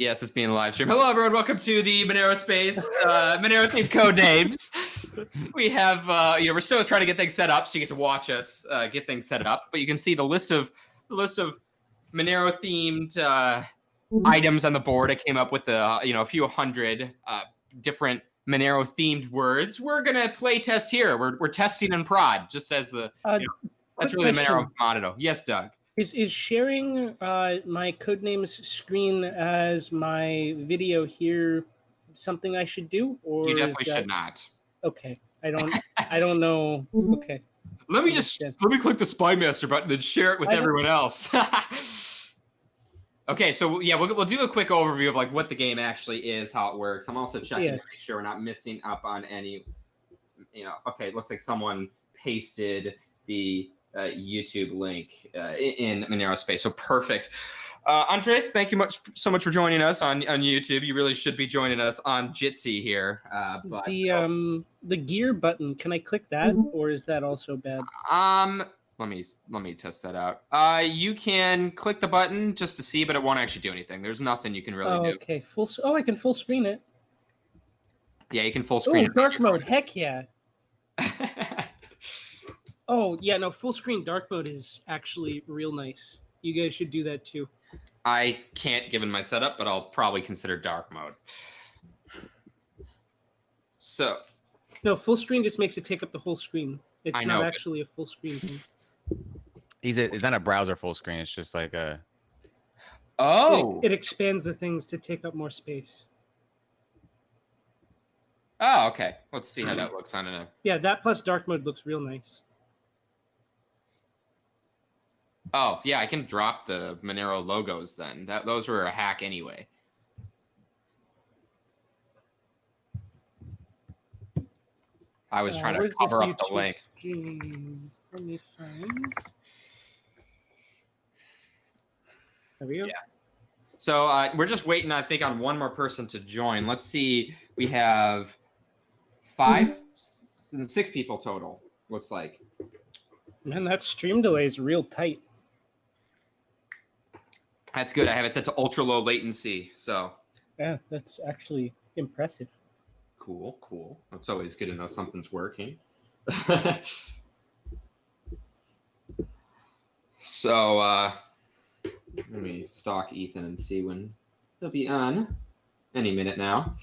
Yes, it's being live streamed. Hello, everyone. Welcome to the Monero-Space Monero-Themed Codenames. We have, we're still trying to get things set up, so you get to watch us get things set up. But you can see the list of Monero-themed items on the board. I came up with a few hundred different Monero-themed words. We're gonna play test here. We're testing in prod, just as the that's really the Monero motto. Yes, Doug. Is sharing my Codenames screen as my video here something I should do, or you definitely should not? Okay, I don't know. Okay, let me click the Spy Master button and share it with everyone else. Okay, so yeah, we'll do a quick overview of like what the game actually is, how it works. I'm also checking to make sure we're not missing up on any. Okay, it looks like someone pasted the YouTube link in Monero-Space. So perfect. Andres, thank you so much for joining us on YouTube. You really should be joining us on Jitsi here. But the gear button, can I click that, or is that also bad? Let me test that out. You can click the button just to see, but it won't actually do anything. There's nothing you can really do. Okay, I can full screen it. Yeah, you can full screen it. Dark mode, heck yeah. Oh, yeah, no, full screen dark mode is actually real nice. You guys should do that too. I can't given my setup, but I'll probably consider dark mode. So. No, full screen just makes it take up the whole screen. It's not actually a full screen thing. It's not a browser full screen. It's just like a. Oh. It expands the things to take up more space. Oh, okay. Let's see how that looks on a. Yeah, that plus dark mode looks real nice. Oh, yeah, I can drop the Monero logos then. Those were a hack anyway. I was trying to cover up the link. Let me find. There we go. Yeah. So we're just waiting, I think, on one more person to join. Let's see. We have 6 people total, looks like. Man, that stream delay is real tight. That's good. I have it set to ultra low latency. So yeah, that's actually impressive. Cool. It's always good to know something's working. So let me stalk Ethan and see when he'll be on. Any minute now.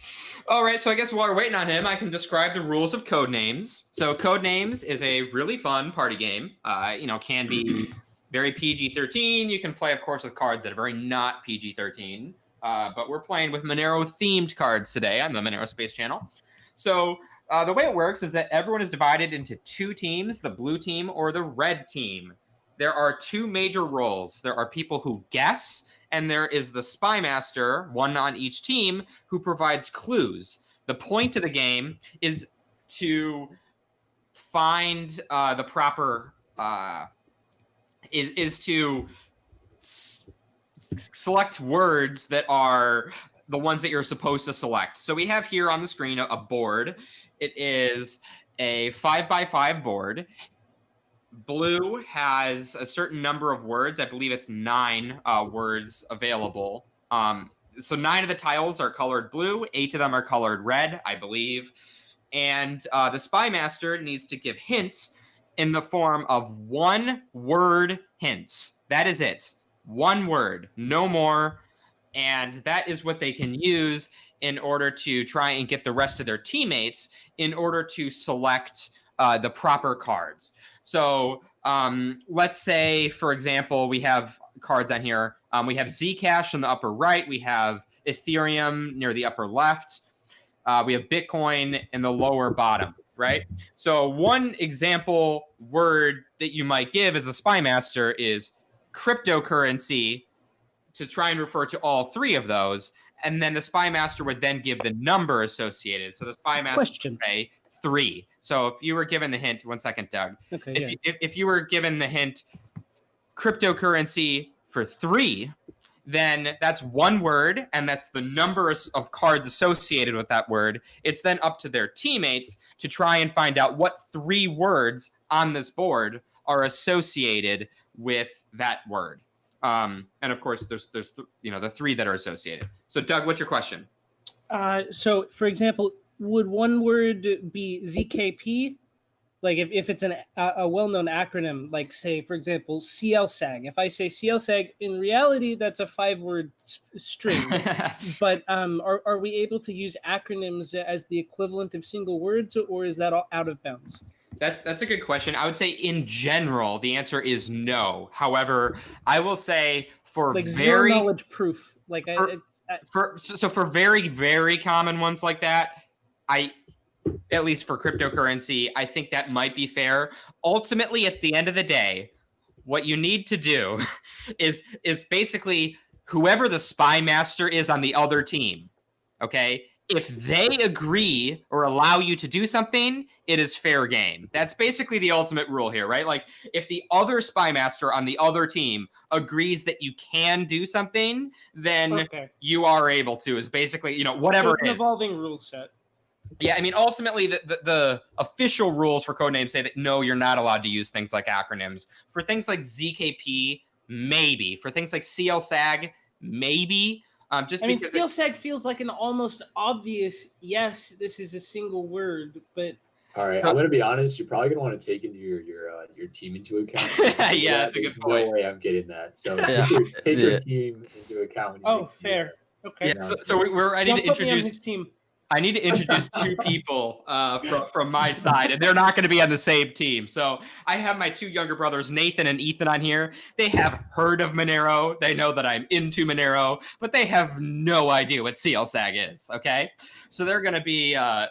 All right, so I guess while we're waiting on him, I can describe the rules of Codenames. So Codenames is a really fun party game. Can be very PG-13. You can play, of course, with cards that are very not PG-13. But we're playing with Monero-themed cards today on the Monero-Space channel. So the way it works is that everyone is divided into 2 teams, the blue team or the red team. There are 2 major roles. There are people who guess, and there is the Spy Master, one on each team, who provides clues. The point of the game is to find the proper is to select words that are the ones that you're supposed to select. So we have here on the screen a board. It is a 5x5 board. Blue has a certain number of words. I believe it's 9 words available. So 9 of the tiles are colored blue. 8 of them are colored red, I believe. And the Spy Master needs to give hints in the form of 1-word hints. That is it. 1 word, no more. And that is what they can use in order to try and get the rest of their teammates in order to select the proper cards. So let's say, for example, we have cards on here. We have Zcash in the upper right. We have Ethereum near the upper left. We have Bitcoin in the lower bottom, right? So one example word that you might give as a Spy Master is cryptocurrency to try and refer to all 3 of those. And then the Spy Master would then give the number associated. So the Spy Master would say 3. So if you were given the hint, 1 second, Doug. Okay, if you were given the hint cryptocurrency for 3, then that's 1 word, and that's the number of cards associated with that word. It's then up to their teammates to try and find out what 3 words on this board are associated with that word. And of course, there's the 3 that are associated. So, Doug, what's your question? So, for example, would one word be ZKP? Like if it's a well-known acronym, like say, for example, CLSAG. If I say CLSAG, in reality, that's a 5-word string. But are we able to use acronyms as the equivalent of single words, or is that all out of bounds? That's a good question. I would say in general, the answer is no. However, I will say for like very zero knowledge proof, like for very, very common ones like that, at least for cryptocurrency, I think that might be fair. Ultimately, at the end of the day, what you need to do is basically whoever the spy master is on the other team, okay? If they agree or allow you to do something, it is fair game. That's basically the ultimate rule here, right? Like if the other spy master on the other team agrees that you can do something, then you are able to, is basically, whatever so it's it is. An evolving rule set. Yeah, I mean, ultimately, the official rules for Codenames say that no, you're not allowed to use things like acronyms. For things like ZKP, maybe. For things like CLSAG, maybe. Just I mean, because CLSAG feels like an almost obvious, yes, this is a single word, but... All right, I'm going to be honest. You're probably going to want to take into your team into account. Yeah, that's a good point. No way I'm getting that. So take your team into account. Fair. Okay. Yeah, so I need to introduce... his team. I need to introduce 2 people from my side, and they're not going to be on the same team. So I have my 2 younger brothers, Nathan and Ethan, on here. They have heard of Monero. They know that I'm into Monero, but they have no idea what CLSAG is, okay? So they're going to be how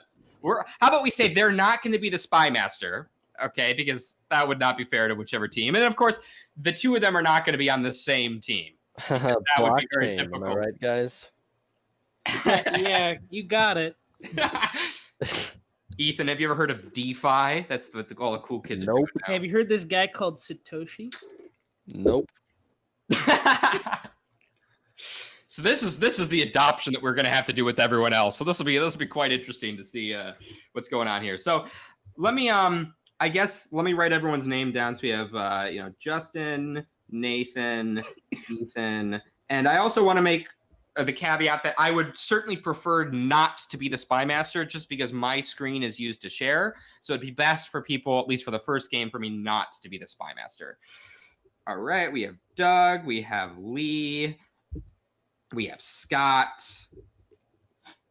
about we say they're not going to be the spy master, okay? Because that would not be fair to whichever team. And, of course, the 2 of them are not going to be on the same team. That would be very difficult. Am I right, guys? Yeah, you got it. Ethan, have you ever heard of DeFi? That's what all the cool kids are doing now. Have you heard this guy called Satoshi? Nope. So this is the adoption that we're going to have to do with everyone else. So this will be quite interesting to see what's going on here. So let me write everyone's name down. So we have Justin, Nathan, Ethan, and I also want to make the caveat that I would certainly prefer not to be the spy master, just because my screen is used to share. So it'd be best for people, at least for the first game, for me not to be the spy master. All right, we have Doug, we have Lee, we have Scott,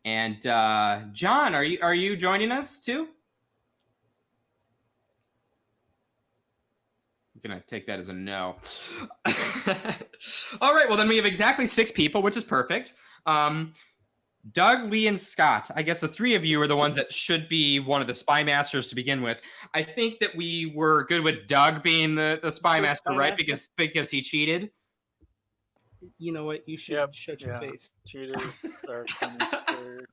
and John. Are you joining us too? Gonna take that as a no. All right, well then we have exactly 6 people, which is perfect. Doug, Lee, and Scott. I guess the 3 of you are the ones that should be one of the spy masters to begin with. I think that we were good with Doug being the spy master, right? Because he cheated. You know what? You should shut your face. Cheaters are coming third.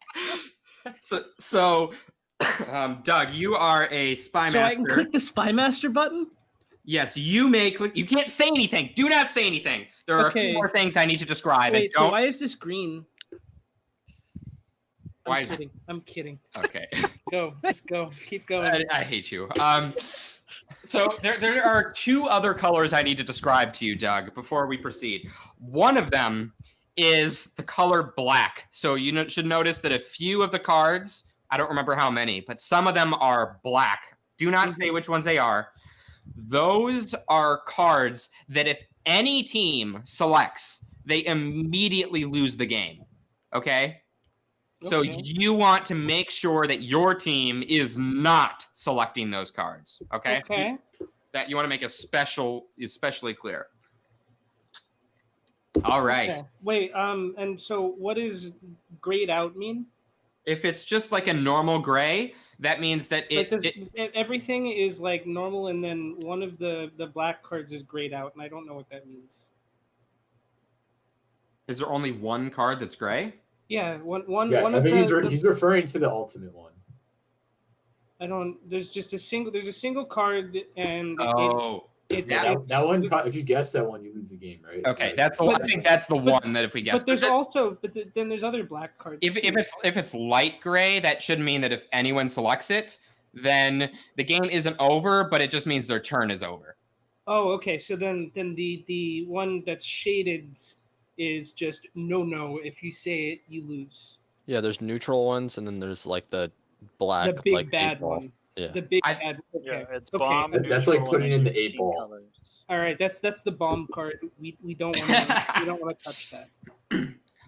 So Doug, you are a spy master. So I can click the spy master button? Yes, you may click. You can't say anything. Do not say anything. There are a few more things I need to describe. Wait, so why is this green? I'm kidding. Okay. Just go. Keep going. I hate you. So there are 2 other colors I need to describe to you, Doug, before we proceed. One of them is the color black. So you should notice that a few of the cards, I don't remember how many, but some of them are black. Do not say which ones they are. Those are cards that if any team selects, they immediately lose the game. Okay? So you want to make sure that your team is not selecting those cards. Okay? Okay. That you want to make especially clear. All right. Okay. Wait, and so what does grayed out mean? If it's just like a normal gray, that means that everything is like normal, and then one of the black cards is grayed out, and I don't know what that means. Is there only one card that's gray? Yeah, one. Yeah, one I of think the, he's referring to the ultimate one. I don't. There's a single card, and that one. If you guess that one, you lose the game, right? Okay, I think that's the one that if we guess. But then there's other black cards. If it's light gray, that should mean that if anyone selects it, then the game isn't over, but it just means their turn is over. Oh, okay. So then the one that's shaded is just no. If you say it, you lose. Yeah, there's neutral ones, and then there's like the black, The big like bad 8-ball. one. Yeah. The big I- bad. Okay. Yeah, it's Okay. bomb. That's like neutral, putting and in then the team 8-ball. colors. All right. That's the bomb card. We don't want to touch that.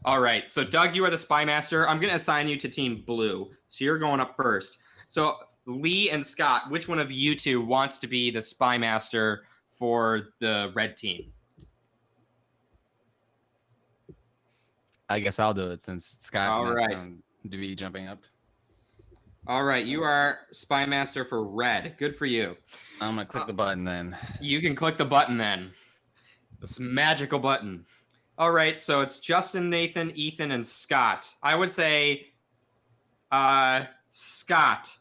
All right. So Doug, you are the spy master. I'm gonna assign you to team blue. So you're going up first. So Lee and Scott, which one of you two wants to be the spy master for the red team? I guess I'll do it since Scott All can have right. some to be jumping up. All right, you are spy master for red. Good for you. I'm gonna click the button then. You can click the button then. This magical button. All right, so it's Justin, Nathan, Ethan, and Scott. I would say, Scott.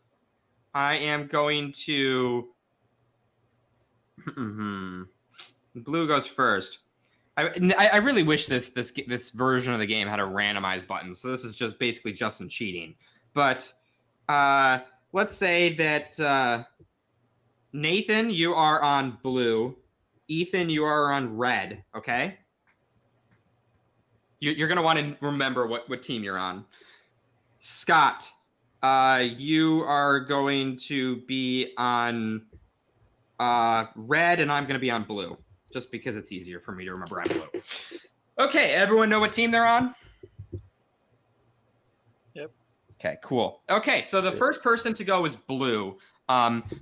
I am going to. Blue goes first. I really wish this version of the game had a randomized button. So this is just basically Justin cheating. But let's say that Nathan, you are on blue. Ethan, you are on red. Okay. You're gonna want to remember what team you're on. Scott, you are going to be on red, and I'm going to be on blue, just because it's easier for me to remember I'm blue. Okay, everyone know what team they're on? Yep. Okay, cool. Okay, so the first person to go is blue.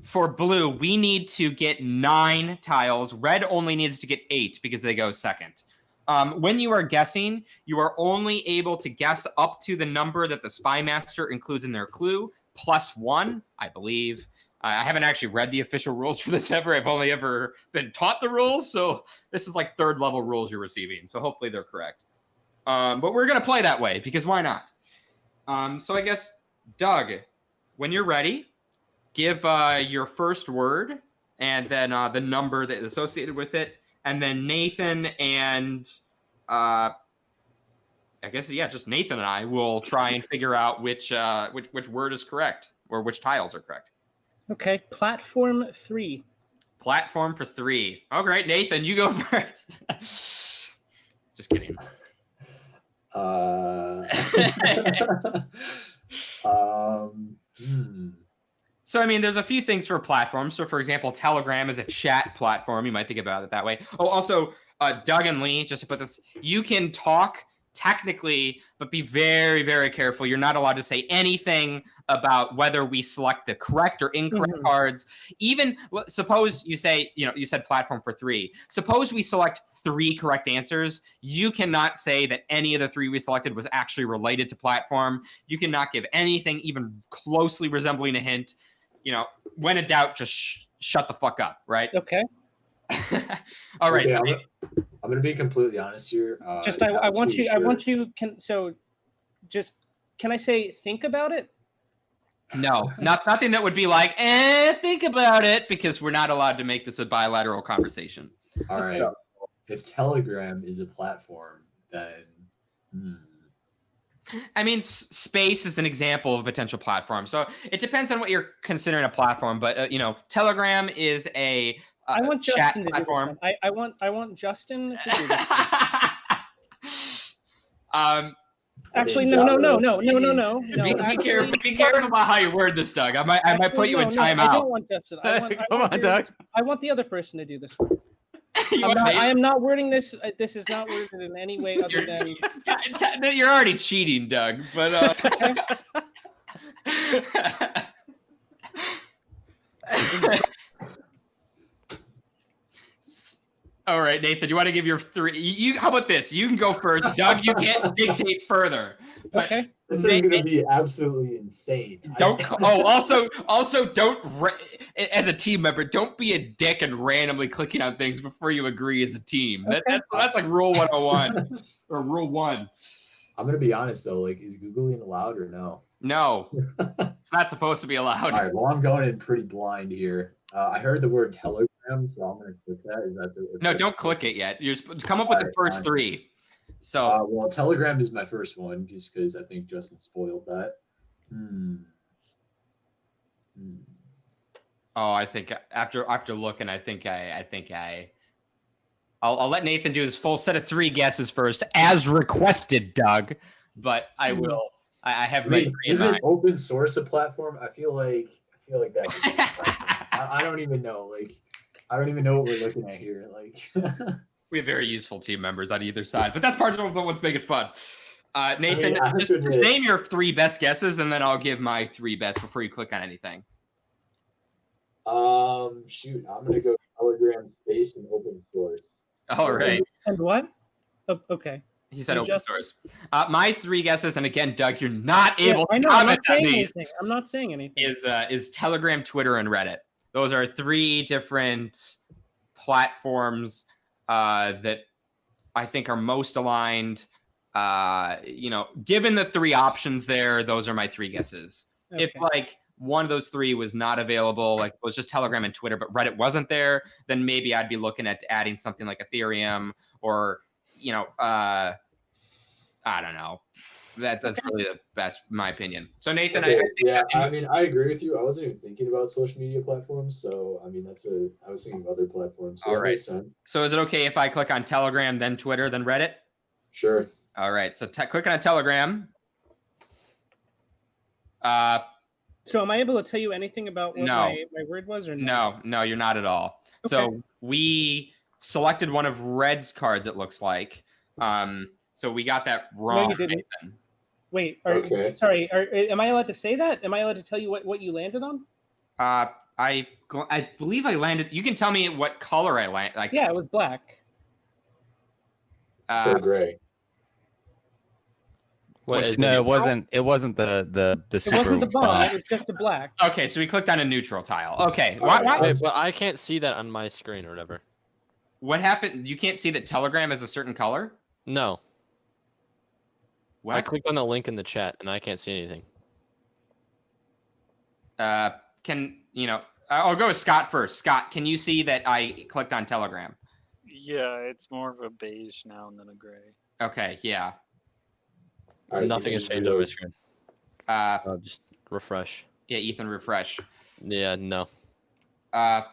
For blue, we need to get 9 tiles. Red only needs to get 8 because they go second. When you are guessing, you are only able to guess up to the number that the spy master includes in their clue, +1, I believe. I haven't actually read the official rules for this ever. I've only ever been taught the rules, so this is like 3rd level rules you're receiving. So hopefully they're correct. But we're going to play that way because why not? So I guess, Doug, when you're ready, give your first word and then the number that is associated with it. And then Nathan and I guess, yeah, just Nathan and I will try and figure out which word is correct or which tiles are correct. Okay, platform 3. Platform for 3. All right, Nathan, you go first. Just kidding. So, I mean, there's a few things for platforms. So, for example, Telegram is a chat platform. You might think about it that way. Oh, also, Doug and Lee, just to put this, you can talk technically, but be very, very careful. You're not allowed to say anything about whether we select the correct or incorrect cards. Even suppose you say, you said platform for 3. Suppose we select 3 correct answers. You cannot say that any of the 3 we selected was actually related to platform. You cannot give anything even closely resembling a hint. When in doubt, just shut the fuck up, right? Okay. All right. Okay, I'm gonna be completely honest here. I want you. Can I say think about it? No, nothing that would be like, think about it, because we're not allowed to make this a bilateral conversation. All right. If Telegram is a platform, then I mean, Space is an example of a potential platform. So it depends on what you're considering a platform. But Telegram is a I want chat Justin to platform. do this one. I want Justin to do this. Actually, no. Be careful about how you word this, Doug. I might put you in timeout. I don't want Justin. Come on, Doug. I want the other person to do this one. I am not wording this. This is not worded in any way other than. You're already cheating, Doug. But all right, Nathan. You want to give your 3? How about this? You can go first, Doug. You can't dictate further. But okay. This is going to be absolutely insane. Also, don't as a team member, don't be a dick and randomly clicking on things before you agree as a team. Okay. That's like rule 101 or rule 1. I'm going to be honest though. Like, is Googling allowed or no? No, it's not supposed to be allowed. All right. Well, I'm going in pretty blind here. I heard the word Telegram, so I'm going to click that. Is that the? No, don't click it yet. You're come up with the first 3. So, well, Telegram is my first one, just because I think Justin spoiled that. Oh, I think after looking, I'll let Nathan do his full set of 3 guesses first, as requested, Doug. But I will. I have my 3 in is mind. it open source a platform? I feel like that could be I don't even know. Like, I don't even know what we're looking at here. Like, We have very useful team members on either side, but that's part of what's making it fun. Nathan, I have to just admit- name your 3 best guesses, and then I'll give my 3 best before you click on anything. shoot, I'm gonna go Telegram space and open source. All right. And what? Oh, okay. He said You open just- source. My 3 guesses, and again, Doug, you're not able I to know. I'm comment not on saying these. anything. I'm not saying anything. Is Telegram, Twitter, and Reddit. Those are 3 different platforms that I think are most aligned. Given the 3 options there, those are my 3 guesses. Okay. If like one of those 3 was not available, like it was just Telegram and Twitter, but Reddit wasn't there, then maybe I'd be looking at adding something like Ethereum or, I don't know. That's really the best, my opinion. So Nathan, Okay, I mean, I agree with you. I wasn't even thinking about social media platforms, so I mean, I was thinking of other platforms. So All that right. makes sense. So is it okay if I click on Telegram, then Twitter, then Reddit? Sure. All right. So clicking on Telegram. So am I able to tell you anything about what No. my word was or no? No, you're not at all. Okay. So we selected one of Red's cards, it looks like. So we got that wrong. you didn't. Nathan. Wait. Okay. Sorry. Am I allowed to say that? Am I allowed to tell you what you landed on? I believe I landed. You can tell me what color I landed. Like, Yeah, it was black. So gray. Wait, No, it wasn't. It wasn't the It super. wasn't the bomb. It was just a black. Okay, so we clicked on a neutral tile. Okay, All right. Wait, but I can't see that on my screen or whatever. what happened? You can't see that Telegram is a certain color? No, What? I clicked on the link in the chat and I can't see anything. I'll go with Scott first. Scott, can you see that I clicked on Telegram? Yeah, it's more of a beige now than a gray. Okay, yeah. All right, Nothing you has can changed on my reload. screen. Just refresh. Yeah, Ethan, refresh. Yeah, no. Let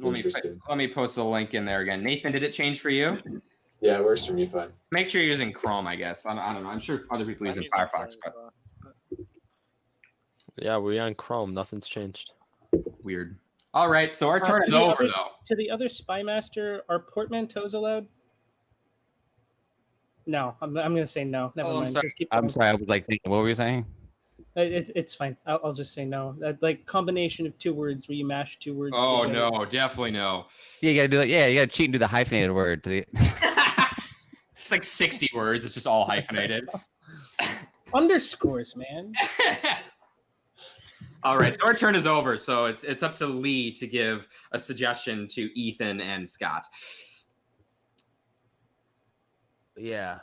Interesting. me post the link in there again. Nathan, did it change for you? Yeah, it works for me fine. Make sure you're using Chrome, I guess. I don't know. I'm sure other people are using Firefox, but Yeah, we're on Chrome. Nothing's changed. weird. All right, so our turn to is the over, other- though. To the other spy master, are portmanteaus allowed? No, I'm going to say no. Never Oh, I'm mind. sorry. Just keep I'm going. sorry. I was like thinking. What were you saying? It's fine. I'll just say no. Like combination of 2 words where you mash 2 words. Oh, together. no, definitely no. Yeah, you gotta do it. Yeah, you gotta cheat and do the hyphenated word. It's like 60 words. It's just all hyphenated. Underscores, man. All right, so our turn is over. So it's up to Lee to give a suggestion to Ethan and Scott. Yeah.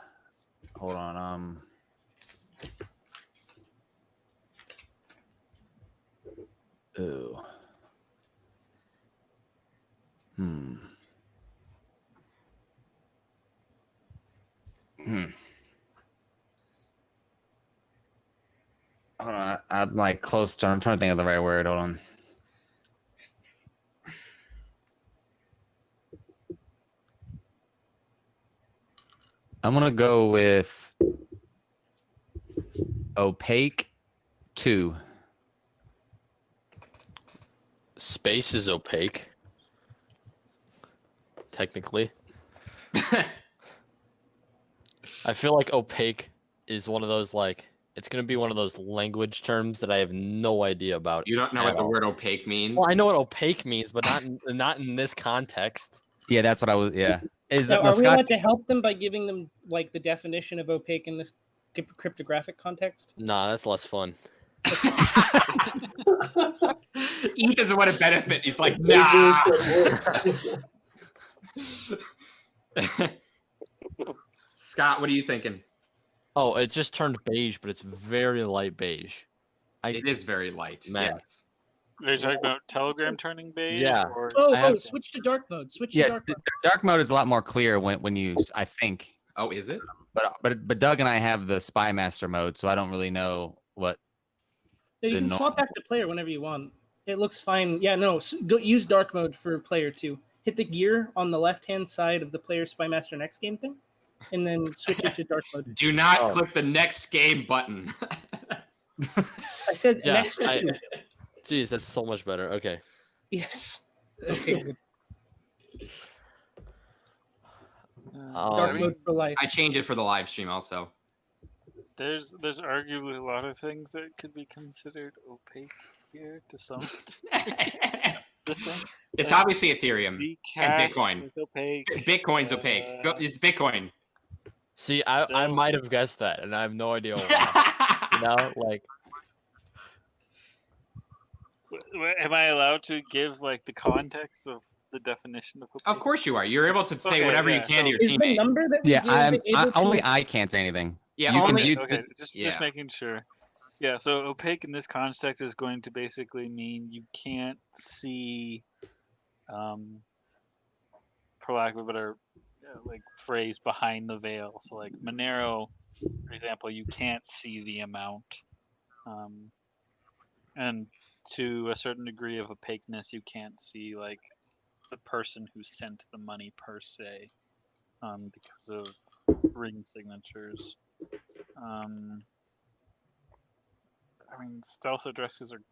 Hold on. Ooh. Hold on. I'm like close to. I'm trying to think of the right word. Hold on. I'm gonna go with Opaque 2. Space is opaque. Technically. I feel like opaque is one of those it's gonna be one of those language terms that I have no idea about. You don't know at what the all. word opaque means? Well, I know what opaque means, but not in this context. Yeah, that's what I was. Yeah. Is Now, it are we Scott? allowed to help them by giving them like the definition of opaque in this cryptographic context? Nah, that's less fun. Ethan's what a benefit. He's like, nah. Scott, what are you thinking? Oh, it just turned beige, but it's very light beige. It is very light. Man. Yes. Are you talking about Telegram turning beige? Yeah. Or... Switch to dark mode. Switch to Yeah, dark mode. dark mode is a lot more clear when you. I think. Oh, is it? But Doug and I have the Spy Master mode, so I don't really know what. No, you the can norm- swap back to player whenever you want. It looks fine. Yeah, no. Go use dark mode for player 2. Hit the gear on the left-hand side of the player Spy Master Next Game thing, and then switch it to dark mode. Do not click the next game button. I said Yeah, next game. Jeez, that's so much better. Okay. Yes. Okay, good. Dark Um, mode for life. I changed it for the live stream also. There's arguably a lot of things that could be considered opaque here to some. It's obviously Ethereum and Zcash Bitcoin. is opaque. Bitcoin's opaque. It's Bitcoin. See, I Still- might have guessed that, and I have no idea why. You know, like, Am I allowed to give like the context of the definition of opaque? Of course you are. You're able to say Okay, whatever you yeah, can to your Is the teammate. number that we Yeah, give able to... only I can't say anything. Yeah, You can only do- Okay, just yeah. making sure. Yeah, so opaque in this context is going to basically mean you can't see, for lack of a better like phrase, behind the veil. So like Monero, for example, you can't see the amount, and to a certain degree of opaqueness, you can't see like the person who sent the money per se, because of ring signatures. I mean, stealth addresses are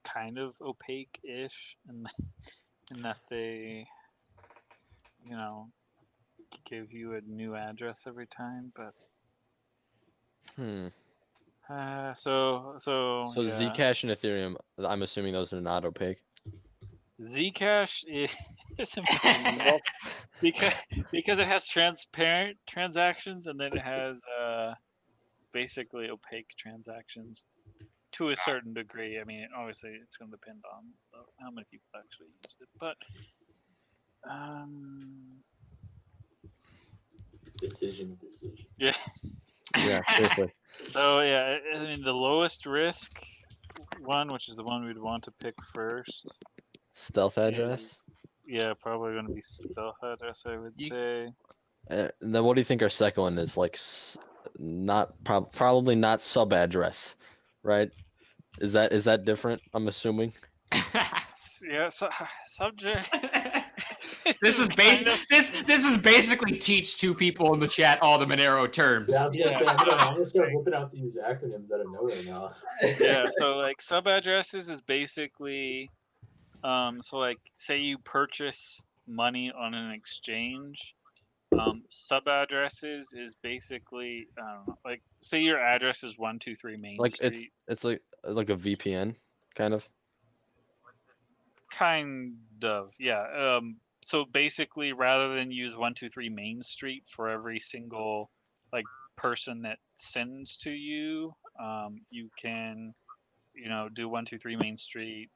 kind of opaque-ish in that they, you know, give you a new address every time. But so yeah. Zcash and Ethereum, I'm assuming those are not opaque. Zcash is important because it has transparent transactions and then it has basically opaque transactions to a certain degree. I mean, obviously, it's going to depend on how many people actually use it, but Decisions. yeah. Yeah, seriously. So yeah, I mean, the lowest risk one, which is the one we'd want to pick first. Stealth address. Yeah, probably going to be stealth address, I would say. And then what do you think our second one is? Like, probably not sub address, right? Is that different? I'm assuming. Yeah, subject. This is this is basically teach two people in the chat all the Monero terms. Yeah, I was gonna say, I'm gonna start whipping out these acronyms out of nowhere now. Yeah, so like sub addresses is basically, so like say you purchase money on an exchange. Sub addresses is basically, I don't know, like say your address is 123 Main Like Street. it's like a VPN kind of. Kind of, yeah. So basically, rather than use 123 Main Street for every single like person that sends to you, you can, do 123 Main Street,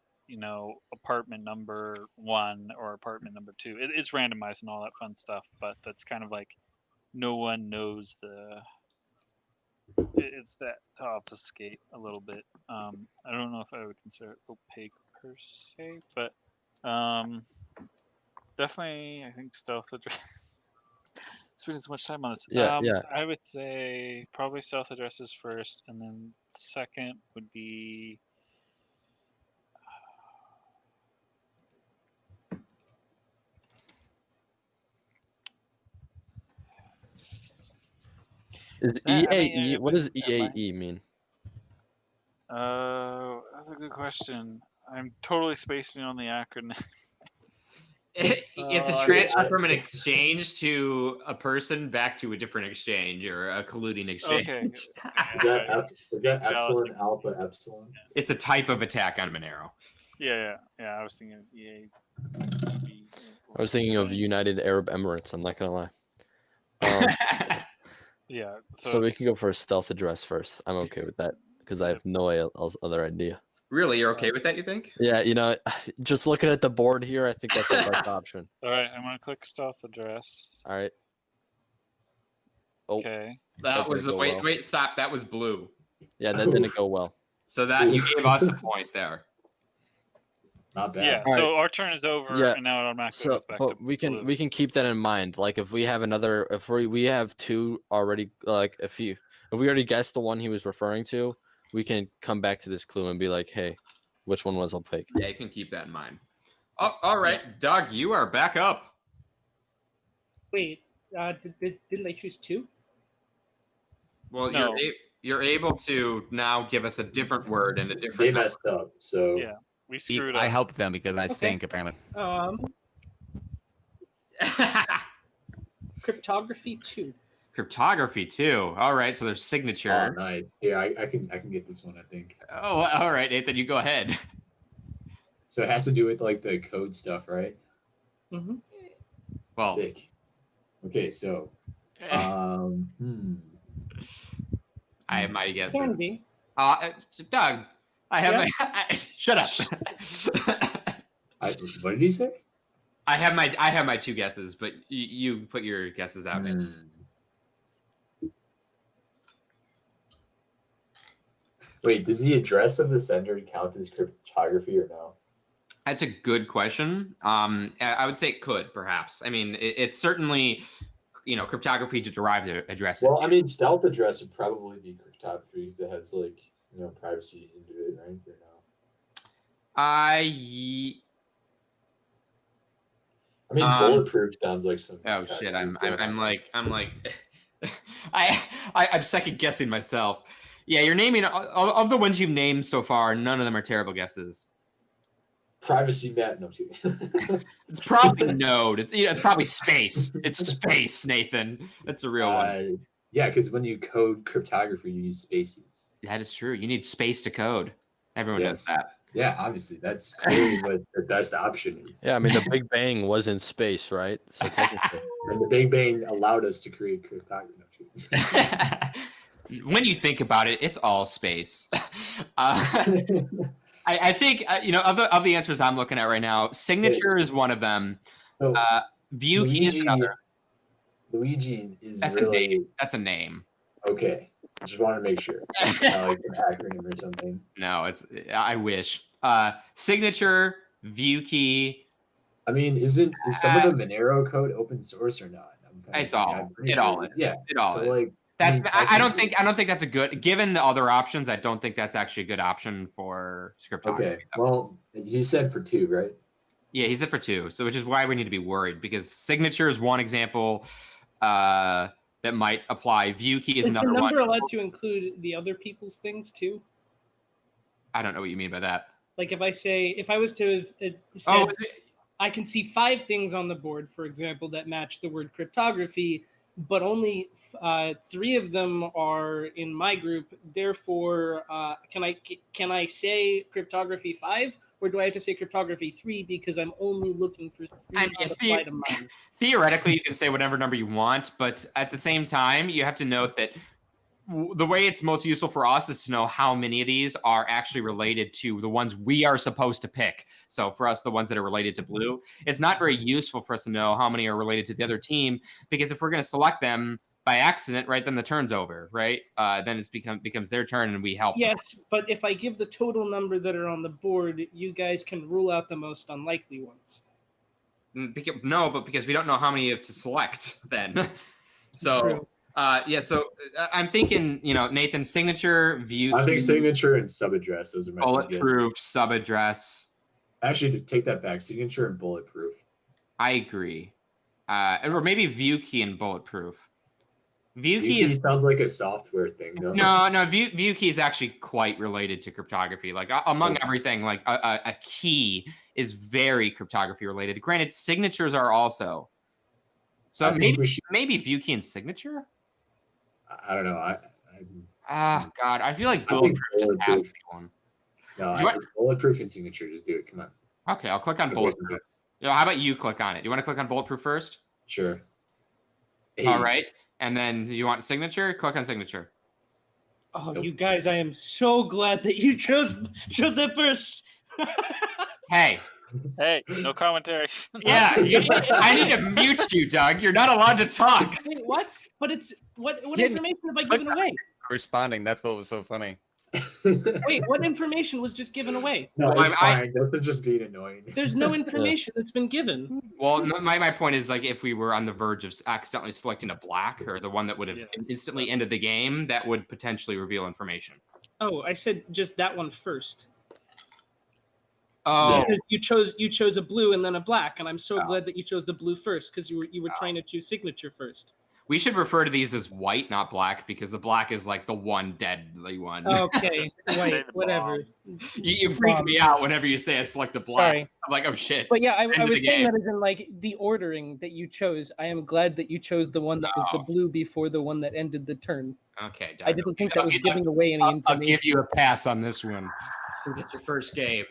apartment number 1 or apartment number 2. It's randomized and all that fun stuff, but that's kind of like no one knows it's that to obfuscate a little bit. I don't know if I would consider it opaque per se, but definitely I think stealth address. Spending so much time on this. Yeah. I would say probably stealth addresses first, and then second would be Is EAE? What does EAE mean? That's a good question. I'm totally spacing on the acronym. It's a transfer from an exchange to a person back to a different exchange or a colluding exchange. Okay. Is that epsilon, alpha, epsilon? It's a type of attack on Monero. Yeah. I was thinking of EA. I was thinking of United Arab Emirates. I'm not gonna lie. Yeah. So we can go for a stealth address first. I'm okay with that because I have no other idea. Really, you're okay with that? You think? Yeah, just looking at the board here, I think that's the best option. All right, I'm gonna click stealth address. All right. Oh, Okay. That was didn't go well. wait, stop. That was blue. Yeah, that didn't go well. So that you gave us a point there. Not bad. Yeah. All So our turn is over, Yeah, and now it automatically So, goes back to but we blue. can keep that in mind. Like if we have if we have two already, like if we already guessed the one he was referring to, we can come back to this clue and be like, hey, which one was opaque. Yeah, you can keep that in mind. Oh, all right, Doug, you are back up. Wait, didn't I choose 2? Well, No. you're able to now give us a different word and a They different number. messed up, so Yeah, we screwed up. I helped them because I Okay. stink, apparently. Cryptography 2. Cryptography too. All right, so there's oh, signature. nice. Yeah, I can get this one, I think. Oh, all right, Nathan, you go ahead. So it has to do with like the code stuff, right? Mm-hmm. Well, Sick. Okay, so I have my guesses. Can be. Doug, I have Yeah. my. Shut up. what did he say? I have my 2 guesses, but you put your guesses out. Wait, does the address of the sender count as cryptography or no? That's a good question. I would say it could, perhaps. I mean, it's certainly, cryptography to derive the addresses. Well, I mean, stealth address would probably be cryptography because it has like privacy into it, right? Or no? I mean, bulletproof sounds like some. Oh shit! I'm like I'm second guessing myself. Yeah, you're naming of the ones you've named so far. None of them are terrible guesses. Privacy net. No, I'm kidding. It's probably Node. It's probably space. It's space, Nathan. That's a real one. Yeah, because when you code cryptography, you use spaces. That is true. You need space to code. Everyone knows that. Yeah, obviously, that's clearly what the best option is. Yeah, I mean, the Big Bang was in space, right? So technically. And the Big Bang allowed us to create cryptography. When you think about it, it's all space. I think of the answers I'm looking at right now, signature is one of them. So, view key is another. Luigi is That's really a name. That's a name. Okay. Just want to make sure. Like an acronym or something. No, I wish. Signature, view key. I mean, is some of the Monero code open source or not? It's all. It all is. Yeah. It all is. Like, that's. I don't think that's a good. Given the other options, I don't think that's actually a good option for cryptography. Okay. Well, he said for 2, right? Yeah, he said for 2. So, which is why we need to be worried because signature is one example that might apply. View key is another one. Is the number allowed to include the other people's things too? I don't know what you mean by that. Like if I was to have said, I can see 5 things on the board, for example, that match the word cryptography, but only 3 of them are in my group. Therefore, can I say cryptography 5, or do I have to say cryptography 3 because I'm only looking for 3 that apply to mine? Theoretically, you can say whatever number you want, but at the same time, you have to note that the way it's most useful for us is to know how many of these are actually related to the ones we are supposed to pick. So for us, the ones that are related to blue, it's not very useful for us to know how many are related to the other team, because if we're going to select them by accident, right, then the turn's over, right? Then it becomes their turn and we help. Yes, but if I give the total number that are on the board, you guys can rule out the most unlikely ones. No, but because we don't know how many to select then. So... True. So I'm thinking, Nathan, signature, view key. I think signature and subaddress. Those are my 2 guesses. Bulletproof, subaddress. Actually, to take that back, signature and bulletproof. I agree. Or maybe view key and bulletproof. View key sounds like a software thing, though. No. View key is actually quite related to cryptography. Like among everything, like a key is very cryptography related. Granted, signatures are also. So maybe view key and signature. I don't know. God, I feel like bulletproof just has to be one. No, bulletproof and signature. Just do it. Come on. Okay, I'll click on bulletproof. How about you click on it? Do you want to click on bulletproof first? Sure. Hey. All right. And then do you want signature? Click on signature. Oh, nope. You guys, I am so glad that you chose it first. Hey, no commentary. Yeah, I need to mute you, Doug. You're not allowed to talk. Wait, what? But it's what information have I given away? Responding. That's what was so funny. Wait, what information was just given away? No, it's fine. That's just being annoying. There's no information that's been given. Well, my point is, like, if we were on the verge of accidentally selecting a black or the one that would have instantly ended the game, that would potentially reveal information. Oh, I said just that one first. Oh, Because you chose a blue and then a black, and I'm so glad that you chose the blue first because you were trying to choose signature first. we should refer to these as white, not black, because the black is like the one deadly one. Okay, Say wait, the whatever. You freak me out whenever you say I select a black. Sorry. I'm like, oh shit. But yeah, I End of was the saying game. that as in like the ordering that you chose. I am glad that you chose the one that was the blue before the one that ended the turn. Okay, I didn't think that was giving away any information. I'll give you a pass on this one since it's your first game.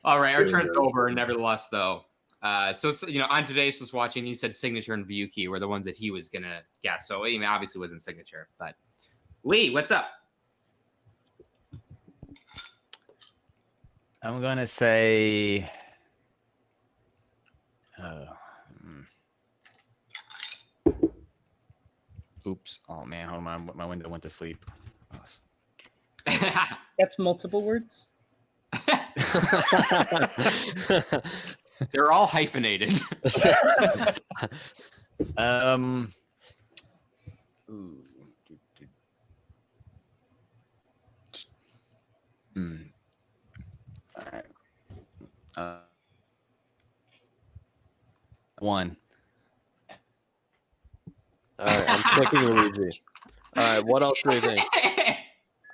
All right, our turn's over. Nevertheless, though, so it's, on today's just watching. He said signature and view key were the ones that he was gonna guess. So obviously wasn't signature. But Lee, what's up? I'm gonna say. Oops! Oh man, hold on. My window went to sleep. That's multiple words. They're all hyphenated. Ooh. All right. One. All right, I'm clicking Luigi. All right, what else do you think?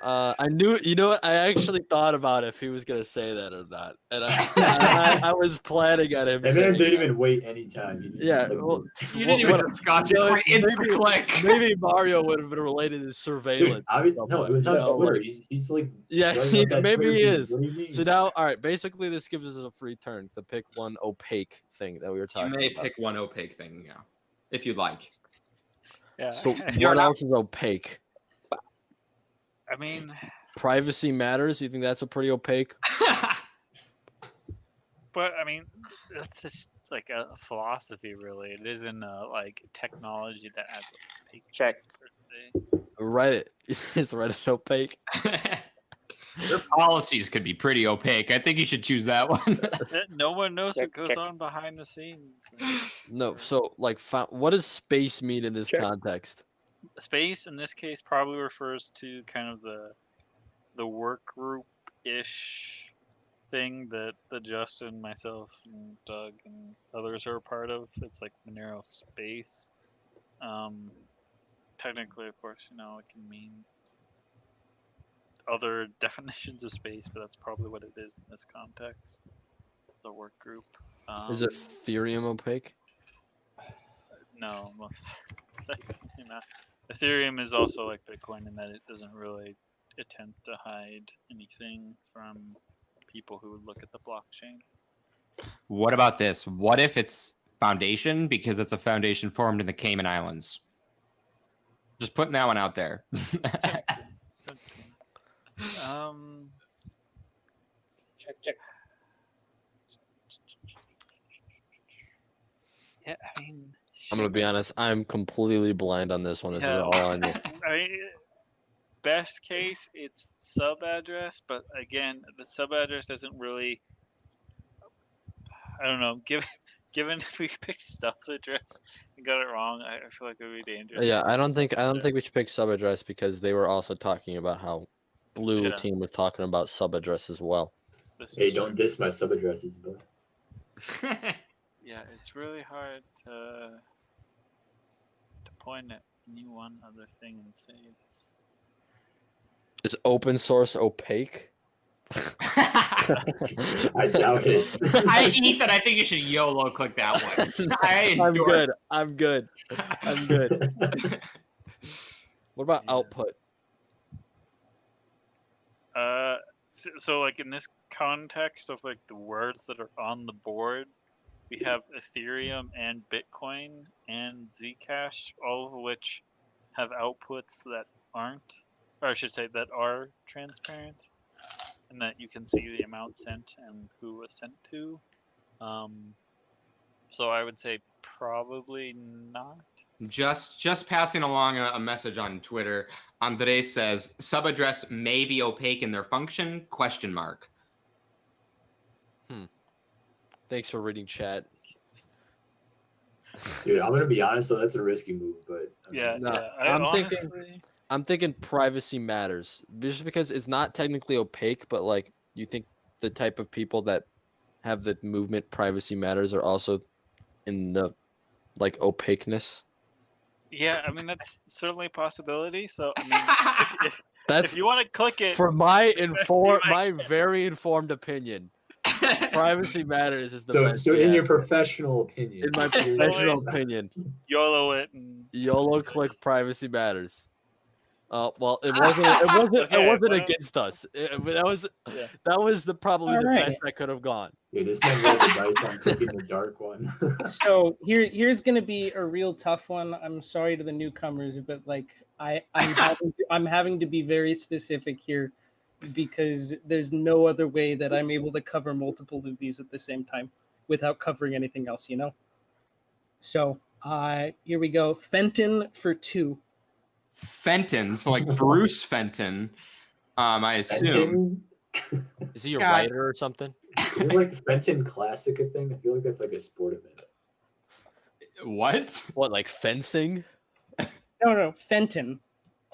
I knew, what? I actually thought about if he was gonna say that or not, and I was planning on him. And saying then didn't that. even wait any time. He just Yeah, like, well, You didn't even what- scotch you know, it. Instant click. Maybe Mario would have been related to dude, surveillance. no, it was on Twitter. like- He's like, Yeah, writing up that maybe Twitter he feed. is. What do you mean? So now, all right. Basically, this gives us a free turn to pick one opaque thing that we were You talking may about. pick one opaque thing, if you'd like. Yeah. So You're what not- else is opaque? I mean, Privacy matters. You think that's a pretty opaque? but I mean, that's just like a philosophy, really. It isn't like technology that adds Check. per se. Reddit is Reddit opaque? Your policies could be pretty opaque. I think you should choose that one. No one knows what Check, goes check. on behind the scenes. No. So like, what does space mean in this Check. Uh, context? Space in this case probably refers to kind of the work group ish thing that Justin, myself, and Doug and others are a part of. It's like Monero space. Technically, of course, it can mean other definitions of space, but that's probably what it is in this context. It's a work group. Is Ethereum opaque? No, Ethereum is also like Bitcoin in that it doesn't really attempt to hide anything from people who would look at the blockchain. What about this? What if it's foundation because it's a foundation formed in the Cayman Islands? Just putting that one out there. Check. Yeah, I mean, I'm gonna be honest. I'm completely blind on this one. This is all on you. I mean, best case, it's sub address, but again, the sub address doesn't really. I don't know. Given if we picked stuff address and got it wrong, I feel like it would be dangerous. Yeah, I don't think we should pick subaddress because they were also talking about how blue Yeah. team was talking about subaddress as well. This Hey, is don't diss my sub addresses, bro. Yeah, it's really hard to point at any one other thing and say it's. Is open source opaque? I doubt it. Ethan, I think you should YOLO click that one. I'm endorse. good. I'm good. I'm good. What about Yeah. output? So like in this context of like the words that are on the board, we have Ethereum and Bitcoin and Zcash, all of which have outputs that aren't, or I should say that are transparent, and that you can see the amount sent and who was sent to. So I would say probably not. Just passing along a message on Twitter. Andres says subaddress may be opaque in their function? ? Thanks for reading chat. Dude, I'm gonna be honest. So that's a risky move, but I mean, Yeah, No, yeah. I'm thinking privacy matters just because it's not technically opaque, but like you think the type of people that have the movement privacy matters are also in the like opaqueness? Yeah, I mean that's certainly a possibility. So I mean, That's if you want to click it, for my might- my very informed opinion. Privacy matters is the So, best. so in yeah. your professional opinion, In my You're professional right. opinion, YOLO it. And... YOLO click privacy matters. Well, it wasn't Okay, well- against us. But Yeah. that was probably the Alright. best I could have gone. yeah, this man rolled the dice on picking the dark one. So here's gonna be a real tough one. I'm sorry to the newcomers, but like I'm having to be very specific here because there's no other way that I'm able to cover multiple of these at the same time without covering anything else, you know? So here we go. Fenton for 2. Fenton, so like Bruce Fenton, I assume. Fenton? Is he a God. writer or something? Is it like the Fenton Classic a thing? I feel like that's like a sport event. What? What, like fencing? No, Fenton.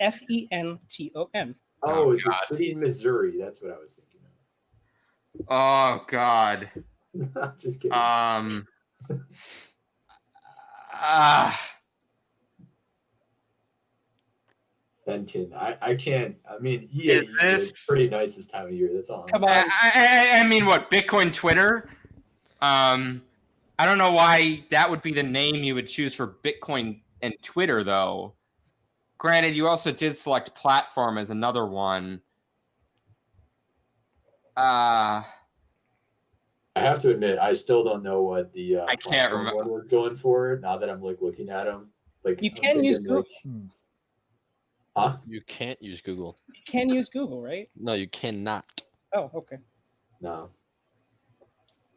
Fenton. Oh, it's the God. city in Missouri. That's what I was thinking Oh God. of. Just kidding. Fenton. I can't. I mean, EA Is this- is pretty nice this time of year. That's all. I'm Come saying. on. I mean, what, Bitcoin Twitter? I don't know why that would be the name you would choose for Bitcoin and Twitter, though. Granted, you also did select platform as another one. I have to admit, I still don't know what the I can't platform remember. one was going for. Now that I'm like looking at them, like You I'm can use thinking, like, Google. huh? You can't use Google. You can use Google, right? No, you cannot. Oh, okay. No.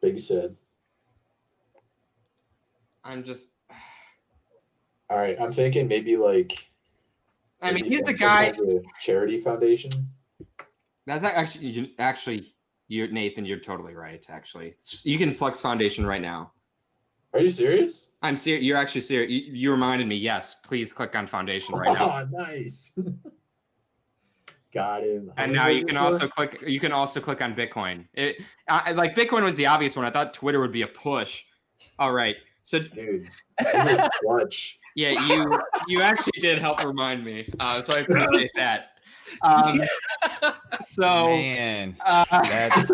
Big said. I'm just. All right, I'm thinking maybe like. I mean, maybe he's the some guy. kind of charity foundation. That's actually, Nathan. You're totally right. Actually, you can select foundation right now. Are you serious? I'm serious. You're actually serious. You reminded me. Yes, please click on foundation right now. Oh, nice. Got him. How And many now was you it can for? also click. You can also click on Bitcoin. Like Bitcoin was the obvious one. I thought Twitter would be a push. All right. So Dude, that was clutch. yeah, you actually did help remind me. So I appreciate that. So Man, uh, that's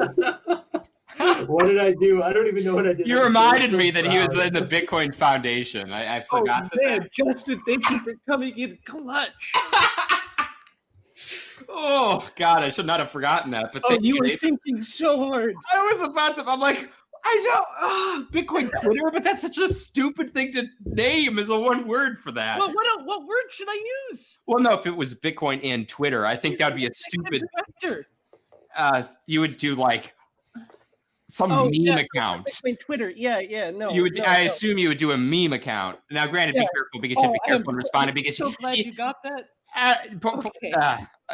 What did I do? I don't even know what I did. you I'm so reminded me that he was proud. in the Bitcoin Foundation. I forgot Oh, man, Justin, thank you for coming in clutch. Oh God, I should not have forgotten that. But Oh, thank you were Nathan. thinking so hard. I was about to. I'm like, I know Bitcoin Twitter, but that's such a stupid thing to name as a one word for that. Well, what word should I use? Well, no, if it was Bitcoin and Twitter, I think that would be a stupid. Director. You would do like some Oh, meme yeah, account. Bitcoin Twitter. Yeah. No. You would. no, I no. assume you would do a meme account. Now, granted, Yeah. be careful because you have to be I am careful in responding because so glad you got that. Okay.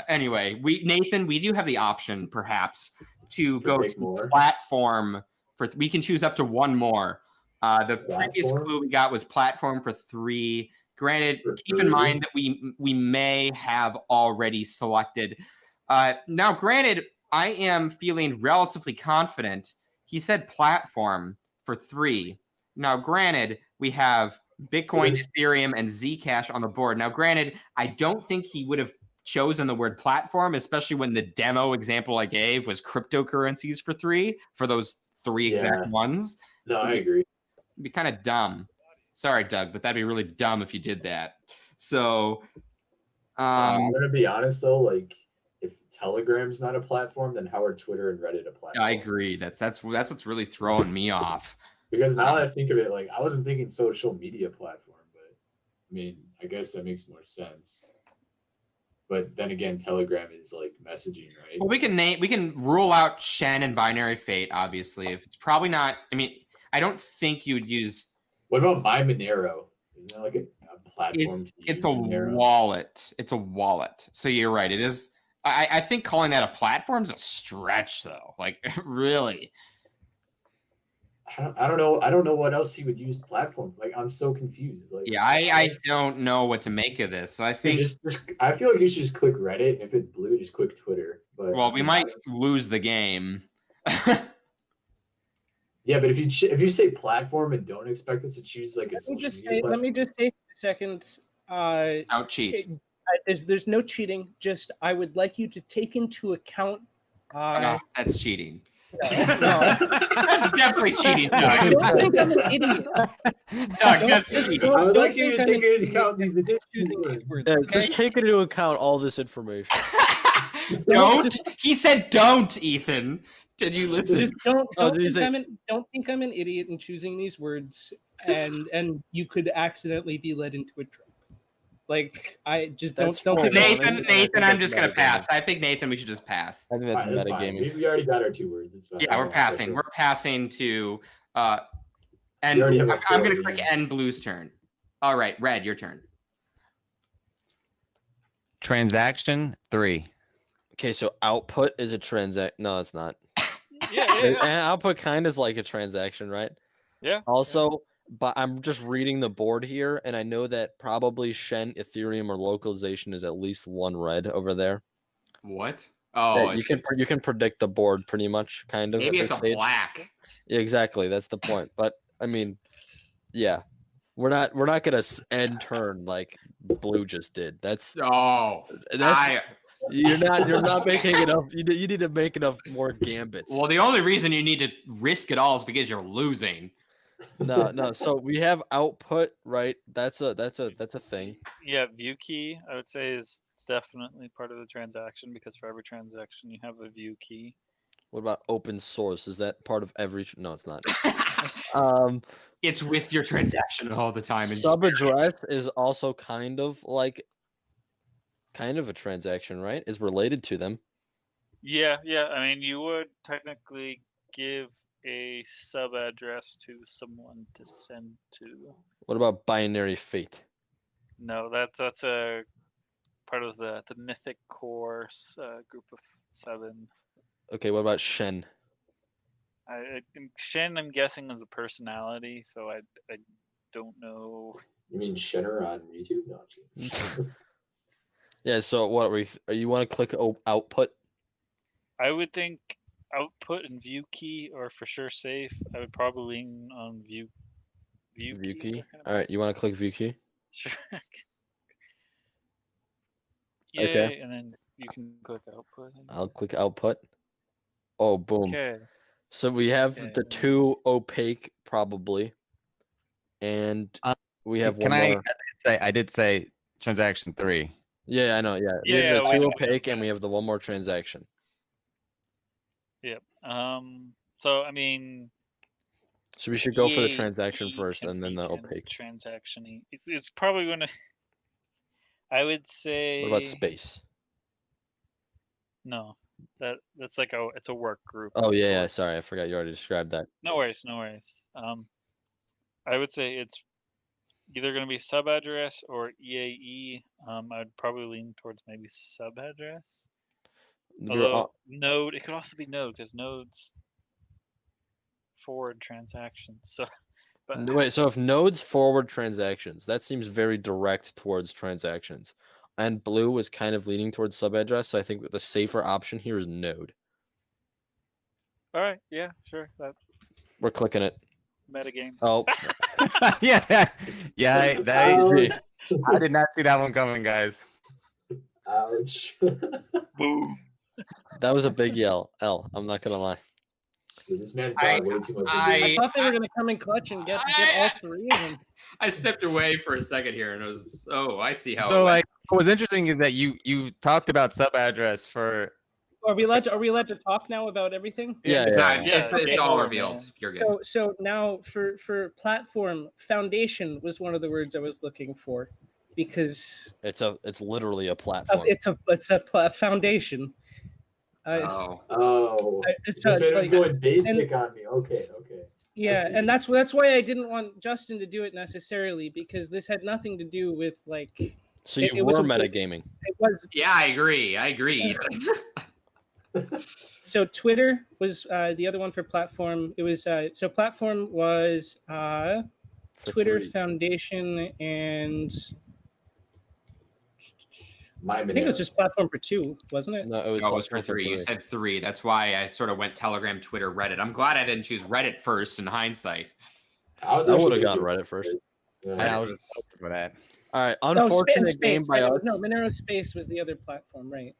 Anyway, Nathan, we do have the option perhaps to go pick to more. platform for. We can choose up to one more. The previous Platform? clue we got was platform for 3. Granted, For keep in 3? mind that we may have already selected. Now, granted, I am feeling relatively confident. He said platform for 3. Now, granted, we have Bitcoin, Yes. Ethereum, and Zcash on the board. Now, granted, I don't think he would have chosen the word platform, especially when the demo example I gave was cryptocurrencies for 3, for those 3 exact Yeah. ones. No, I agree. It'd be kind of dumb. Sorry, Doug, but that'd be really dumb if you did that. So, I'm gonna be honest though, like if Telegram's not a platform, then how are Twitter and Reddit a platform? I agree. That's what's really throwing me off. Because now that I think of it, like I wasn't thinking social media platform, but I mean, I guess that makes more sense. But then again, Telegram is like messaging, right? Well, we can rule out Shen and Binary Fate, obviously. If it's probably not, I mean, I don't think you would use. What about My Monero? Isn't that like a platform to It's use a Monero? wallet. It's a wallet. So you're right. It is. I think calling that a platform is a stretch, though. Like, really. I don't know. I don't know what else he would use platform. Like I'm so confused. Like Yeah, I don't know what to make of this. So I think. just I feel like you should just click Reddit, and if it's blue, just click Twitter. But Well, we might lose the game. Yeah, but if you say platform and don't expect us to choose like a social media let me just say for a second. Don't cheat. There's no cheating. Just I would like you to take into account. That's cheating. No. That's definitely cheating, Doug. Don't think I'm an idiot. Doug, that's cheating. I would Don't like you to think I'm take an into account these idiot additional choosing these words. words. Okay? Just take into account all this information. Don't. He said don't, Ethan. Did you listen? Just don't did you say- don't think I'm an idiot in choosing these words, and you could accidentally be led into a trap. Like I just That's don't think forewarning. Nathan, I'm just gonna metagaming. pass. I think Nathan, we should just pass. I think that's Fine, that's fine. metagaming. We already got our 2 words. It's fine. Yeah, we're passing. We're passing to and We already have a I'm gonna failure. click end Blue's turn. All right, Red, your turn. Transaction 3. Okay, so output is a transact. No, it's not. Yeah. And output kind of is like a transaction, right? Yeah. Also, but I'm just reading the board here, and I know that probably Shen, Ethereum, or localization is at least 1 red over there. What? Yeah, Oh, you can predict the board pretty much, kind of. maybe at it's a this stage. black. Yeah, exactly. That's the point. But I mean, yeah, we're not gonna end turn like Blue just did. That's Oh, you're not making enough. You need to make enough more gambits. well, the only reason you need to risk it all is because you're losing. No. So we have output, right? That's a thing. Yeah, view key, I would say, is definitely part of the transaction because for every transaction you have a view key. What about open source? Is that part of every? No, it's not. It's with your transaction all the time. in Sub spirit. address is also kind of a transaction, right? Is related to them. Yeah. I mean, you would technically give a sub address to someone to send to. What about binary fate? No, that's a part of the Mythic Core group of 7. Okay, what about Shen? I think Shen, I'm guessing, is a personality, so I don't know. You mean Shenner on YouTube? No, I'm kidding. Yeah. So what you want to click output? I would think output and view key are for sure safe. I would probably lean on view key. All right, you want to click view key? Sure. Yeah, Okay. and then you can click output. I'll click output. Oh, boom. Okay. So we have Okay. the 2 opaque probably, and we have Can one more. I did say transaction 3. Yeah, I know. Yeah, we Yeah, have the we 2 know. opaque, and we have the one more transaction. Yep. So I mean, So we should go for the EAE transaction first, can and then be the kind of opaque. transaction-y. It's probably gonna. I would say. What about space? No, that's like it's a work group. Oh of yeah, sorts. sorry, I forgot you already described that. No worries. I would say it's either going to be sub address or EAE. I'd probably lean towards maybe sub address. Although node, it could also be node because nodes forward transactions. So, but Wait, so if nodes forward transactions, that seems very direct towards transactions. And blue was kind of leaning towards sub address, so I think the safer option here is node. all right, yeah, sure, that We're clicking it. metagame. Oh, yeah. I did not see that one coming, guys. Ouch. Boom. that was a big yell. I'm not gonna lie. Dude, this man thought way too much. I thought they were going to come in clutch and get all 3 of them. I stepped away for a second here, and it was I see how. So like, what was interesting is that you talked about sub address for. Are we allowed to talk now about everything? Yeah, it's, yeah. it's all Yeah, revealed. man. You're good. So now for platform, foundation was one of the words I was looking for, because It's literally a platform. it's a foundation. This man was going basic on me. Okay. Yeah, see. and that's why I didn't want Justin to do it necessarily, because this had nothing to do with like. So it you was were a- metagaming. It was Yeah, I agree. so Twitter was the other one for platform. It was so platform was For Twitter 3. Foundation and I think it was just platform for 2, wasn't it? No, it was, No, it was for platform 3. You said 3. That's why I sort of went Telegram, Twitter, Reddit. I'm glad I didn't choose Reddit first in hindsight. I would have gone Reddit first. Yeah. I was just hoping for that. All right, No, unfortunate game by us. No, Monero Space was the other platform, right?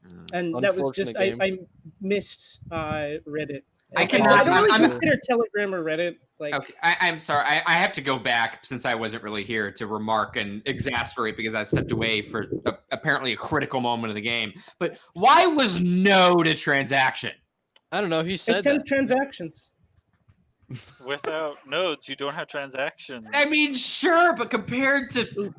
Mm. And that was just Unfortunate I missed Reddit. I can- I don't really I'm- consider Telegram or Reddit like. Okay, I'm sorry. I have to go back since I wasn't really here to remark and exasperate because I stepped away for apparently a critical moment of the game. But why was no to transaction? I don't know. He said It sends that. transactions. Without nodes, you don't have transactions. I mean, sure, but compared to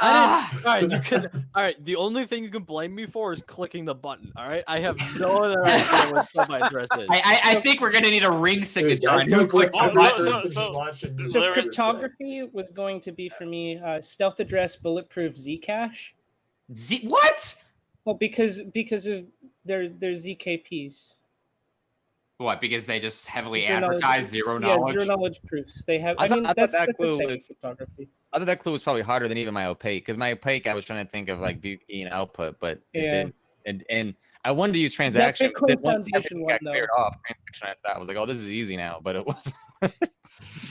All right, you can. All right, the only thing you can blame me for is clicking the button. All right, I have no other idea what sub address is. I think we're gonna need a ring signature on Dude, who that's clicks the like button. no. So Literally- cryptography was going to be for me stealth address bulletproof Zcash. What? Well, because of their ZKPs. What? Because they just heavily Zero knowledge- advertise zero Yeah, knowledge. zero knowledge proofs. They have. I I thought- mean, I thought that's that a clue type of was- cryptography. I thought that clue was probably harder than even my opaque, because my opaque I was trying to think of like view key and output, but it Yeah. didn't. And I wanted to use transaction. Bitcoin but then once Foundation everything one, got though. cleared off, transaction, I thought I was like, oh, this is easy now, but it was.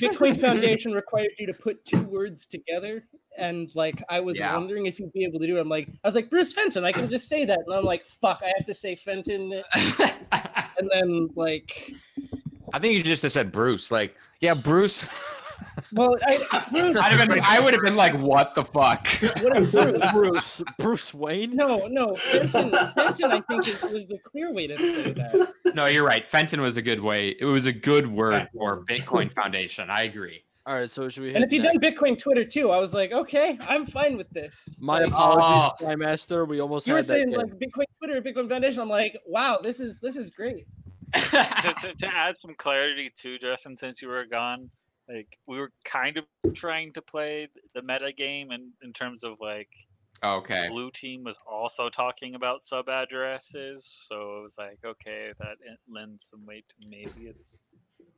Bitcoin Foundation required you to put 2 words together, and like I was Yeah. wondering if you'd be able to do it. I was like Bruce Fenton. I can just say that, and I'm like, fuck, I have to say Fenton, and then like, I think you just said Bruce. Like, yeah, Bruce. well, Bruce. I would have been like, what the fuck? What is Bruce? Bruce Wayne. No, Fenton. Fenton, I think was the clear way to say that. No, you're right. Fenton was a good way. It was a good word for Bitcoin Foundation. I agree. All right, so should we? And hit if you'd next? done Bitcoin Twitter too, I was like, okay, I'm fine with this. My Like, apologies, Prime Master. We almost you were had that saying game. like Bitcoin Twitter, Bitcoin Foundation. I'm like, wow, this is great. to add some clarity too, Justin, since you were gone, like we were kind of trying to play the meta game in terms of like Okay. blue team was also talking about sub addresses, so it was like, okay, that lends some weight to maybe it's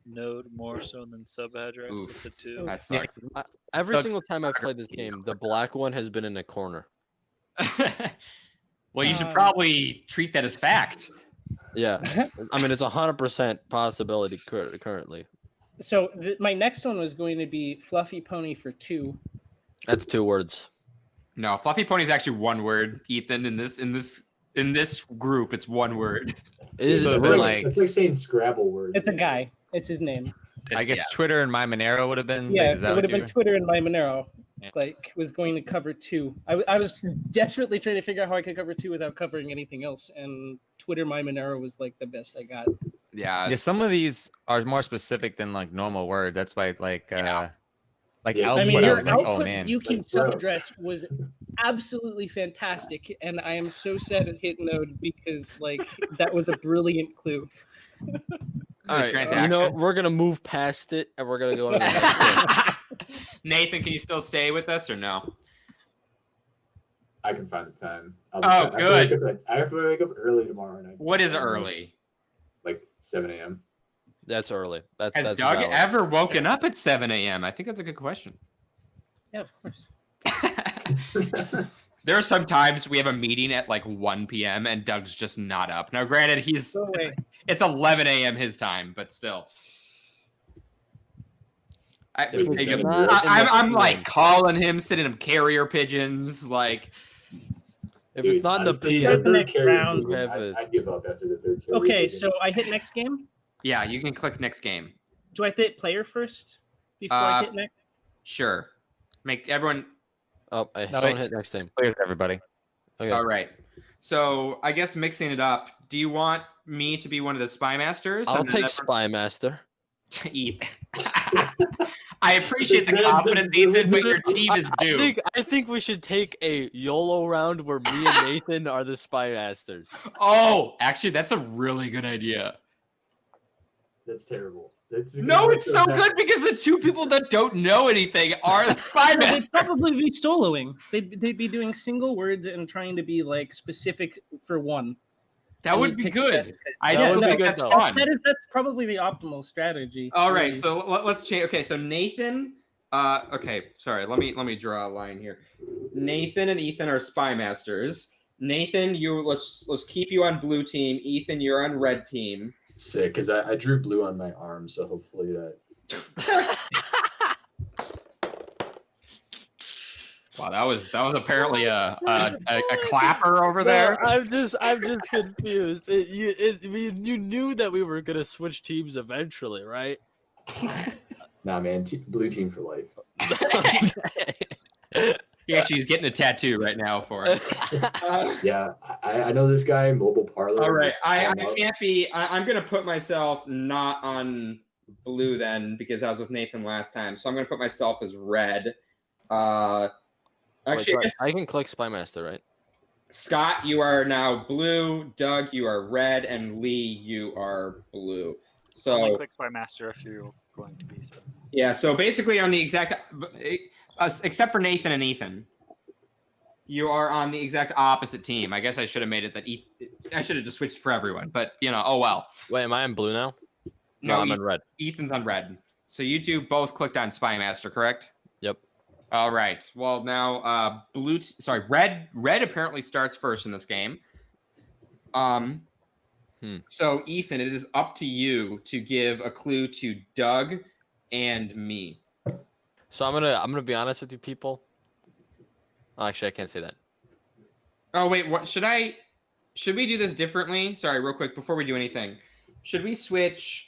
node more so than sub address Oof. of the two. That sucks. Every Doug's- single time I've played this game, the black one has been in a corner. Well, you should probably treat that as fact. Yeah, I mean it's 100% possibility currently. So my next one was going to be Fluffy Pony for 2. That's 2 words. No, Fluffy Pony is actually one word, Ethan. In this group, it's one word. Is So it then, really? like- It's like saying Scrabble words. It's a guy. It's his name. I guess Twitter and my Monero would have been. Yeah, is that it would what have been you- Twitter and my Monero. Yeah. Like was going to cover 2. I was desperately trying to figure out how I could cover 2 without covering anything else, and Twitter my Monero was like the best I got. Yeah, some of these are more specific than like normal words. That's why like Yeah. like Yeah. output. I mean, I your was like, oh output man. Yuki Like, bro. subaddress was absolutely fantastic, and I am so sad it hit node because like that was a brilliant clue. All right, transaction. you know we're gonna move past it and we're gonna go to the next game. Nathan, can you still stay with us or no? I can find the time. Oh, I have to good. wake up I have to wake up early tomorrow night. What is early? Like 7 a.m. That's early. That's Has that's Doug valid. ever woken up at 7 a.m.? I think that's a good question. Yeah, of course. There are some times we have a meeting at like 1 p.m. and Doug's just not up. Now, granted, No way. it's 11 a.m. his time, but still. If it's I'm not in the I'm like PM. calling him, sending him carrier pigeons. Like, If it's not in the Honestly, PM, third Next carry round. pigeon, Have a- I'd give up after the third carry Okay, pigeon. so I hit next game. yeah, you can click next game. Do I have to hit player first before I hit next? Sure. Make everyone. oh, No, someone wait. hit next time. Clears everybody. Okay. All right. So I guess mixing it up. Do you want me to be one of the spy masters? I'll and then take everyone- Spy Master. to eat. I appreciate the confidence, Ethan, but your team is due. I think we should take a YOLO round where me and Nathan are the Spy Masters. Oh, actually, that's a really good idea. That's terrible. That's No, it's so good because the two people that don't know anything are the spy They'd masters. probably be soloing. They'd be doing single words and trying to be like specific for one. That would be Pick the good. best. I That still would be think good, that's though. fun. That's probably the optimal strategy. All right, really. so let's change. Okay, so Nathan Okay, sorry. Let me draw a line here. Nathan and Ethan are spy masters. Nathan, let's keep you on blue team. Ethan, you're on red team. Sick, because I drew blue on my arm, so hopefully that. Wow, that was apparently a clapper over there. I'm just confused. You knew that we were gonna switch teams eventually, right? Nah, man, blue team for life. He actually is getting a tattoo right now for it. Yeah, I know this guy, Mobile Parlor. All right, I can't be. I'm gonna put myself not on blue then because I was with Nathan last time, so I'm gonna put myself as red. Actually, Wait, I can click Spy Master, right? Scott, you are now blue. Doug, you are red, and Lee, you are blue. So Only click by master if you're going to be. yeah, so basically on the exact, except for Nathan and Ethan, you are on the exact opposite team. I guess I should have made it that I should have just switched for everyone, but oh well. Wait, am I in blue now? No, I'm in red. Ethan's on red. So you two both clicked on Spy Master, correct? Yep. All right. Well, now red apparently starts first in this game. So Ethan, it is up to you to give a clue to Doug and me. So I'm gonna be honest with you people. Oh, actually, I can't say that. Oh wait, what should we do this differently? Sorry, real quick before we do anything. Should we switch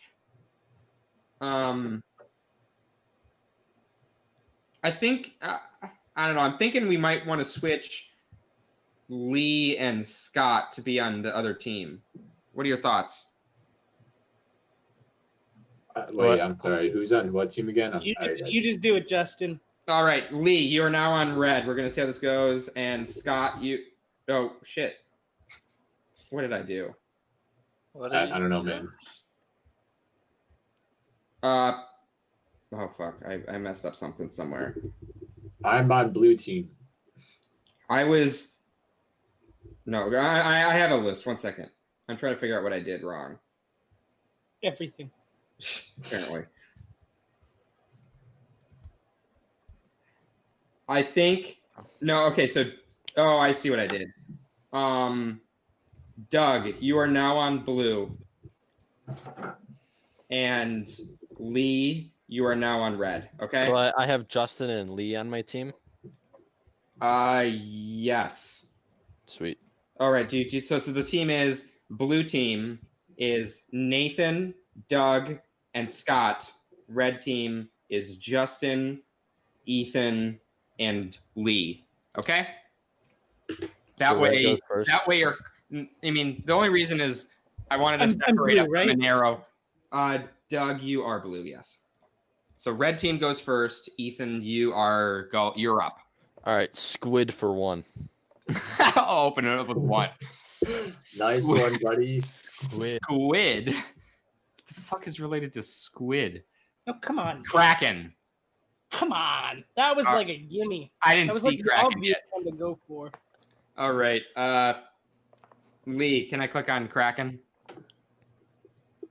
I think I don't know. I'm thinking we might want to switch Lee and Scott to be on the other team. What are your thoughts? Wait, I'm sorry. Who's on what team again? You just do it, Justin. All right, Lee, you are now on red. We're gonna see how this goes. And Scott, oh shit. What did I do? I don't know, man. Oh fuck! I messed up something somewhere. I'm on blue team. No, I have a list. 1 second. I'm trying to figure out what I did wrong. Everything. Apparently. I think no. Okay, so I see what I did. Doug, you are now on blue, and Lee, you are now on red. Okay. So I have Justin and Lee on my team. Yes. Sweet. All right. So the team is blue team is Nathan, Doug, and Scott. Red team is Justin, Ethan, and Lee. Okay. That way you're. I mean, the only reason is I wanted to separate up right? Monero. Doug, you are blue. Yes. So red team goes first. Ethan, you're up. All right, squid for one. I'll open it up with one. Nice one, buddy. Squid. What the fuck is related to squid? Oh, come on. Kraken. Come on. That was like a gimme. I didn't see Kraken yet. One to go for. All right. Lee, can I click on Kraken?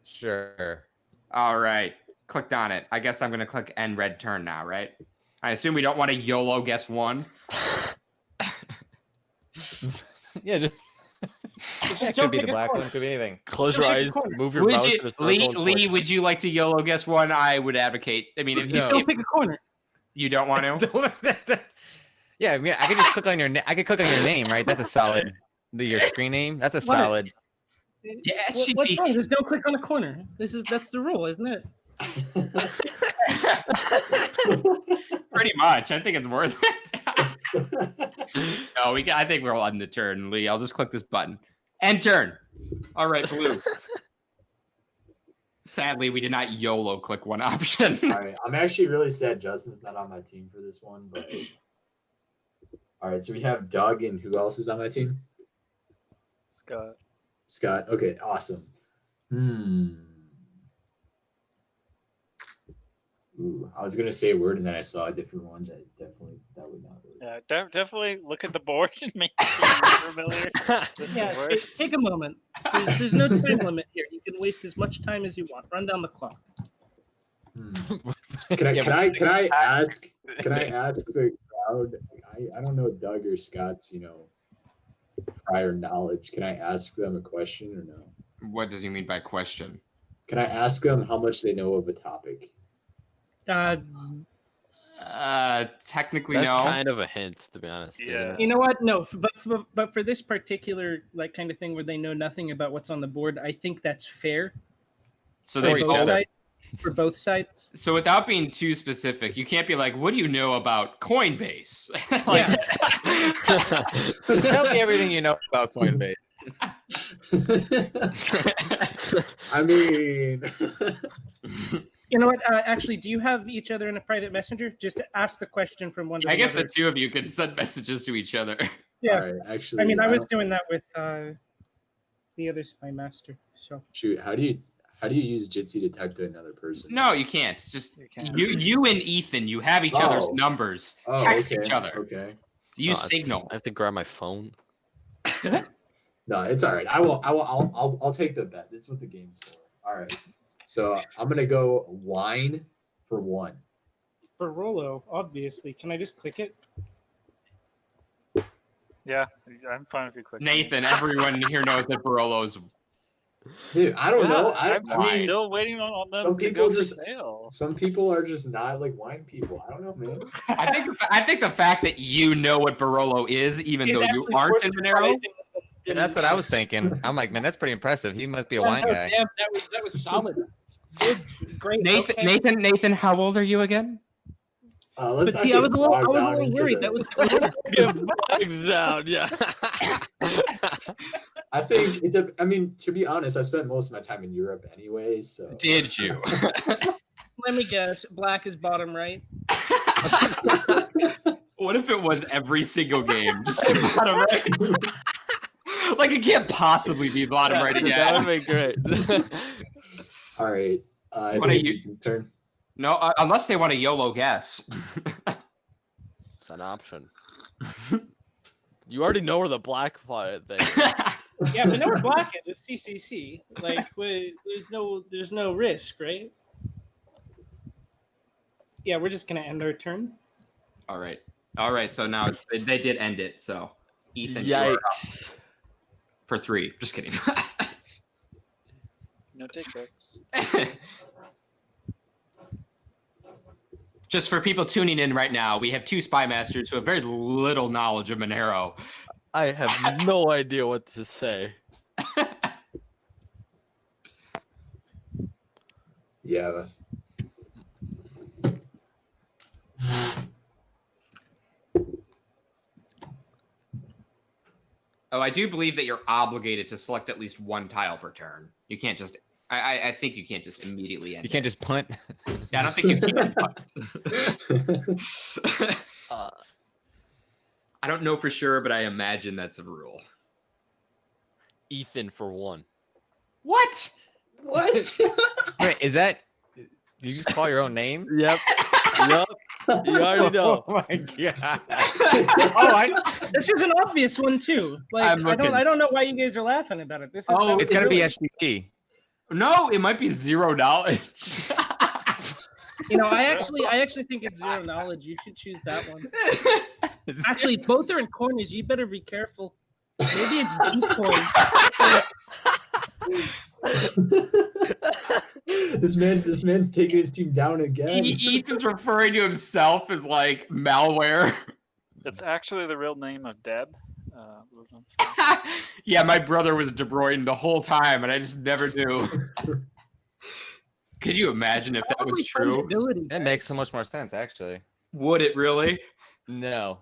Sure. All right. Clicked on it. I guess I'm going to click end red turn now, right? I assume we don't want to YOLO guess one. Yeah, just could be the black one, could be anything. Close your eyes, move your mouse. Lee, would you like to YOLO guess one? I would advocate. I mean, if don't pick a corner. You don't want to? Yeah, I mean, I could just click on your name, right? That's a solid. Your screen name. That's a solid. Yeah, what's wrong? Just don't click on the corner. That's the rule, isn't it? Pretty much. I think it's worth it. No, I think we're on the turn, Lee. I'll just click this button. End turn. All right, blue. Sadly, we did not YOLO click one option. All right, I'm actually really sad Justin's not on my team for this one, but all right, so we have Doug, and who else is on my team? Scott. Okay, awesome. Ooh, I was gonna say a word, and then I saw a different one that would not. Really... Yeah, definitely look at the board and make sure familiar. Yeah, take a moment. There's no time limit here. You can waste as much time as you want. Run down the clock. Can I Yeah, can I but- can I ask the crowd? I don't know Doug or Scott's prior knowledge. Can I ask them a question or no? What does he mean by question? Can I ask them how much they know of a topic? Technically, That's no. kind of a hint, to be honest. isn't Yeah. it? You know what? No, but for this particular like kind of thing where they know nothing about what's on the board, I think that's fair So for they each both other. sides. For both sides. So without being too specific, you can't be like, "What do you know about Coinbase?" Like, Tell me everything you know about Coinbase. I mean, You know what? Actually, do you have each other in a private messenger? Just to ask the question from one to I the guess other. the two of you could send messages to each other. Yeah. all right, actually, I mean, I was don't- doing that with the other spy master. So shoot. How do you use Jitsi to type to another person? No, you can't. Just You can't. you and Ethan, you have each other's Oh. numbers. Oh, Text okay, each other. Okay. Use Oh, Signal. I have to grab my phone. No, it's all right. I'll take the bet. That's what the game's for. All right. So I'm gonna go wine for 1. Barolo, obviously. Can I just click it? Yeah, I'm fine if you click. Nathan, everyone here knows that Barolo's. Dude, I don't know. I'm wine. still waiting on them Some to people go for just- sale. Some people are just not like wine people. I don't know, man. I think the fact that you know what Barolo is, even It's though you actually aren't more in Monero. surprising And that's what I was thinking. I'm like, man, that's pretty impressive. He must be a wine Oh, guy. damn, that was solid. Good, great. Nathan, okay. Nathan, how old are you again? Let's But not see, get I was a little bogged down into worried. the- That was Get bogged down, yeah. I think it. I mean, to be honest, I spent most of my time in Europe anyway. So Did you? Let me guess. Black is bottom right. What if it was every single game? Just like bottom right. Like it can't possibly be bottom right That would again. be great. all right. I What think are it's Ethan's turn. No, unless they want a YOLO guess. It's an option. You already know where the black thing is. Yeah, we know where black is. It's CCC. Like, there's no risk, right? Yeah, we're just gonna end our turn. All right. So now they did end it. So Ethan, you are up Yikes. for 3. Just kidding. No take that. Just for people tuning in right now, we have 2 spy masters who have very little knowledge of Monero. I have no idea what to say. Yeah. Oh, I do believe that you're obligated to select at least 1 tile per turn. You can't just. I think you can't just immediately end. You can't just punt. Yeah, I don't think you can. I don't know for sure, but I imagine that's a rule. Ethan for 1. What? What? Wait, is that? Did you just call your own name? Yep. Yep. You already know. Oh my god. This is an obvious one too. Like, I'm looking. I don't know why you guys are laughing about it. This is. Oh, that was It's gotta be really- SGP. No, it might be 0 knowledge. You know, I actually think it's 0 knowledge. You should choose that one. Actually, both are in corners. You better be careful. Maybe it's Bitcoin. This man's taking his team down again. Ethan's referring to himself as like malware. It's actually the real name of Deb. Yeah, my brother was De Bruyne the whole time, and I just never knew. Could you imagine if that was true? Fungibility, That makes so much more sense, actually. Would it really? No.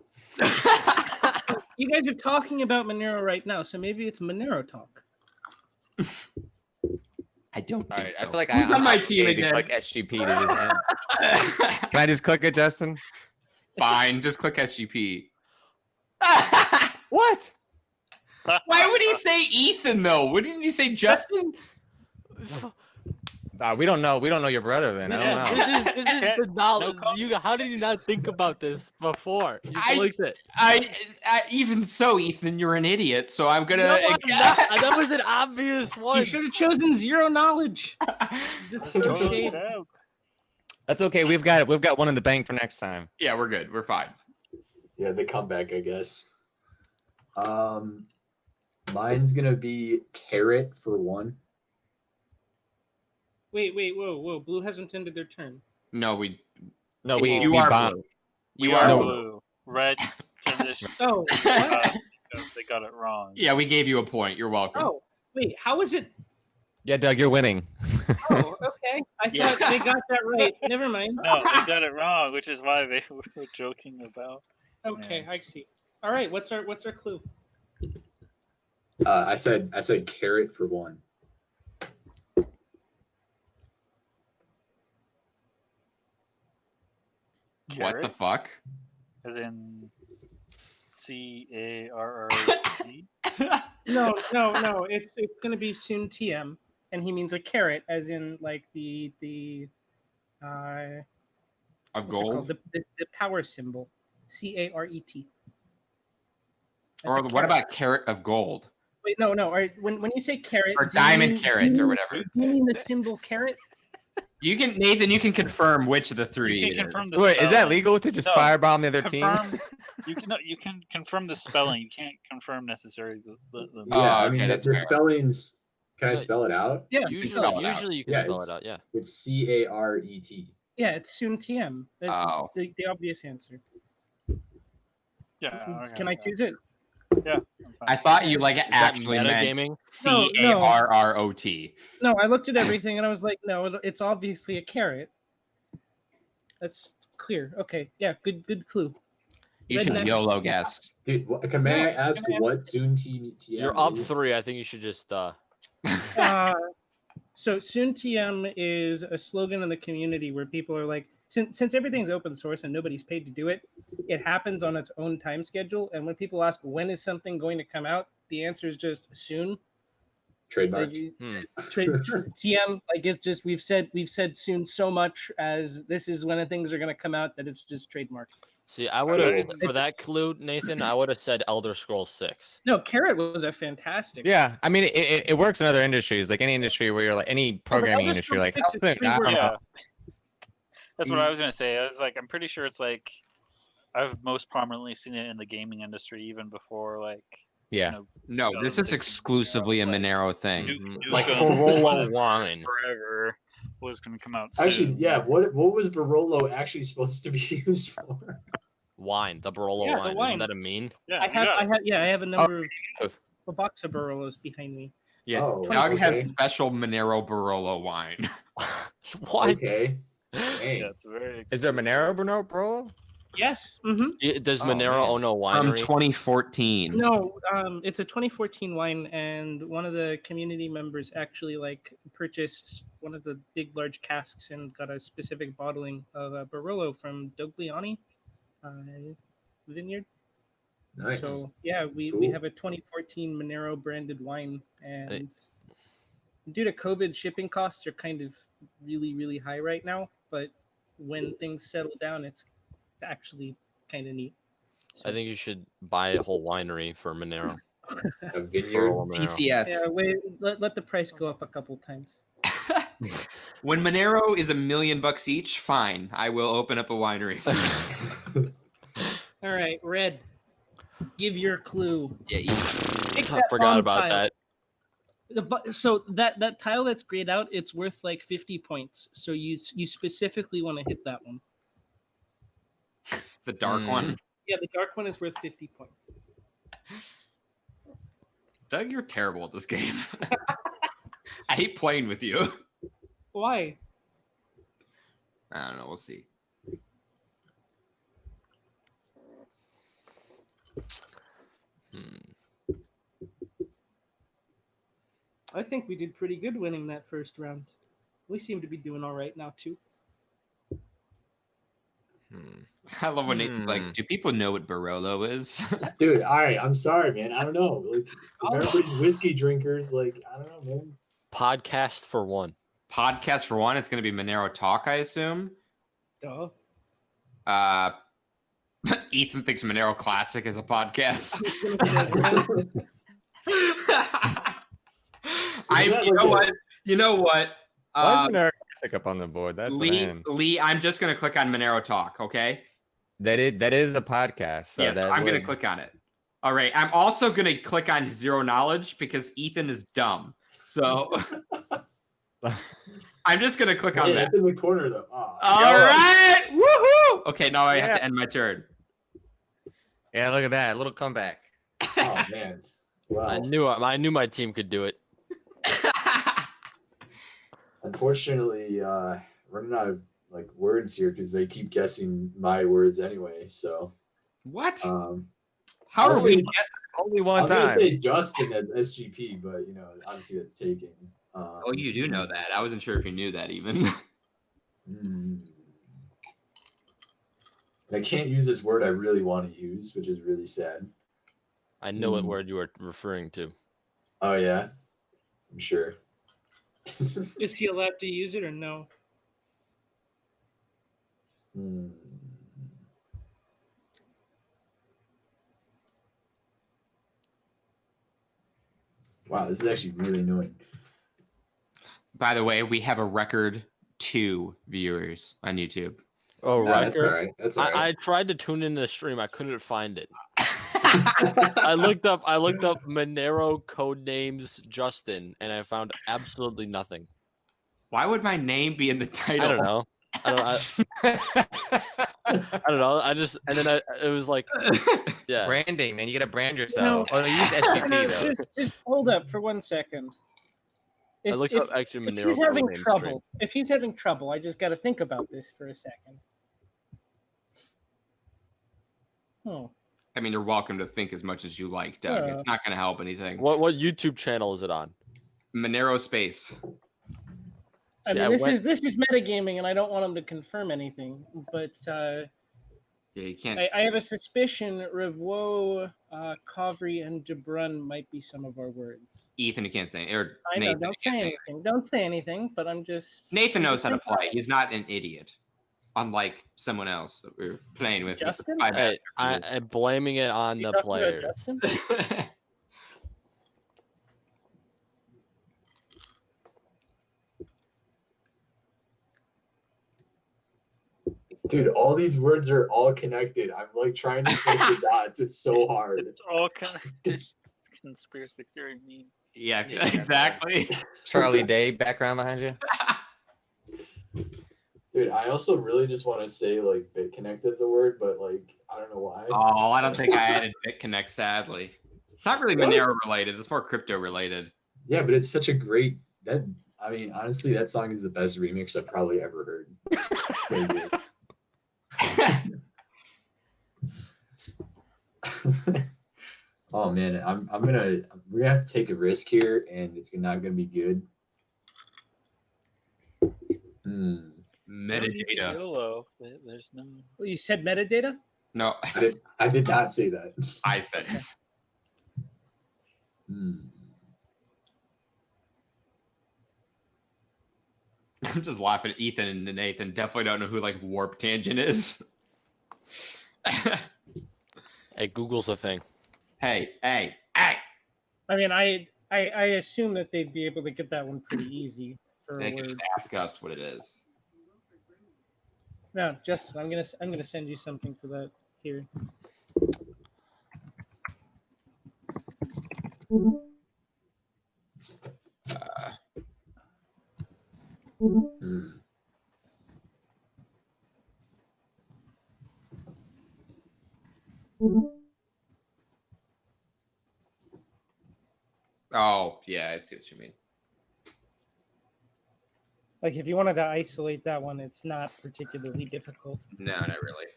You guys are talking about Monero right now, so maybe it's Monero talk. I don't. All right. I so. feel like Who's on my I'm team obligated to again? click SGP to just end. Can I just click it, Justin? Fine, just click SGP. What? Why would he say Ethan though? Wouldn't he say Justin? We don't know. We don't know your brother then. This I is don't know. this is the knowledge. comment. How did you not think about this before? You I- clicked it. I even so, Ethan, you're an idiot. So I'm gonna. No, I'm not. That was an obvious one. You should have chosen 0 knowledge. Just throw Oh, shade. no. That's okay. We've got one in the bank for next time. Yeah, we're good. We're fine. Yeah, the comeback, I guess. Mine's gonna be carrot for 1. Wait, whoa. Blue hasn't ended their turn. No, we. No, You we are bomb. blue. We You are are blue. Red transition Oh, what? because they got it wrong. Yeah, we gave you a point. You're welcome. Oh, wait. How is it? Yeah, Doug, you're winning. Oh, okay. I Yeah. thought they got that right. Never mind. No, they got it wrong, which is why they were joking about. Okay, Yeah. I see. All right. What's our clue? I said carrot for 1. What the Carrot? fuck? As in CARRT? No. It's gonna be soon TM, and he means a carrot, as in like the Of what's it gold? called? The power symbol, CARET. Or what about carrot of gold? Wait, no. All right. When you say carrot, Or do you diamond mean- carrot do or you- whatever. Do you mean the symbol carrot? You can, Nathan. You can confirm which of the three You it can confirm is. the Wait, is that spelling. legal to just No, firebomb the other team? Confirm. You can confirm the spelling. You can't confirm necessarily the Yeah, Oh, I okay, mean that's the fair. spellings. Can I Yeah. spell it out? Yeah. spell it out. Usually you can Yeah, spell it's- it out. Yeah. It's CARET. Yeah, it's soon TM. That's Oh. the obvious answer. Yeah. Can I choose it? Yeah. I thought you like Is that actually meant metagaming? CARROT. No, I looked at everything and I was like, no, it's obviously a carrot. That's clear. Okay, yeah, good clue. You should Redneck. YOLO guess. Dude, may I ask can I- what Zoom TM You're up is? 3. I think you should just So soon TM is a slogan in the community where people are like, since everything's open source and nobody's paid to do it, it happens on its own time schedule. And when people ask when is something going to come out, the answer is just soon. Trademark. TM, like it's just we've said soon so much as this is when things are going to come out that it's just trademarked. See, I would have Okay. for that clue, Nathan. I would have said Elder Scrolls 6. No, carrot was a fantastic. Yeah, I mean, it works in other industries, like any industry where you're like any programming Elder industry, Scrolls like 6 is I don't pretty know. Yeah. That's what I was gonna say. I was like, I'm pretty sure it's like, I've most prominently seen it in the gaming industry even before like. Yeah. No, this is exclusively a Monero thing. Like Nukem Barolo wine. Forever was gonna come out soon. Actually, yeah. What was Barolo actually supposed to be used for? Wine, the Barolo Yeah, the wine. wine. Isn't that a meme? Yeah, I you have got it. I have a number yes. of a box of Barolos behind me. Yeah, Oh, Doug okay. has special Monero Barolo wine. What? Okay. Yeah, Dang. it's very. Is there Monero Barolo? Yes. Mm-hmm. Does Oh, Monero man. own a From winery? 2014. No, it's a 2014 wine, and one of the community members actually like purchased one of the big large casks and got a specific bottling of Barolo from Dogliani Vineyard. Nice. So yeah, we Cool. have a 2014 Monero branded wine, and due to COVID, shipping costs are kind of really high right now. But when things settle down, it's actually kind of neat. I think you should buy a whole winery for Monero. A vineyard. Barolo Monero. CCS. Yeah, wait, let the price go up a couple times. When Monero is $1 million each, fine. I will open up a winery. All right, Red, give your clue. Yeah, Pick I that forgot bottom about tile. that. So that tile that's grayed out, it's worth like 50 points. So you specifically want to hit that one. the dark one. Yeah, the dark one is worth 50 points. Doug, you're terrible at this game. I hate playing with you. Why? I don't know. We'll see. I think we did pretty good winning that first round. We seem to be doing all right now too. I love when Nathan's like, do people know what Barolo is? Dude, all right. I'm sorry, man. I don't know. Like, everybody's whiskey drinkers. Like, I don't know, man. Podcast for one. Podcast for one. It's going to be Monero Talk, I assume. Duh. Ethan thinks Monero Classic is a podcast. You know what? Why is Monero dyslexic up on the board. That's Lee, I'm just gonna click on Monero Talk, okay? that is a podcast. So Yes, I'm gonna click on it. All right. I'm also gonna click on Zero Knowledge because Ethan is dumb. So I'm just gonna click on that. It's in the corner though. Oh. All right. Woohoo! Okay, now I have to end my turn. Yeah, look at that little comeback. Oh man. Wow. I knew my team could do it. Unfortunately, running out of like words here because they keep guessing my words anyway. So What? I How was are we? gonna- Only I one was gonna time. say Justin as SGP, but obviously that's taken. Oh, you do know that. I wasn't sure if you knew that even. I can't use this word I really want to use, which is really sad. I know what word you are referring to. Oh yeah, I'm sure. Is he allowed to use it or no? Wow, this is actually really annoying. By the way, we have a record 2 viewers on YouTube. Oh, Nah, right. that's all right. That's all right. I tried to tune in the stream. I couldn't find it. I looked up Monero Codenames Justin, and I found absolutely nothing. Why would my name be in the title? I don't know. I don't know. It was like, yeah. Branding, man. You gotta brand yourself. Oh, use SGP though. Just hold up for 1 second. I looked up actually if Monero he's having Codenames trouble, if he's having trouble, I just got to think about this for a second. I mean, you're welcome to think as much as you like, Doug. It's not going to help anything. What YouTube channel is it on? Monero Space. I mean, this is metagaming, and I don't want him to confirm anything, but yeah, you can't. I have a suspicion Revo, Kovri, and DeBrun might be some of our words. Ethan, you can't say. Or I know, Nathan, don't say anything. Don't say anything, but I'm just. Nathan knows how to play. He's not an idiot, unlike someone else that we're playing with. Justin? Hey, I'm blaming it on the players. Justin? Dude, all these words are all connected. I'm like trying to connect the dots. It's so hard. It's all connected. Conspiracy theory meme. Yeah, exactly. Charlie Day background behind you. Dude, I also really just want to say like BitConnect is the word, but like I don't know why. Oh, I don't think I added BitConnect, sadly. It's not really Monero related. It's more crypto related. Yeah, but it's such a great I mean, honestly, that song is the best remix I've probably ever heard. So good. Oh man, we're gonna have to take a risk here, and it's not gonna be good. Metadata. YOLO. There's no. Well, you said metadata? No, I did not say that. I said it. I'm just laughing at Ethan and Nathan. Definitely don't know who like Warp Tangent is. Hey, Google's a thing. Hey. I mean, I assume that they'd be able to get that one pretty easy for They a can word. just ask us what it is. No, Justin, I'm gonna send you something for that here. Oh, yeah, I see what you mean. Like, if you wanted to isolate that one, it's not particularly difficult. No, not really.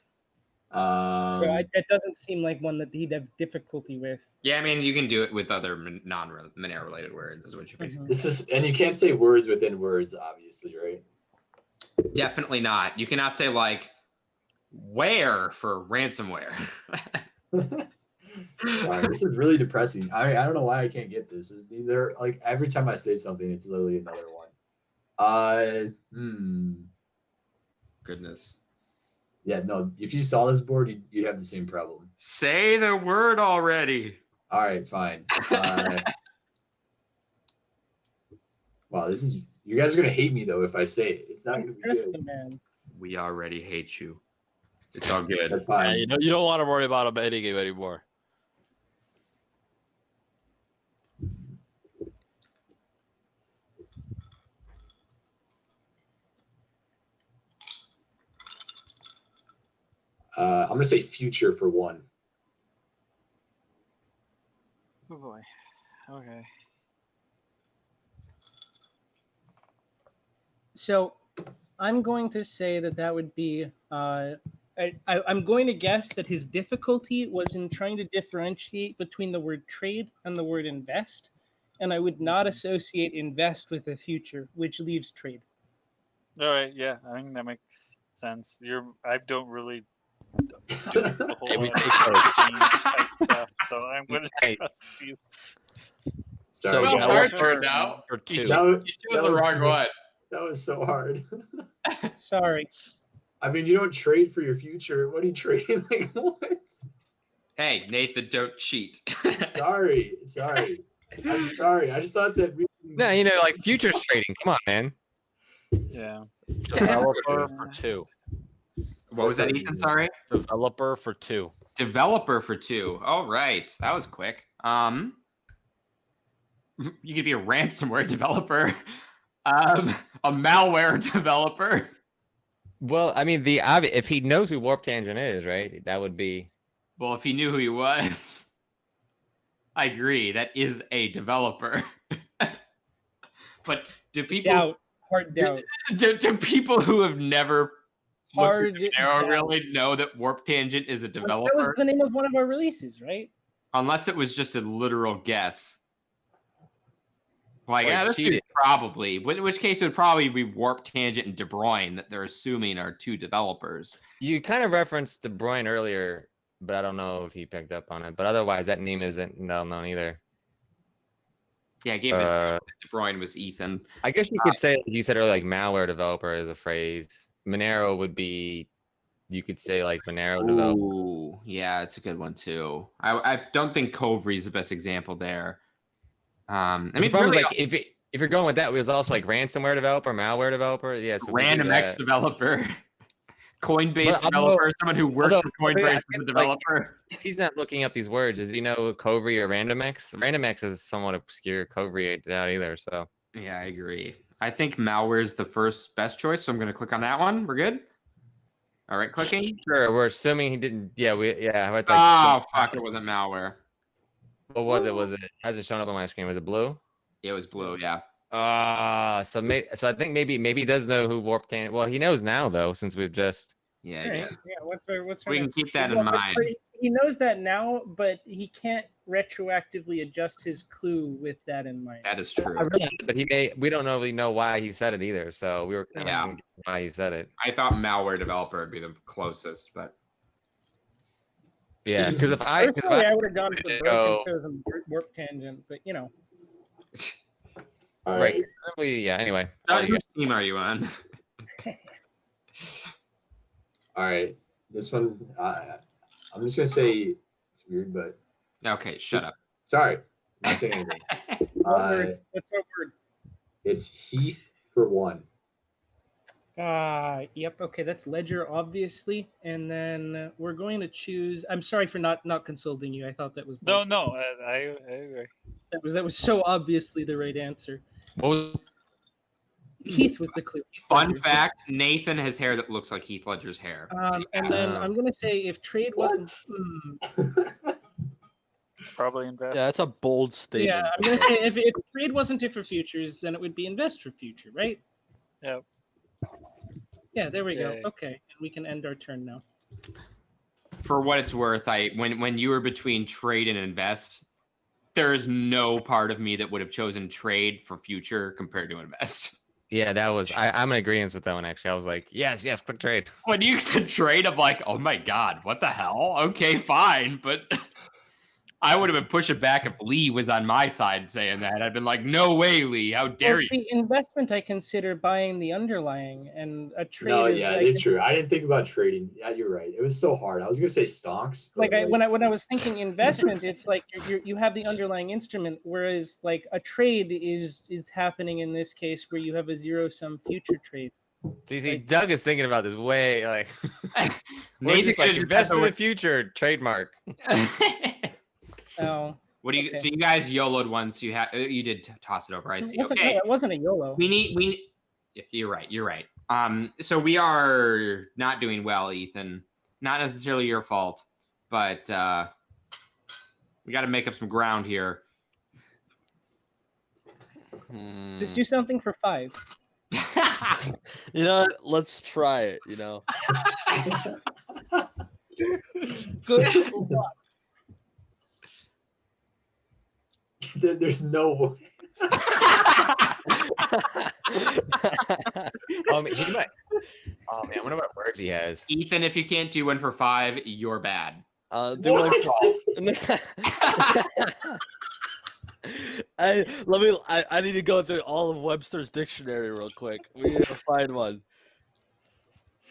So it doesn't seem like one that he'd have difficulty with. Yeah, I mean, you can do it with other non-Monero related words, is what you're basically. This is, and you can't say words within words, obviously, right? Definitely not. You cannot say like where for ransomware. Wow, this is really depressing. I don't know why I can't get this. They're like every time I say something, it's literally another one. Goodness. Yeah, no. If you saw this board, you'd have the same problem. Say the word already. All right, fine. Wow, this is You guys are gonna hate me though if I say it. It's not gonna be Trust good. the man. We already hate you. It's all good. That's Yeah, fine. you don't want to worry about him hitting you anymore. I'm gonna say future for one. Oh boy. Okay. So I'm going to say that would be. I'm going to guess that his difficulty was in trying to differentiate between the word trade and the word invest, and I would not associate invest with the future, which leaves trade. All right. Yeah, I think that makes sense. I don't really do the whole Hey, we lot of take those. game type stuff, so I'm gonna Hey. trust you. Sorry, So Well, yeah, our what- turn now. For two. that was, You chose the wrong one. that was so hard. Sorry. I mean, you don't trade for your future. What are you trading? Like what? Hey, Nathan, don't cheat. Sorry. I'm sorry. I just thought that. No, you know, like futures trading. Come on, man. Yeah. Developer for two. What was that, Ethan? Sorry. Developer for two. Developer for two. All right, that was quick. You could be a ransomware developer, a malware developer. Well, I mean, if he knows who Warp Tangent is, right? That would be. Well, if he knew who he was, I agree. That is a developer. But do people Hard doubt. do people who have never Hard looked at Monero doubt. really know that Warp Tangent is a That was developer? the name of one of our releases, right? Unless it was just a literal guess. Like, Or yeah, this cheated. dude probably. In which case, it would probably be Warp Tangent and De Bruyne that they're assuming are two developers. You kind of referenced De Bruyne earlier, but I don't know if he picked up on it. But otherwise, that name isn't well known either. Yeah, I gave the De Bruyne was Ethan. I guess you could say, like you said earlier, like malware developer is a phrase. Monero would be, you could say like Monero developer. Ooh, yeah, it's a good one too. I don't think Covery is the best example there. I The mean, problem really, is like if you're going with that, it was also like ransomware developer, malware developer. Yeah, so we do random X that. developer, Coinbase Well, developer, someone who works for although, Coinbase I as a feel like- developer. If he's not looking up these words, does he know Covery or RandomX? RandomX is somewhat obscure. Covery ain't out either. So Yeah, I agree. I think malware is the first best choice, so I'm going to click on that one. We're good. All right, clicking. sure, we're assuming he didn't. Yeah, Like, Oh fuck! It wasn't malware. What was it? Was it? How's it showing up on my screen? Was it blue? It was blue. Yeah. So I think maybe he does know who Warp Tangent. Well, he knows now though, since we've just. Yeah. All right. Yeah. Yeah. What's our We can next- keep that in Well, but mind. he knows that now, but he can't retroactively adjust his clue with that in mind. That is true. I realized it, but we don't really know why he said it either. So we were kind Yeah. of why he said it. I thought malware developer would be the closest, but Yeah, because if I Personally, I would have gone for to broken go- chosen warp tangent, but you know. All right, right. yeah. Anyway, whose team are you on? All right. This one, I'm just gonna say it's weird, but Okay, shut up. sorry, I'm not saying anything. What word? What's our word? It's Heath for one. Yep. Okay, that's ledger, obviously, and then we're going to choose. I'm sorry for not consulting you. I thought that was No, like- no, I agree. that was so obviously the right answer. what was Heath was the clue. Fun Ledger. fact: Nathan has hair that looks like Heath Ledger's hair. And then Ah. I'm gonna say if trade wasn't. Probably invest. Yeah, that's a bold statement. Yeah, I'm gonna say if trade wasn't it for futures, then it would be invest for future, right? Yep. Yeah, there we go. Yay. Okay, and we can end our turn now. For what it's worth, when you were between trade and invest, there is no part of me that would have chosen trade for future compared to invest. Yeah, that was. I'm in agreement with that one. Actually, I was like, yes, click trade. When you said trade, I'm like, oh my god, what the hell? Okay, fine, but I would have been pushing back if Lee was on my side saying that. I'd been like, no way, Lee. How dare you? The investment, I consider buying the underlying, and a trade No, is yeah, like, true. I didn't think about trading. Yeah, you're right. It was so hard. I was gonna say stonks. But when I was thinking investment, it's like you have the underlying instrument, whereas like a trade is happening in this case where you have a zero-sum future trade. See, Doug is thinking about this way like Maybe just like invest for the future trademark. Oh, What do you? Okay. So you guys YOLO'd once. You did toss it over. I see. Okay. It wasn't a YOLO. We yeah, you're right. You're right. So we are not doing well, Ethan. Not necessarily your fault, but we got to make up some ground here. Just do something for 5. You know what? Let's try it. You know. Good luck. There's no way. He might. Oh man, I wonder what words he has. Ethan, if you can't do one for 5, you're bad. Do one I need to go through all of Webster's dictionary real quick. We need to find one.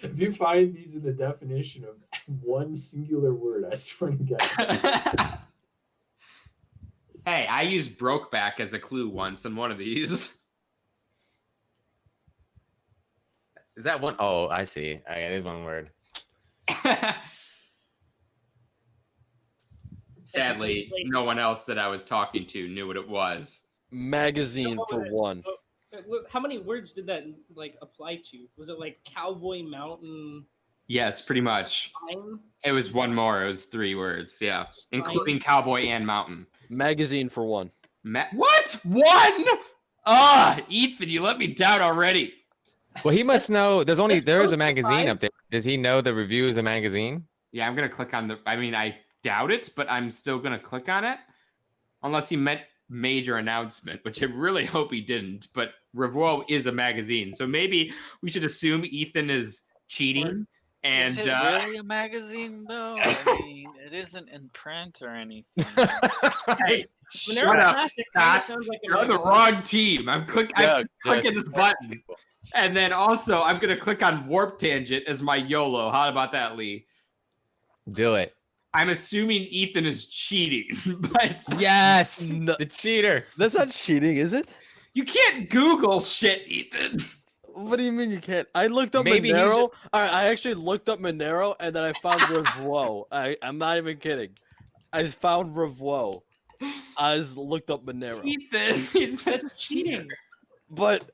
If you find these in the definition of one singular word, I swear to God. Hey, I used Brokeback as a clue once in one of these. Is that one? Oh, I see. It is one word. Sadly, no one else that I was talking to knew what it was. Magazine for 1. How many words did that like apply to? Was it like cowboy, mountain? Yes, pretty much. Spine? It was one more. It was 3 words. Yeah, including cowboy and mountain. Magazine for 1. What? 1? Ethan, you let me down already. Well, he must know. There is a magazine up there. Does he know the review is a magazine? Yeah, I'm gonna click on the. I mean, I doubt it, but I'm still gonna click on it, unless he meant major announcement, which I really hope he didn't. But Revuo is a magazine, so maybe we should assume Ethan is cheating. And is it really a magazine though? I mean, it isn't in print or anything. Hey, shut up, Scott. You're on the wrong team. I'm clicking this button. And then also, I'm going to click on Warp Tangent as my YOLO. How about that, Lee? Do it. I'm assuming Ethan is cheating, but... Yes! No. The cheater. That's not cheating, is it? You can't Google shit, Ethan. What do you mean you can't? I looked up Maybe Monero. I actually looked up Monero, and then I found Revuo. I'm not even kidding. I found Revuo. I just looked up Monero. Ethan, you're such a cheater. But...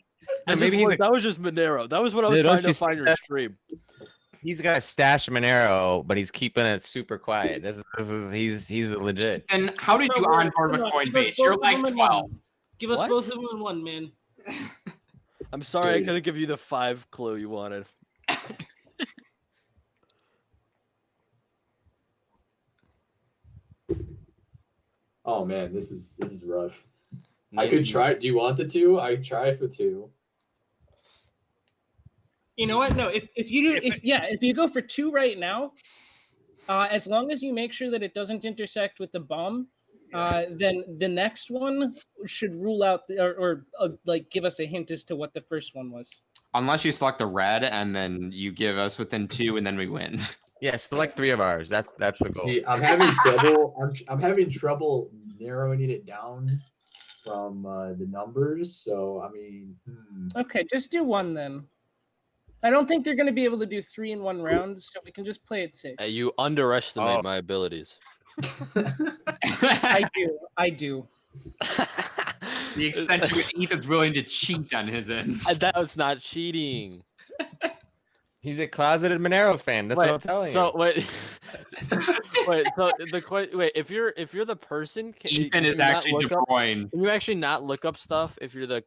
maybe that was just Monero. That was what I was trying to find your stream. He's got a stash of Monero, but he's keeping it super quiet. He's legit. And how did you onboard with Coinbase? You're like 12. Give us What? both of them in one, man. I'm sorry I couldn't give you the 5 clue you wanted. Oh man, this is rough. I could try. Do you want the 2? I try for 2. You know what? No, if you go for 2 right now, as long as you make sure that it doesn't intersect with the bomb, then the next one should rule out or like give us a hint as to what the first one was. Unless you select the red and then you give us within 2 and then we win. Yeah, select 3 of ours. That's the goal. See, I'm having trouble. I'm having trouble narrowing it down from the numbers. So I mean, Okay, just do 1 then. I don't think they're going to be able to do 3 in 1 round, so we can just play it safe. Hey, you underestimate my abilities. I do. The extent to which Ethan's willing to cheat on his end. That was not cheating. He's a closeted Monero fan. That's what I'm telling you. Wait. If you're the person, Ethan is actually De Bruyne. Can you actually not look up stuff if you're the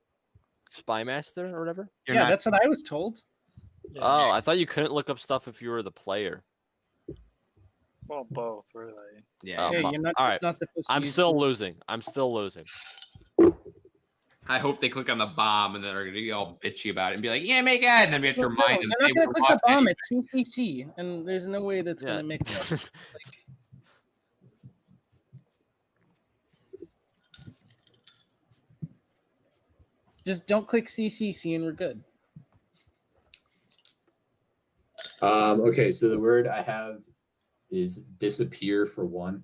spy master or whatever? That's what I was told. Oh, I thought you couldn't look up stuff if you were the player. Well, both really. Yeah. Oh, You're not, all right. not supposed to I'm use still it. losing. I hope they click on the bomb and then they're gonna be all bitchy about it and be like, "Yeah, make it," and then we have to remind them. They're not going to click the bomb. It's CCC, and there's no way that's going to make sense. Just don't click CCC and we're good. Okay, so the word I have is disappear for one.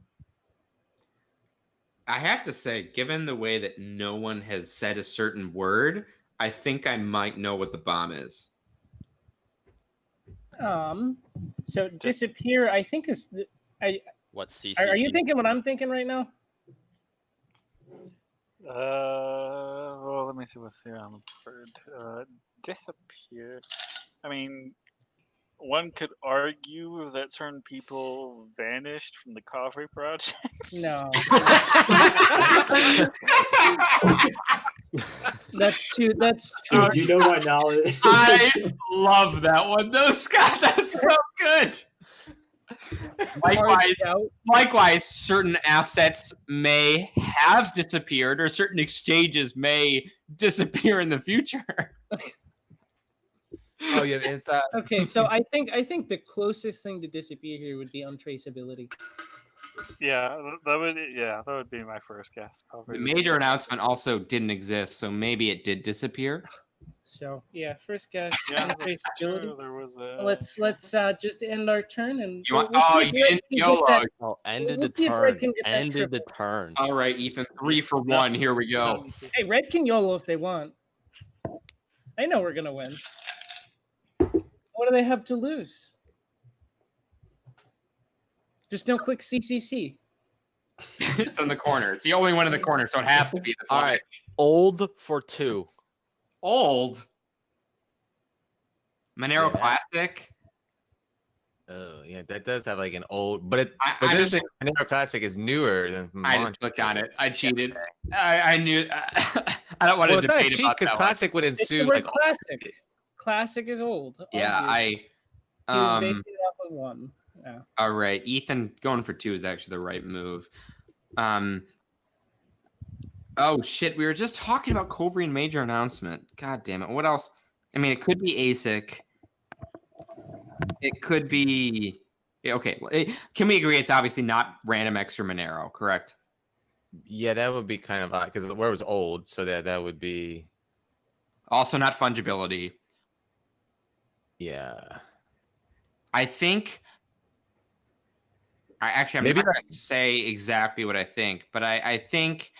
I have to say, given the way that no one has said a certain word, I think I might know what the bomb is. So disappear, I think is. What CC? Are you thinking what I'm thinking right now? Well, let me see what's here on the bird. Disappear. I mean, one could argue that certain people vanished from the coffee project. No. That's true. Dude, you know my knowledge. I love that one, though, Scott. That's so good. Likewise, certain assets may have disappeared, or certain exchanges may disappear in the future. Oh, you have inside. Okay, so I think the closest thing to disappear here would be untraceability. Yeah, that would be my first guess. The major announcement also didn't exist, so maybe it did disappear. So yeah, first guess. Yeah, untraceability. there was a. Let's just end our turn and You want? we'll see Oh, if you Red didn't can get YOLO. that- Oh, ended We'll the see if Red turn. can get that Ended the triple. turn. All right, Ethan, 3 for 1. Here we go. Hey, Red can YOLO if they want. I know we're gonna win. What do they have to lose? Just don't click CCC. It's in the corner. It's the only one in the corner, so it has to be the All right, old for 2. Old. Monero Yeah. Classic. Oh yeah, that does have like an old, but I but this just- Monero Classic is newer than. I just clicked on it. I cheated. I knew. I don't want Well, to it's not a debate cheat about because that one. Classic would It's the ensue word like. classic. Classic is old. Yeah, obviously. He was basing it off of 1. Yeah. All right, Ethan going for 2 is actually the right move. Oh shit, we were just talking about Covarian major announcement. God damn it. What else? I mean, it could be ASIC. It could be. Yeah, okay. Can we agree it's obviously not Random X or Monero, correct? Yeah, that would be kind of odd because the word was old, so that would be. Also not fungibility. Yeah. I think. I'm Maybe not going to say exactly what I think, but I think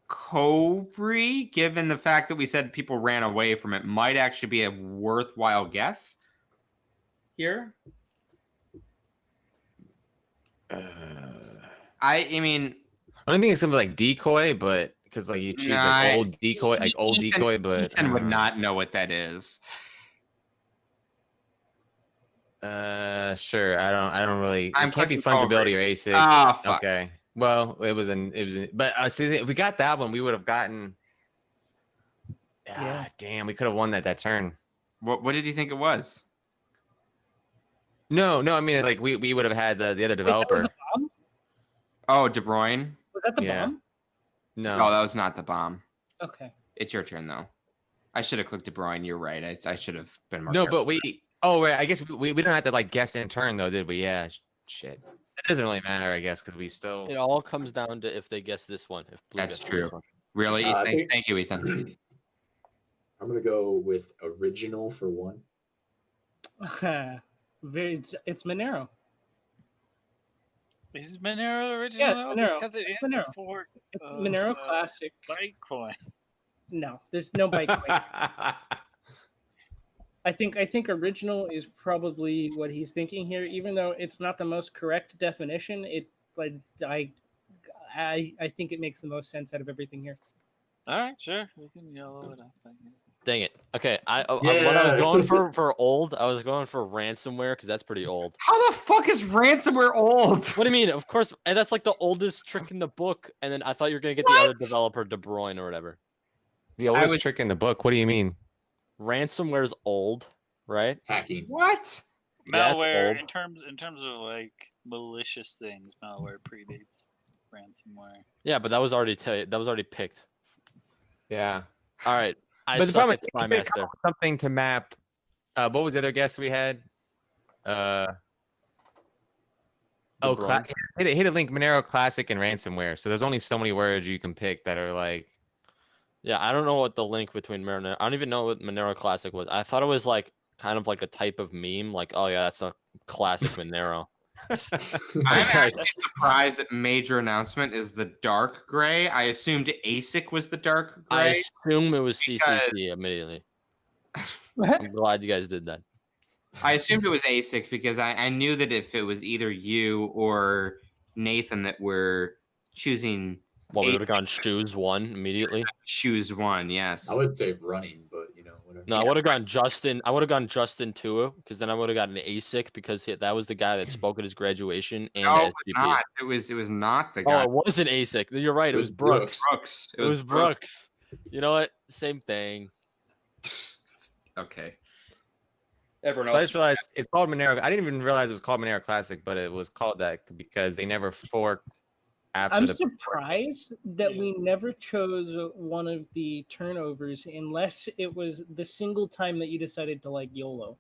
Covary, given the fact that we said people ran away from it, might actually be a worthwhile guess here. I mean, I don't think it's something like decoy, but because like you choose like old decoy, decoy, but Ethan would not know what that is. Sure. I don't really. It can't be clicking fungibility or ASIC. Ah, fuck. Okay. Well, but see, if we got that one, we would have gotten. Yeah. Damn, we could have won that turn. What did you think it was? No, I mean like we would have had the other Wait, that was developer. the bomb? Oh, De Bruyne. Was that the Yeah. bomb? No. No, that was not the bomb. Okay. It's your turn though. I should have clicked De Bruyne. You're right. I should have been more. No, careful. but we. Oh, right. I guess we don't have to like guess in turn though, did we? Yeah. Shit. It doesn't really matter, I guess, because we still. It all comes down to if they guess this one. If Blue That's guesses true. this one. Really? I think- Thank you, Ethan. I'm gonna go with original for 1. It's Monero. Is Monero original? Yeah, it's Monero. Because it It's is Monero. a fork It's of, Monero Classic. Bitcoin. No, there's no Bitcoin. I think original is probably what he's thinking here, even though it's not the most correct definition. I think it makes the most sense out of everything here. All right, sure. We can yellow it up. I guess. Dang it. Okay. When I was Yeah. going for old, I was going for ransomware because that's pretty old. How the fuck is ransomware old? What do you mean? Of course, and that's like the oldest trick in the book. And then I thought you were gonna get the other What? developer, De Bruyne or whatever. The oldest trick in the book. What do you mean? Ransomware's old, right? Hacking. What? Yeah, it's Malware old. in terms of like malicious things, malware predates ransomware. Yeah, but that was already picked. Yeah. All right. I But the suck problem at is Spy we could Master. come up with something to map. What was the other guess we had? De Oh, Bruyne. hit a link Monero Classic and ransomware. So there's only so many words you can pick that are like. Yeah, I don't know what the link between Monero. I don't even know what Monero Classic was. I thought it was like kind of like a type of meme. Like, oh yeah, that's a classic Monero. I'm actually surprised that major announcement is the dark gray. I assumed ASIC was the dark I gray. assume it was because- CCC immediately. I'm glad you guys did that. I assumed it was ASIC because I knew that if it was either you or Nathan that were choosing Well, we ASIC, would have gone shoes 1 immediately. choose one. Yes. I would say running, but whatever. No, I would have gone Justin. I would have gone Justin too, because then I would have gotten an ASIC because that was the guy that spoke at his graduation and No, at it was SGP. not. It was not the Oh, guy. it was an ASIC. You're right. It was Brooks. Brooks. It was Brooks. You know what? Same thing. Okay. Everyone So I else. just realized it's called Monero. I didn't even realize it was called Monero Classic, but it was called that because they never forked after I'm the. surprised that we never chose one of the turnovers unless it was the single time that you decided to like YOLO.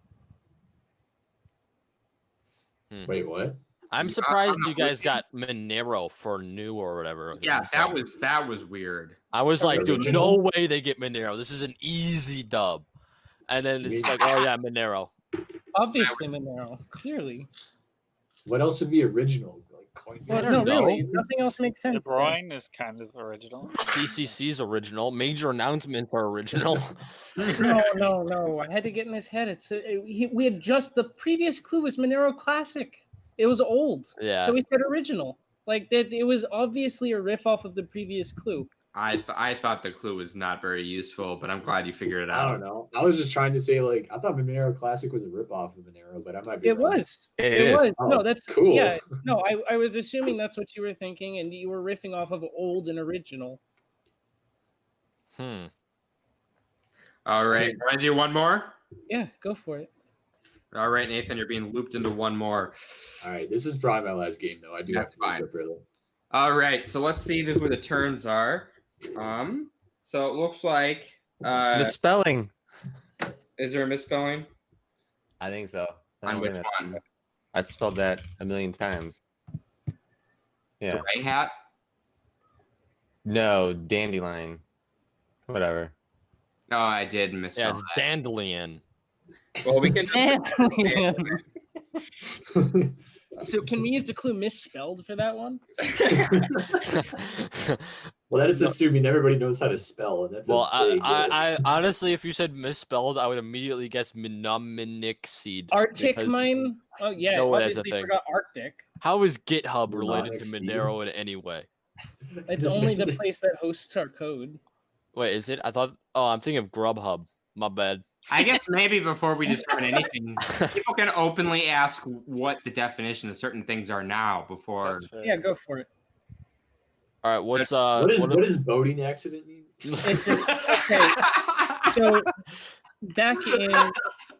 Wait, what? I'm surprised you guys got Monero for new or whatever. Yeah, instead. that was weird. I was like, dude, Original? no way they get Monero. This is an easy dub. And then it's like, oh yeah, Monero. Obviously, Monero, clearly. What else would be original? Like coin. Well, don't no, know. really, nothing else makes De sense. there. Bruyne is kind of original. CCC's original. Major announcements are original. No. I had to get in his head. We had just the previous clue was Monero Classic. It was old. Yeah. So we said original. Like that, it was obviously a riff off of the previous clue. I thought the clue was not very useful, but I'm glad you figured it I out. don't know. I was just trying to say I thought Monero Classic was a ripoff of Monero, but I might be. It wrong. was. It It is. was. Oh, No, that's cool. Yeah. No, I was assuming that's what you were thinking, and you were riffing off of old and original. All right, want to do one more? Yeah, go for it. All right, Nathan, you're being looped into one more. All right, this is probably my last game though. I do That's have to make fine. up early. All right, so let's see who the turns are. So it looks like Misspelling. is there a misspelling? I think so. On which one? I spelled that a million times. Yeah. Gray hat? No, dandelion. Whatever. No, I did Yeah, misspell it's that. Dandelion. Well, we can. So can we use the clue misspelled for that one? Well, that is assuming everybody knows how to spell, and that's Well, a big I honestly, if you said misspelled, I would immediately guess Mnemonic-seed. Arctic because- mine? Oh yeah, No way that's a obviously thing. forgot Arctic. How is GitHub related to Mnemonic-seed. Monero in any way? It's only the place that hosts our code. Wait, is it? I thought. Oh, I'm thinking of Grubhub. My bad. I guess maybe before we determine anything, people can openly ask what the definition of certain things are now before. That's fair. Yeah, go for it. All right, what's what does boating accident mean? It's okay. So back in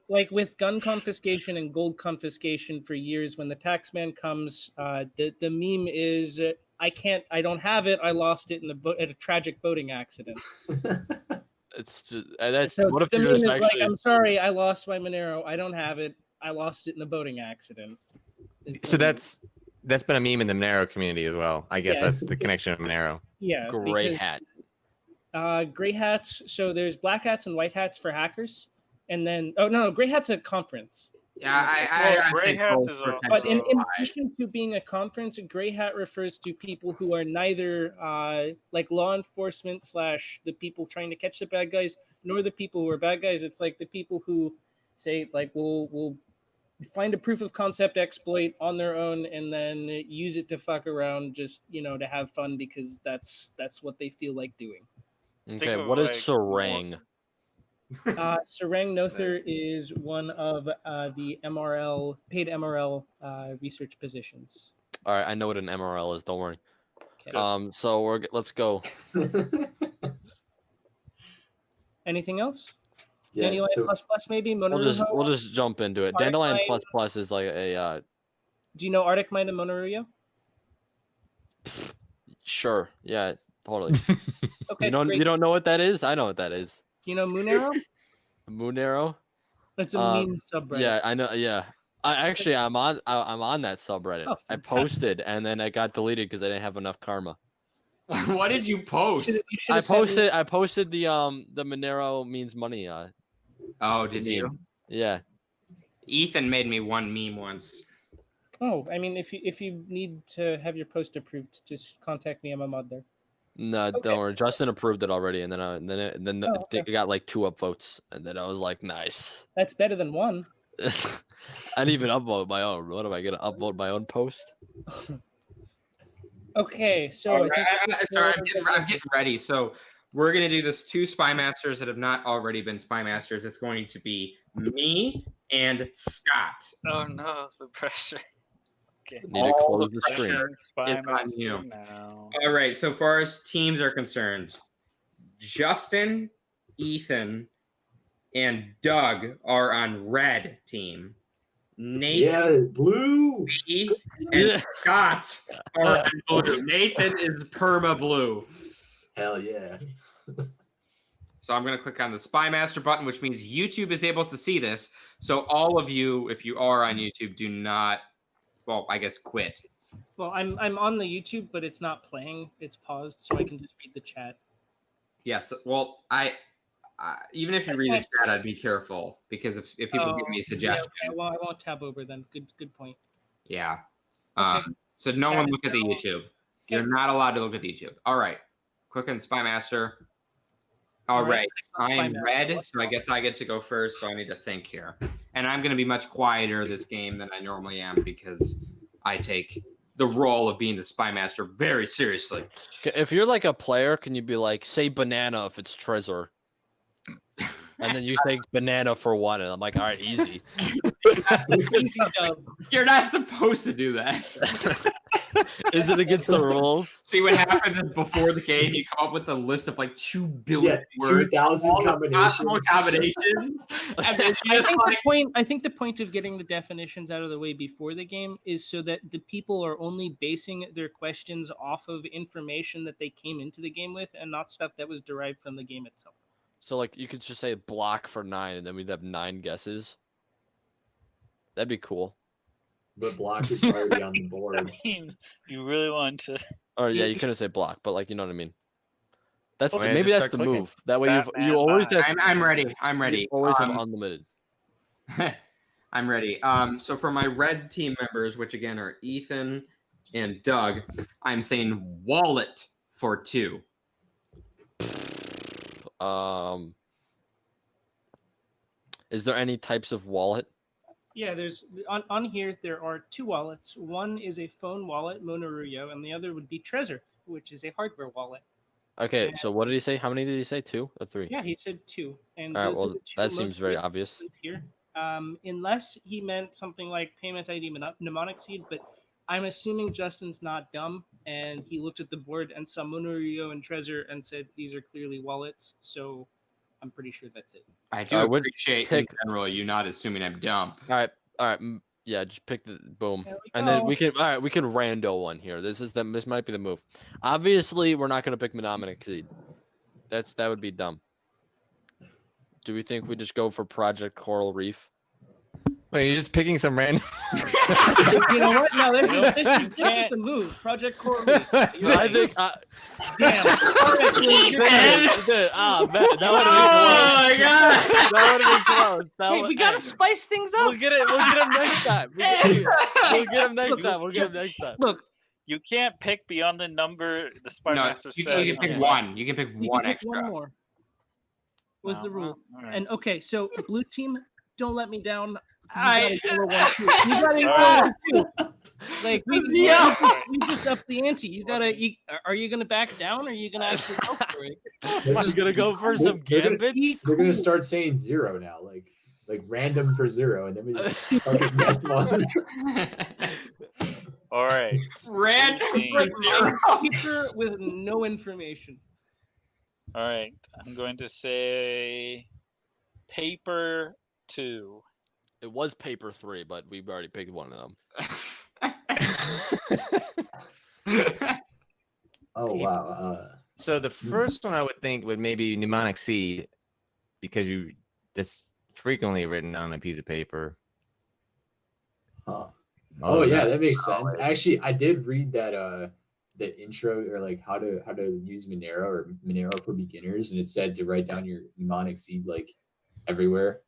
with gun confiscation and gold confiscation for years, when the tax man comes, the meme is I don't have it. I lost it at a tragic boating accident. It's just, that's So what if the you meme just is actually? I'm sorry, I lost my Monero. I don't have it. I lost it in a boating accident. Is the So meme. that's been a meme in the Monero community as well. I guess Yeah, that's the connection of Monero. yeah, Gray because, hat. Gray hats. So there's black hats and white hats for hackers, and then gray hat's a conference. Yeah, Well, I'd gray say hat both is for also- But in potential. addition to being a conference, gray hat refers to people who are neither law enforcement / the people trying to catch the bad guys, nor the people who are bad guys. It's like the people who say we'll find a proof of concept exploit on their own and then use it to fuck around, just to have fun because that's what they feel like doing. Okay, of what is like Serang? Serang Noether Nice. is one of the paid MRL research positions. All right, I know what an MRL is. Don't worry. Okay. So let's go. Anything else? Yeah, Dandelion so- plus plus maybe? We'll Monoruho? just jump into it. Arctic Dandelion Mine. plus plus is like a Do you know Arctic Mine and Monoruho? sure, yeah, totally. Okay, you don't great. you don't know what that is? I know what that is. Do you know Monero? Monero? It's a Uh, meme subreddit. Yeah, I know. Yeah, I'm on that subreddit. Oh, I posted and then I got deleted because I didn't have enough karma. What did you post? I posted the Monero means money. Oh, did meme. you? Yeah. Ethan made me one meme once. Oh, I mean, if you need to have your post approved, just contact me. I'm a mod there. No, Okay, don't worry. so- Justin approved it already, and then Oh, okay. it got like 2 upvotes, and then I was like, nice. That's better than one. I didn't even upvote my own. What am I gonna upvote my own post? Okay, so All I right, think sorry, I'm getting ready. So we're gonna do this 2 spy masters that have not already been spy masters. It's going to be me and Scott. Oh no, the pressure. Okay. Need to All close the the screen. pressure Spy is on master you. now. All right, so far as teams are concerned, Justin, Ethan, and Doug are on red team. Nathan, Yeah, blue. me, and Scott are on blue. Nathan is perma blue. Hell yeah. So I'm going to click on the Spy Master button, which means YouTube is able to see this. So all of you, if you are on YouTube, do not, well, I guess quit. well, I'm on the YouTube, but it's not playing. It's paused, so I can just read the chat. Yes. Well, I even if you read the chat, I'd be careful because if people give me suggestions. Yeah, well, I won't tab over then. Good point. Yeah. Okay. So no Chat one is look at the now- YouTube. You're not allowed to look at the YouTube. All right. Click on Spy Master. All right. I am red, so I guess I get to go first. So I need to think here. And I'm going to be much quieter this game than I normally am because I take the role of being the Spy Master very seriously. If you're like a player, can you be like, say banana if it's Trezor? And then you say banana for 1, and I'm like, all right, easy. Easy dub. You're not supposed to do that. Is it against the rules? See what happens is before the game, you come up with a list of like 2 billion Yeah, words, 2,000 all the possible combinations. combinations. And then you just like, I think the point of getting the definitions out of the way before the game is so that the people are only basing their questions off of information that they came into the game with and not stuff that was derived from the game itself. So like you could just say block for 9, and then we'd have 9 guesses. That'd be cool. But block is already on the I board. mean, you really want to. Or yeah, you couldn't say block, but like you know what I mean. That's Well, yeah, maybe just that's the start clicking. move. That way Batman you always have. I'm ready. I'm ready. You always have unlimited. I'm ready. So for my red team members, which again are Ethan and Doug, I'm saying wallet for 2. Is there any types of wallet? Yeah, there's on here there are 2 wallets. One is a phone wallet, Monero, and the other would be Trezor, which is a hardware wallet. Okay, so what did he say? How many did he say? 2 or 3? Yeah, he said 2. And All right, those are well, the 2 that most seems very frequent obvious. ones here. Unless he meant something like payment ID mnemonic seed, but I'm assuming Justin's not dumb and he looked at the board and saw Monero and Trezor and said these are clearly wallets. So I'm pretty sure that's it. I do I would appreciate pick- in general you not assuming I'm dumb. All right. Yeah, just pick the boom, There we and then go. we can. All right, we can rando one here. This might be the move. Obviously, we're not gonna pick mnemonic seed. That would be dumb. Do we think we just go for Project Coral Reef? Wait, you're just picking some random. You know what? No, this is the move. Project Coral Reef. You're I right. think. Damn. All right, well, you're right. Man, that would Oh my have god! been close. That would have been close. Hey, we gotta spice things up. We'll get it. We'll get him next time. We'll get him next time. We'll get him next time. Look, You can't pick beyond the number the Spy No, Master you said. can pick Yeah. one. You can pick you one can pick extra. one more. Was the rule. All right. And okay, so blue team, don't let me down. I- You gotta go 1-2. Like we just up the ante. Are you gonna back down or are you gonna actually go for it? I'm gonna go for some gambits. They're gonna start saying 0 now, like random for 0, and then we just fucking guess one. All right. Random Like, Paper with no information. All right. I'm going to say paper 2. It was paper 3, but we've already picked one of them. Oh wow. So the first one I would think would maybe mnemonic seed, because that's frequently written on a piece of paper. Oh yeah, that makes sense. Actually, I did read that the intro or like how to use Monero or Monero for beginners, and it said to write down your mnemonic seed like everywhere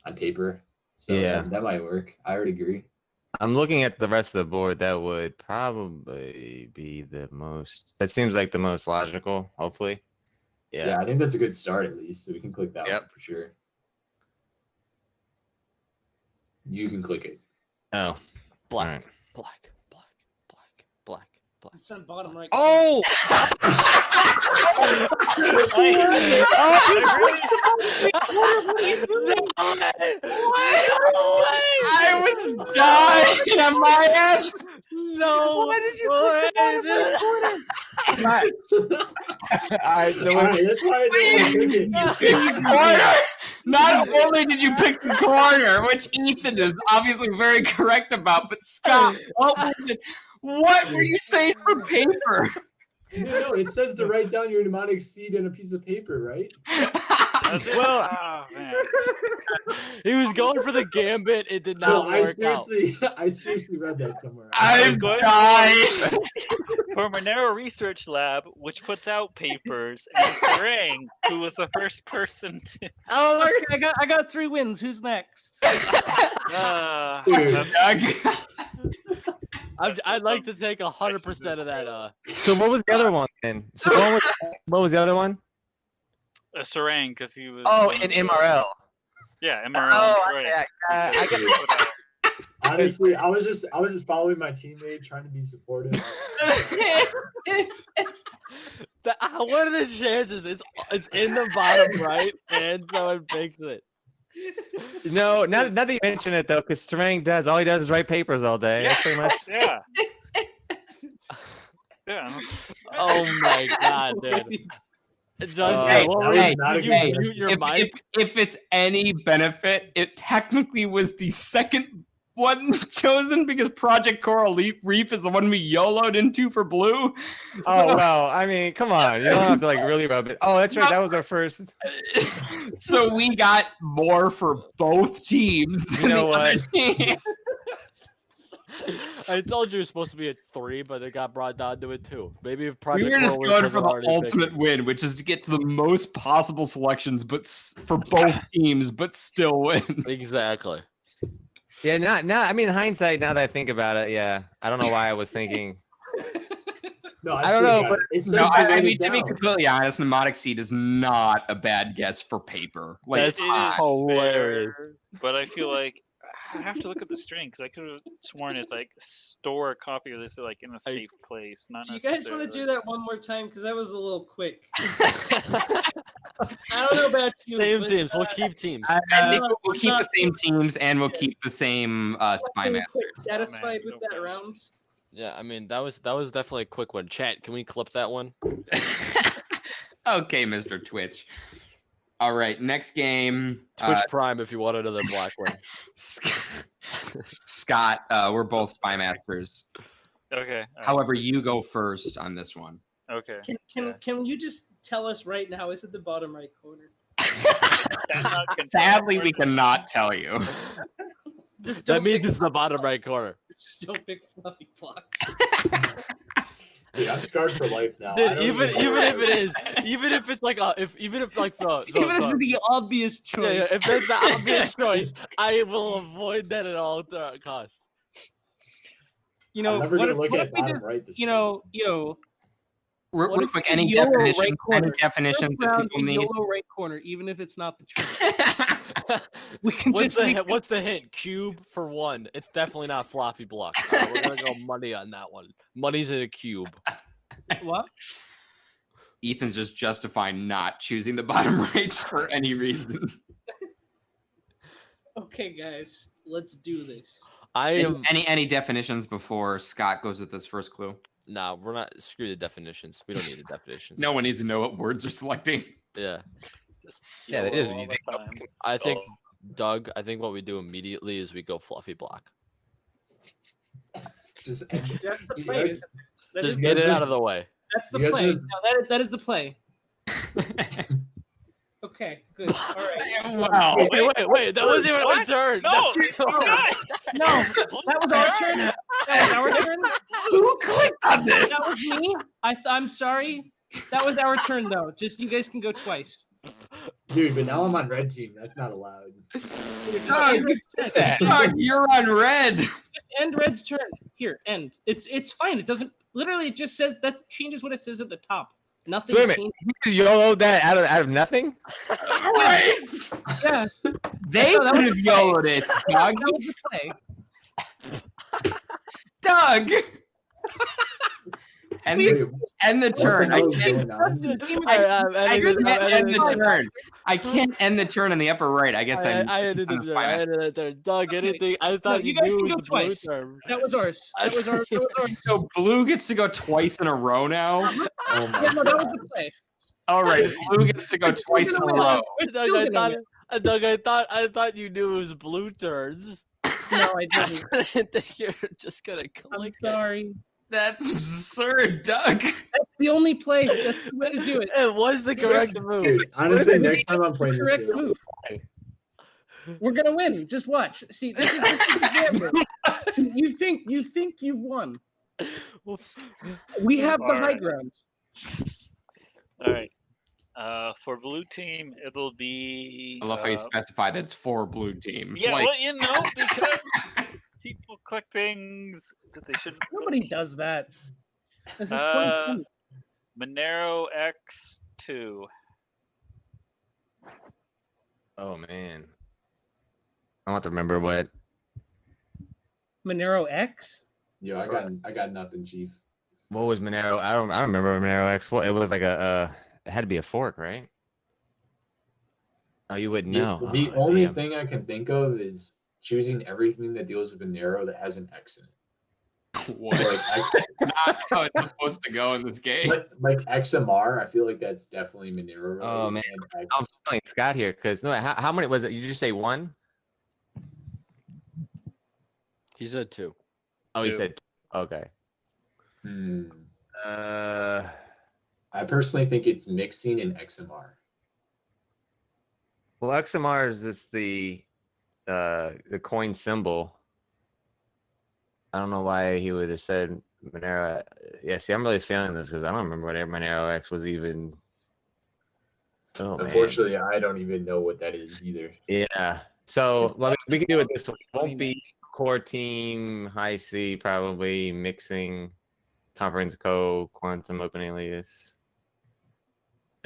on paper. So Yeah. that might work. I would agree. I'm looking at the rest of the board. That would probably be the most. That seems like the most logical. Hopefully. Yeah, I think that's a good start at least. So we can click that Yep. one for sure. You can click it. Oh. Black, Alright. black, black, black, black, black. It's on bottom right. Oh! I was dying on my ass. No. Why did you Alright, so Alright, that's why I didn't want to click it. Corner. Not only did you pick the corner, which Ethan is obviously very correct about, but Scott, what were you saying for paper? No, it says to write down your mnemonic seed in a piece of paper, right? Well, oh, man. he was going for the gambit. It did No, not I work out. seriously read that somewhere. I've Good. died. For Monero Research Lab, which puts out papers, and Sarang, who was the first person to. Oh, Okay, I got 3 wins. Who's next? Dude. I'd like to take 100% of that. So what was the other one then? So what was the other one? Sarang, because he was. Oh, in MRL. Yeah, MRL. Oh, and okay. Sarang. I get Honestly, I was just following my teammate, trying to be supportive. What are the chances? It's in the bottom right, and someone picks it. No, not that you mention it though, because Sarang does all he does is write papers all day. That's pretty much. Yeah. Yeah. Oh my god, dude. Justin, Hey, what were hey, you, not did a you good mute your if, mic? if it's any benefit, it technically was the second one chosen because Project Coral Reef is the one we YOLO'd into for blue. Oh well, I mean, come on, you don't have to like really rub it. Oh, that's right, that was our first. So we got more for both teams. You than know the other what? team. I told you it was supposed to be a 3, but it got brought down to a 2. Maybe if We Project were just Coral going Reef for wasn't the already picked. ultimate win, which is to get to the most possible selections, but for both teams, but still win. Exactly. Yeah, now I mean, hindsight. Now that I think about it, yeah, I don't know why I was thinking. No, I don't know, swear, but it says No, to I write mean, it to be down. completely honest, mnemonic seed is not a bad guess for paper. Like, That's it's not. hilarious. But I feel like I have to look at the string because I could have sworn it's like store a copy of this like in a safe place, not Do you guys want necessarily. to do that one more time? Because that was a little quick. I don't know about you. Same but, teams. We'll keep teams. I think we'll keep the not- same teams and we'll keep the same spy master. Satisfied with no that thanks. round? Yeah, I mean that was definitely a quick one. Chat, can we clip that one? Okay, Mr. Twitch. All right, next game. Twitch Prime if you want another black one. Scott, we're both spy masters. Okay. However, you go first on this one. Okay. Can you just tell us right now? Is it the bottom right corner? Sadly, we cannot tell you. Just That don't means pick, it's the bottom right corner. just don't pick fluffy blocks. Dude, I'm scarred for life now. I Dude, don't even know. if it is, even if it's like even if like the Even if it's the obvious choice. yeah, if that's the obvious choice, I will avoid that at all costs. You know, I'm never what gonna if, look what at if we bottom just, right this real Real What if quick, it's any YOLO right definitions? corner? Any definitions First that round, people need? YOLO right corner, even if it's not the truth. We can What's the hint? Cube for 1. It's definitely not floppy block. We're gonna go money on that one. Money's in a cube. what? Ethan's just justifying not choosing the bottom right for any reason. Okay, guys, let's do this. I am Any definitions before Scott goes with this first clue? nah. We're not screw the definitions. We don't need the definitions. No one needs to know what words are selecting. Yeah, Just Yeah, that YOLO is. all the time. I think Doug. I think what we do immediately is we go fluffy block. Just That's the You play. guys- isn't it? That Just is- get it just- out of the way. That's the you guys play. just- No, that is the play. Okay, good. All right. Wow. Wait. That wasn't even my turn. No, No, that was our turn. That was our turn. Who clicked on this? That was me. I'm sorry. That was our turn, though. Just you guys can go twice. Dude, but now I'm on red team. That's not allowed. Doug, Doug, you're on red. Just end Red's turn. Here, end. It's fine. It doesn't. Literally, it just says that changes what it says at the top. Nothing. So wait a minute. changes. You YOLO'd that out of nothing? Right. Yeah. They So that would was have the play. yelled it, Doug. That was the play. Doug. And the turn. I What the hell can't. is going on? I can't end the turn. I can't end the turn in the upper right. I guess I ended the turn. I ended the turn. Doug, anything? I thought you you guys knew can it go was the blue twice. term. That was ours. That was ours. That was ours. So blue gets to go twice in a row now. Oh my Yeah, no, that was God. the play. All right, blue gets to go twice in a row. It's Doug, still gonna win. I thought you knew it was blue turns. No, I didn't. I didn't think you were just gonna I'm click. sorry. That's absurd, Doug. That's the only play. That's the way to do it. It was the correct move. Dude, honestly, next time I'm playing this Correct game, move. We're gonna win. Just watch. See, this is the gambler. See, you think you've won. We have the high Alright. ground. All right. For blue team, it'll be. I love how you specify that's for blue team. Yeah, Like, well, you know, because people click things that they shouldn't. Nobody does that. This is Uh, 2020. Monero X2. Oh man. I want to remember what. Monero X. yo, I got nothing, Chief. What was Monero? I don't remember Monero X. What it was like it had to be a fork, right? Oh, you wouldn't know. The Oh, only damn. thing I can think of is choosing everything that deals with Monero that has an X in it. what? Like, Not how it's supposed to go in this game. like XMR, I feel like that's definitely Monero. Oh, related, man. and I'm X. feeling Scott here because no, how many was it? You just say one? He said 2. Oh, he Two. said okay. I personally think it's mixing and XMR. Well, XMR is just the coin symbol. I don't know why he would have said Monero. Yeah, see, I'm really feeling this because I don't remember what Monero X was even. Oh, man. Unfortunately, I don't even know what that is either. Yeah. So we can do it this way. It won't be core team, high C, probably mixing, conference code, quantum open alias,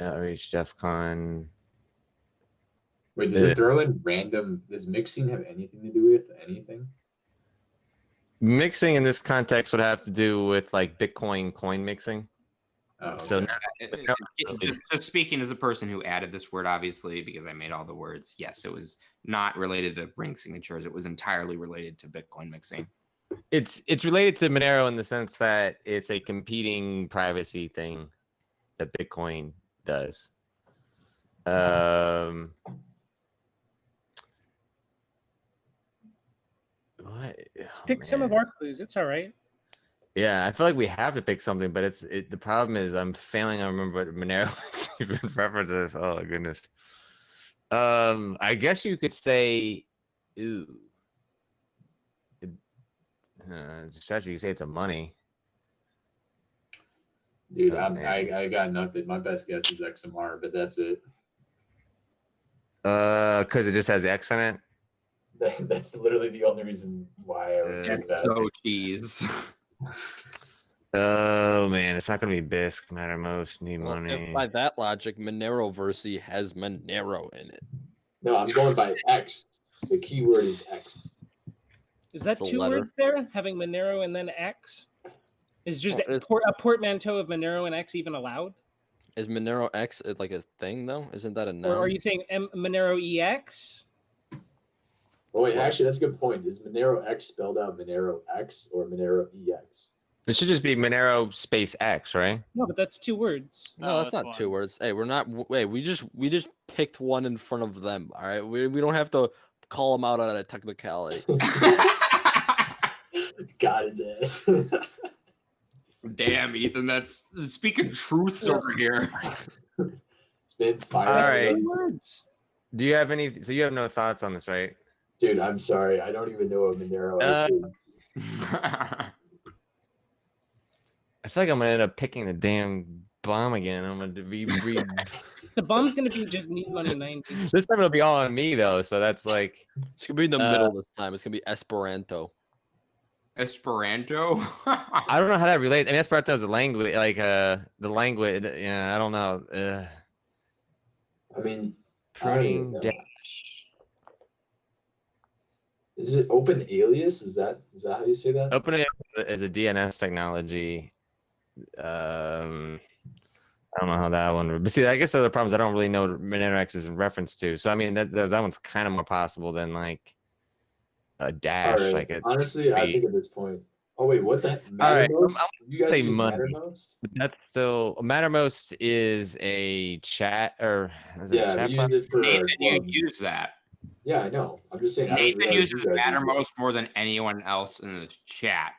outreach, DEF CON. Wait, does it throw in random? Does mixing have anything to do with anything? Mixing in this context would have to do with like Bitcoin coin mixing. Oh, So okay. Just speaking as a person who added this word, obviously, because I made all the words, yes, it was not related to ring signatures. It was entirely related to Bitcoin mixing. It's related to Monero in the sense that it's a competing privacy thing that Bitcoin does. What? Let's Oh, pick some of man. our clues. It's all right. Yeah, I feel like we have to pick something, but the problem is I'm failing to remember what Monero even references. Oh my goodness. I guess you could say, ooh, strategy. You say it's a money. Dude, Oh, man. I got nothing. My best guess is XMR, but that's it. Because it just has X in it. That's literally the only reason why I would do That's that. so cheese. Oh man, it's not gonna be Bisq. Mattermost need Well, money. if by that logic, Monero-versy has Monero in it. No, I'm going by X. The keyword is X. Is that It's a 2 letter. words there? Having Monero and then X? Is just Well, it's- a portmanteau of Monero and X even allowed? Is Monero X like a thing though? Isn't that a noun? Or are you saying Monero EX? Oh wait, actually, that's a good point. Is Monero X spelled out Monero X or Monero EX? It should just be Monero space X, right? No, but that's 2 words. No, No, that's that's not 2 one. words. Hey, we're not. Wait, we just picked one in front of them. All right, we don't have to call them out on a technicality. Got his ass. Damn, Ethan, that's speaking truths over here. Spins fire. All right. 2 words. Do you have any? So you have no thoughts on this, right? Dude, I'm sorry. I don't even know what Monero X is. I feel like I'm gonna end up picking the damn bomb again. I'm gonna read. The bomb's gonna be just need money 90. This time it'll be all on me though, so that's like It's gonna be in the middle this time. It's gonna be Esperanto. Esperanto. I don't know how that relates. I mean, Esperanto is a language, like the language. Yeah, I don't know. I mean, Pruning know. dash. Is it open alias? Is that how you say that? Open is a DNS technology. I don't know how that one. But see, I guess the other problems I don't really know what Monero-X is in reference to. So I mean, that one's kind of more possible than like a dash. All right. Like it. Honestly, I think at this point. Oh wait, what that All right, Mattermost? You guys say use money. Mattermost? That's still Mattermost is a chat or is it a Yeah, chat we use it for Nathan, you club. use that. Yeah, I know. I'm just saying. I didn't Nathan realize uses you guys use it. Mattermost more than anyone else in this chat.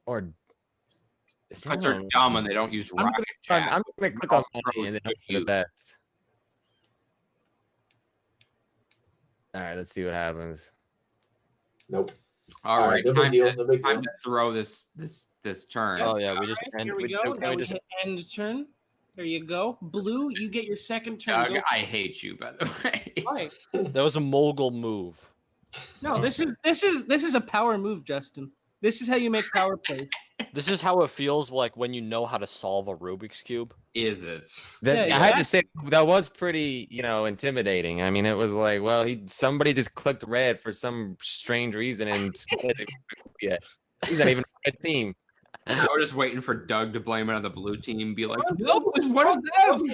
Or Because they're dumb and they don't use Rocket Chat. I'm gonna click on money and then hope for the best. All right, let's see what happens. Nope. All right, no big time, deal. to, No big time deal. to throw this turn. Oh yeah, we just Alright, end. here we go. Now we hit end turn. There you go. Blue, you get your second turn. Doug, Go. I hate you, by the way. Why? That was a mogul move. No, this is a power move, Justin. This is how you make power plays. This is how it feels like when you know how to solve a Rubik's cube. Is it? Yeah, I have to say that was pretty, intimidating. I mean, it was like, well, somebody just clicked red for some strange reason and yeah, he's not even on the team. I was just waiting for Doug to blame it on the blue team and be like, no, it was one of them.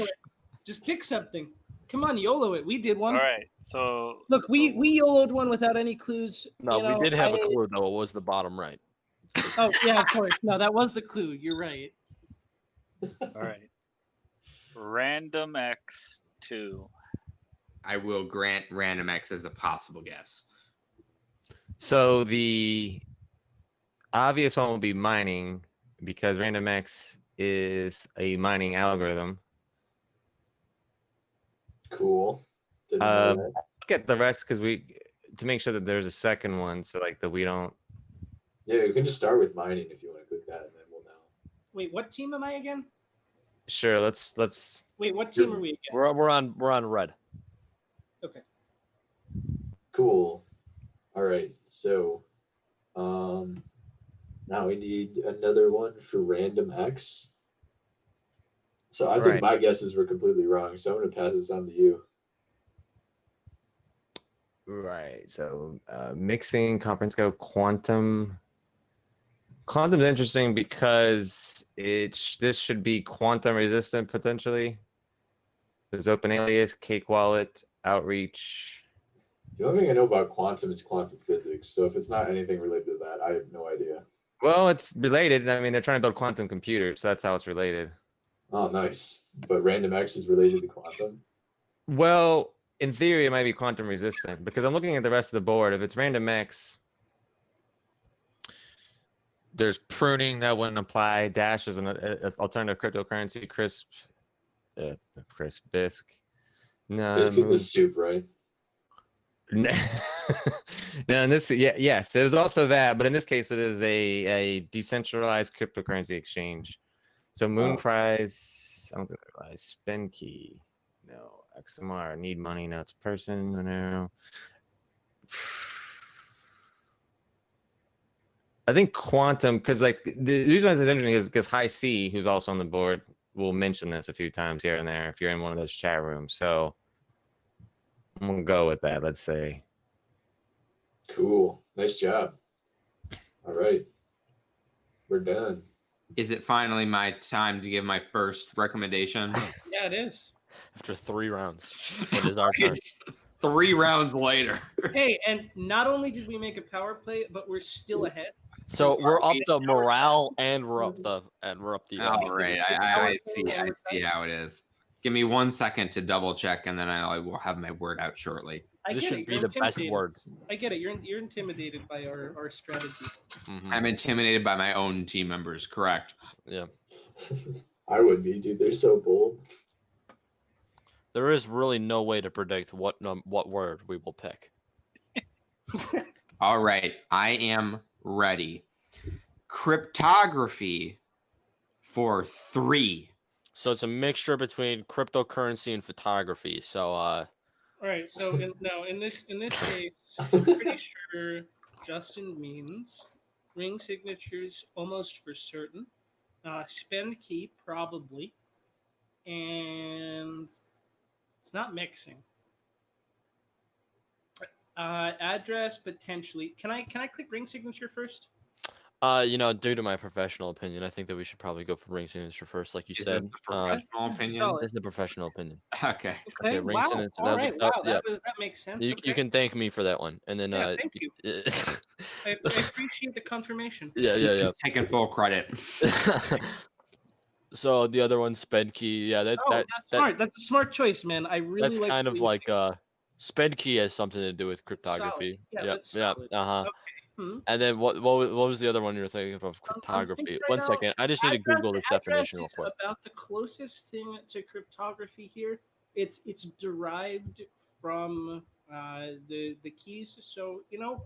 Just pick something. Come on, YOLO it. We did one. All right, so Look, we YOLO'd one without any clues. No, we did have a clue though. It was the bottom right. Oh yeah, of course. No, that was the clue. You're right. all right, random X2. I will grant random X as a possible guess. So the obvious one will be mining because random X is a mining algorithm. Cool. Didn't know that. Look at the rest because to make sure that there's a second one, so like that we don't. Yeah, you can just start with mining if you want to click that, and then we'll know. Wait, what team am I again? Sure, let's. Wait, what team are we again? We're on red. Okay. Cool. All right. So, now we need another one for random X. So I think Right. my guesses were completely wrong. So I'm going to pass this on to you. Right. So mixing conference go quantum. Quantum's interesting because this should be quantum resistant potentially. There's open alias, cake wallet, outreach. The only thing I know about quantum is quantum physics. So if it's not anything related to that, I have no idea. Well, it's related. I mean, they're trying to build quantum computers, so that's how it's related. Oh, nice. But random X is related to quantum? Well, in theory, it might be quantum resistant because I'm looking at the rest of the board. If it's random X, there's pruning that wouldn't apply. Dash is an alternative cryptocurrency. Crisp Bisq. No, It's because the soup, right? no, in this, yes, there's also that, but in this case, it is a decentralized cryptocurrency exchange. So Moonprice, I don't think I realize spend key. No, XMR, need money, no, it's person, no. I think quantum, because like the reason why it's interesting is because High C, who's also on the board, will mention this a few times here and there if you're in one of those chat rooms. So I'm gonna go with that. Let's say. Cool. Nice job. All right. We're done. Is it finally my time to give my first recommendation? Yeah, it is. After 3 rounds, it is our turn. 3 rounds later. Hey, and not only did we make a power play, but we're still ahead. So we're up the morale and we're up the All right, I see how it is. Give me 1 second to double check, and then I will have my word out shortly. This should be the best word. I get it. You're intimidated by our strategy. Mhm. I'm intimidated by my own team members. Correct. Yeah. I would be, dude. They're so bold. there is really no way to predict what word we will pick. All right, I am ready. Cryptography for 3. So it's a mixture between cryptocurrency and photography. So All right. So in this case, I'm pretty sure Justin means ring signatures almost for certain. Spend key probably, and it's not mixing. Address potentially. Can I click ring signature first? due to my professional opinion, I think that we should probably go for ring signature first, like you Is said. this the professional opinion? solid. This is the professional opinion. Okay. Okay. ring Wow. signature. All right. Wow. Yeah. That makes sense. You Okay. can thank me for that one, and then Yeah, thank you. I appreciate the confirmation. yeah. Taking full credit. So the other one, spend key. Yeah, That's smart. That's a smart choice, man. I really that's like. kind of what you like do. spend key has something to do with cryptography. Solid. Yeah, that's yeah. solid. Uh-huh. Hmm. And then what was the other one you were thinking of cryptography? thinking right One now, second, I just need to Google this definition real Address quick. is about the closest thing to cryptography here. It's derived from the keys. So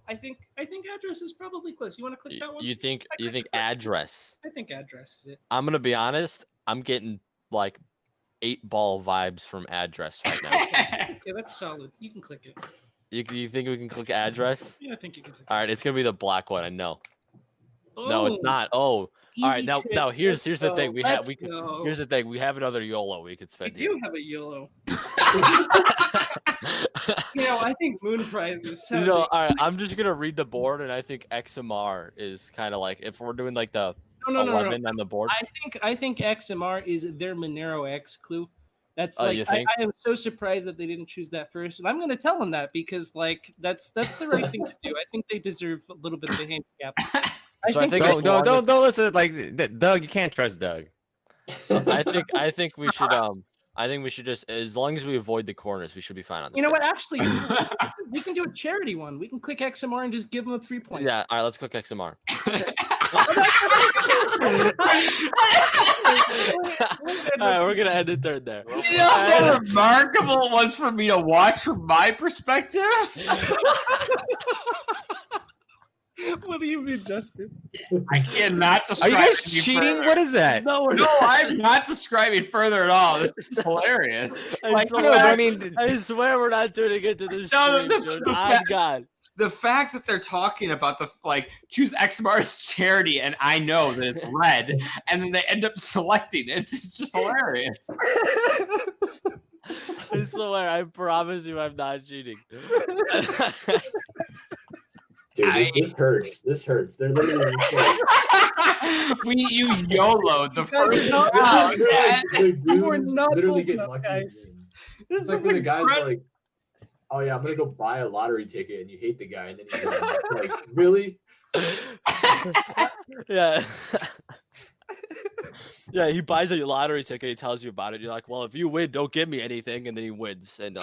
I think address is probably close. You want to click that one? You think I clicked it. address? I think address is it. I'm gonna be honest. I'm getting like 8-ball vibes from address right now. Okay, that's solid. You can click it. You think we can click address? Yeah, I think you can click it. All right, it's gonna be the black one. I know. No, it's not. Oh, all right. Easy Now trick. here's Let's the thing. go. We have Let's go. here's the thing. We have another YOLO we could We spend. do have a YOLO. I think Moon Prizes. No, all right. I'm just gonna read the board, and I think XMR is kind of like if we're doing like the No. 11 on the board. I think XMR is their Monero X clue. That's Oh, like you I think? am so surprised that they didn't choose that first, and I'm going to tell them that because that's the right thing to do. I think they deserve a little bit of a handicap. So I think Don't listen. Like Doug, you can't trust Doug. So I think we should just, as long as we avoid the corners, we should be fine on this. You know what? game. Actually, we can do a charity one. We can click XMR and just give them a 3 point. Yeah. All right. Let's click XMR. All right, we're gonna end it there. You know how remarkable it was for me to watch from my perspective? What do you mean, Justin? I cannot Are describe you guys it any cheating? further. What is that? No, No, I'm not describing further at all. This is hilarious. I No, but I mean, I swear we're not doing it to this No, stream, dude. I'm God. The fact that they're talking about choose XMR's charity, and I know that it's red, and then they end up selecting it. It's just hilarious. I swear, I promise you, I'm not cheating. Dude, this hurts. This hurts. They're literally just like, You YOLO'd the first not- round. We're not literally bold getting enough, lucky. guys. This It's like is when the guy's incredible. like, "Oh yeah, I'm gonna go buy a lottery ticket," and you hate the guy, and then you're like, "Really?" Yeah. Yeah, he buys a lottery ticket. He tells you about it. You're like, well, if you win, don't give me anything, and then he wins. And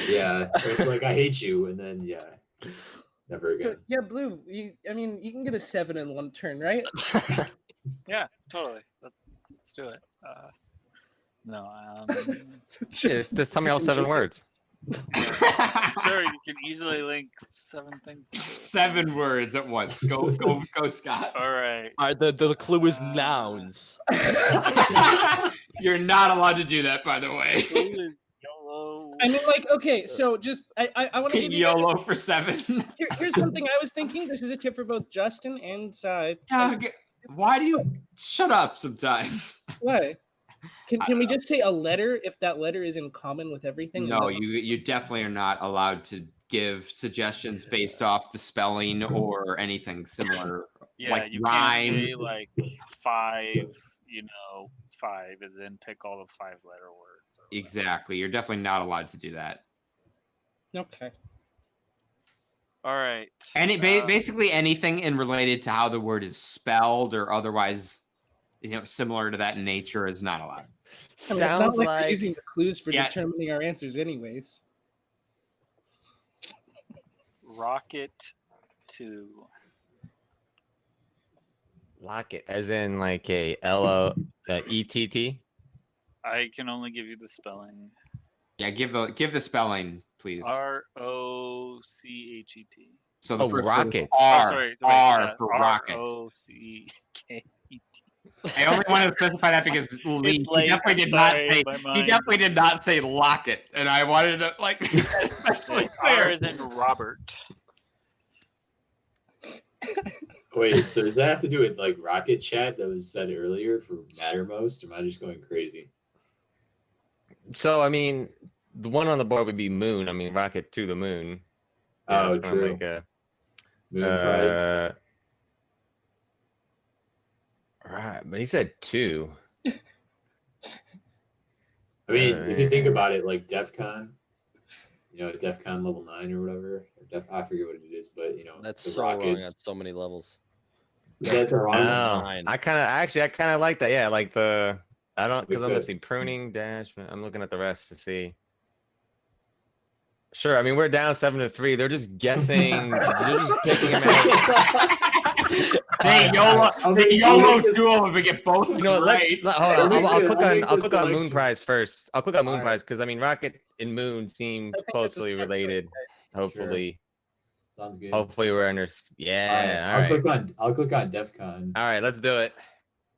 Yeah, it's like I hate you, and then never So, again. yeah, Blue. You can get a 7 in one turn, right? Yeah, totally. Let's do it. No. just tell me all 7 words. Sure, you can easily link 7 things. 7 words at once. Go, Scott. All right. All right, the clue is nouns. You're not allowed to do that, by the way. YOLO. I mean, like, okay, so just I want to give you guys YOLO for 7. here's something I was thinking. This is a tip for both Justin and Doug, why do you shut up sometimes? what? Can we just say a letter if that letter is in common with everything? No, you definitely are not allowed to give suggestions based off the spelling or anything similar. Yeah, like you rhymes. can't say like 5. 5 is in pick all the 5-letter words. or whatever. Exactly. You're definitely not allowed to do that. Okay. All right. Basically anything in related to how the word is spelled or otherwise, similar to that in nature is not allowed. I mean, it's Sounds not like we're like using the clues for Yeah. determining our answers, anyways. Rocket 2. lock it, as in like a LOETT. I can only give you the spelling. Yeah, give the spelling, please. ROCHET. So the first rocket. word is R for rocket. ROCKET. I only wanted to specify that because Lee, he late, definitely I'm did not sorry, say my he mind. definitely did not say locket, and I wanted to like especially R clear. is in Robert. Wait, so does that have to do with like rocket chat that was said earlier for Mattermost? Or am I just going crazy? So I mean, the one on the board would be moon. I mean, rocket to the moon. Yeah, Oh, it's kind of true. like a Moon pride. right, but he said 2. I mean, if you think about it, like DEF CON, DEF CON level 9 or whatever. I forget what it is, but That's the so wrong rockets. at so many levels. Is that the wrong one? Oh, Nine. I kind of like that. Yeah, like the I don't because I'm Like gonna see pruning dash. I'm looking at the rest to see. Sure, I mean we're down 7-3. They're just guessing. They're just picking them out. They YOLO two of them and get both of You know, them let's right. hold on. I'll click on Moon selection. Prize first. I'll click on Moon Alright. Prize because I mean Rocket and Moon seem I think it's a closely smart choice, related. guys. Hopefully, Sounds good. hopefully we're under. Yeah, all I'll right. click on DEF CON. All right, let's do it.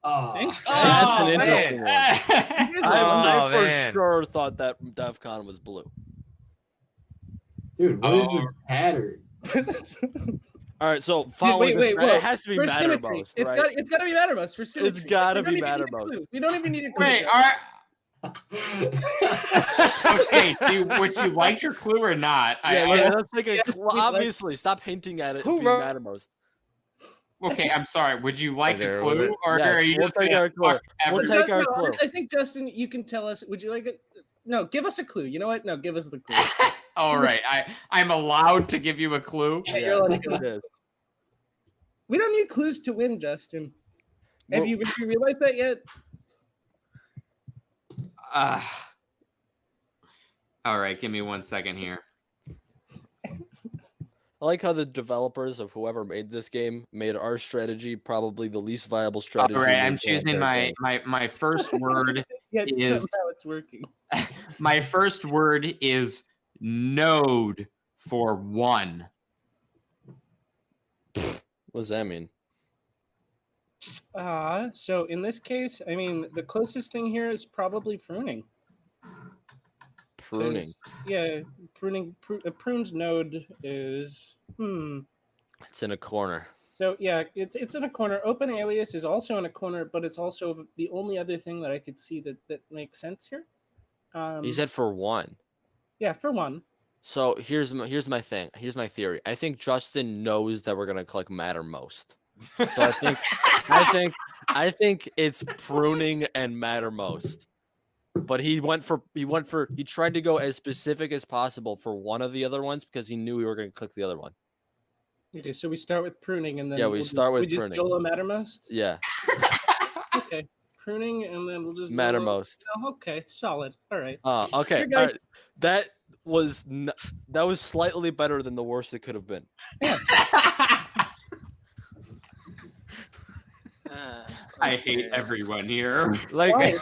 Oh, Thanks, That's guys. an man. interesting one. Oh, I for man. sure thought that DEF CON was blue. dude, what is Oh. this pattern? All right, so following wait, this, it has to be for symmetry. Mattermost, It's right? got to be Mattermost for symmetry. gotta We don't be even need a Mattermost. clue. We don't even need a clue. Wait, okay. Would you like your clue or not? Let's take a Yes, clue. we'd like- Obviously, stop hinting at it Who being wrote- Mattermost. Okay, I'm sorry. Would you like a there- clue, or Yeah, are you we'll just take gonna our clue. fuck We'll everything? take our clue. I think Justin, you can tell us. Would you like it? No, give us a clue. You know what? No, give us the clue. All right, I'm allowed to give you a clue. Yeah, you're allowed to give us- It is. We don't need clues to win, Justin. Have Well- you realized that yet? All right, give me 1 second here. I like how the developers of whoever made this game made our strategy probably the least viable strategy. All right, I'm they can choosing take. my first word. Yeah, Is- somehow it's working. My first word is node for 1. What does that mean? So in this case, I mean, the closest thing here is probably pruning. Pruning. Yeah, pruning. A prune's node is It's in a corner. So yeah, it's in a corner. Open alias is also in a corner, but it's also the only other thing that I could see that makes sense here. He said for 1. Yeah, for 1. So here's my thing. Here's my theory. I think Justin knows that we're gonna click Mattermost. So I think it's pruning and Mattermost. But he tried to go as specific as possible for one of the other ones because he knew we were gonna click the other one. Okay, so we start with pruning and then Yeah, we start with just pruning. YOLO Mattermost. Yeah, Okay, pruning and then we'll just YOLO- Mattermost. Oh, okay, solid. All right. Okay. Here, All guys. right. That was slightly better than the worst it could have been. I hate everyone here. Like, Why?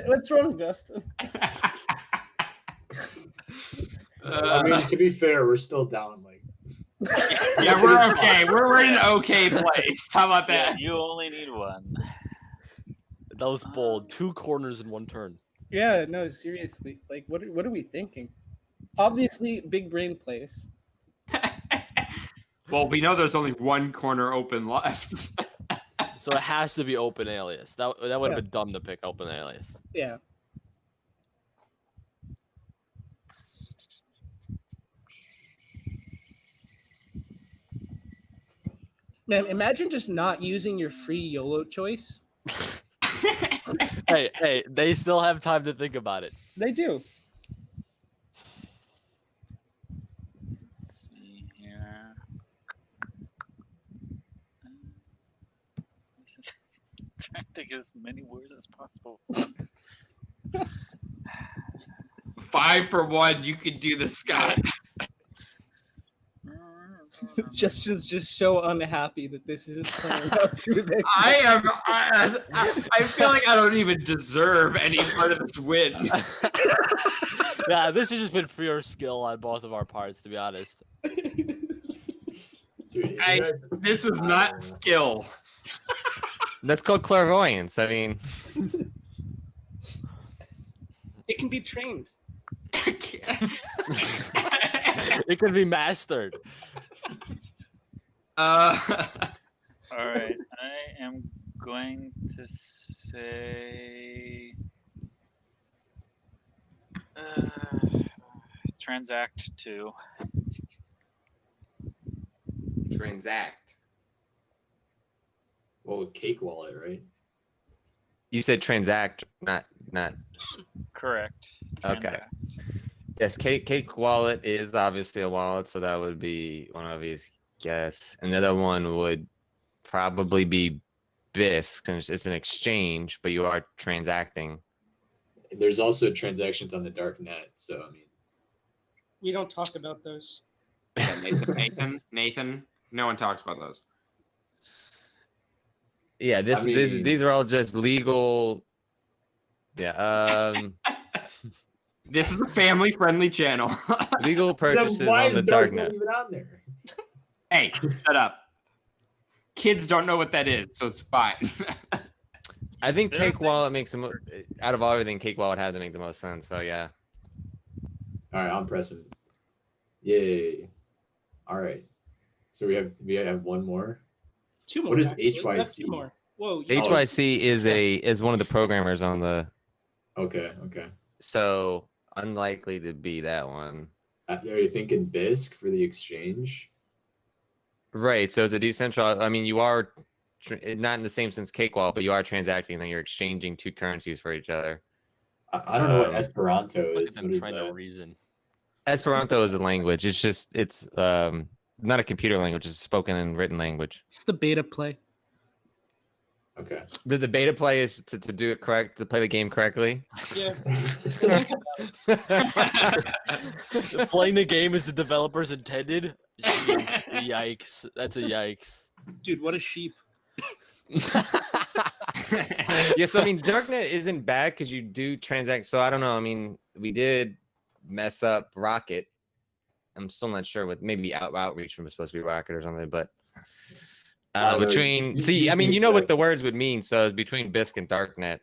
What's wrong, Justin? I mean, to be fair, we're still down. Like, Yeah, we're okay. We're in an okay place. How about Yeah, that? you only need 1. That was bold. 2 corners in 1 turn. Yeah, no, seriously. Like, what are we thinking? Obviously, big brain plays. Well, we know there's only 1 corner open left. So it has to be open alias. That would have been dumb to pick open alias. Yeah. Man, imagine just not using your free YOLO choice. Hey, they still have time to think about it. They do. Let's see here. Trying to give as many words as possible. 5 for 1. You could do this, Scott. Justin's just so unhappy that this isn't playing out to his I feel like I don't even deserve any part of this win. Yeah, this has just been pure skill on both of our parts, to be honest. Dude, This is not skill. That's called clairvoyance. I mean, It can be trained. It can be mastered. All right, I am going to say transact 2. transact. Well, Cake Wallet, right? You said transact, not. Correct. Okay. Transact. Yes, Cake Wallet is obviously a wallet, so that would be one obvious guess. Another one would probably be BISC, since it's an exchange, but you are transacting. There's also transactions on the dark net, so I mean, We don't talk about those. Yeah, Nathan. No one talks about those. Yeah, these are all just legal. Yeah, This is a family-friendly channel. legal purchases then why on is the dark net net. even on there? Hey, shut up. Kids don't know what that is, so it's fine. I think Cake Wallet makes the most out of everything. Cake Wallet had to make the most sense. So yeah. All right, I'm pressing. Yay! All right, so we have one more. Two more. What is actually. We have HYC? two more. Whoa. HYC is one of the programmers on the. Okay. So unlikely to be that one. Are you thinking BISC for the exchange? Right. So it's a decentralized. I mean, you are not in the same sense Cake Wallet, but you are transacting, and then you're exchanging two currencies for each other. I don't know what Esperanto Look is. at What them is trying to that? reason. Esperanto is a language. It's not a computer language. It's a spoken and written language. It's the beta play. Okay. The beta play is to do it correct, to play the game correctly. Yeah. Playing the game as the developers intended. Yikes! That's a yikes. Dude, what a sheep. Yeah, so I mean, darknet isn't bad because you do transact. So I don't know. I mean, we did mess up Rocket. I'm still not sure what. Maybe outreach was supposed to be Rocket or something, but between I mean, you know what the words would mean. So it's between BISC and darknet.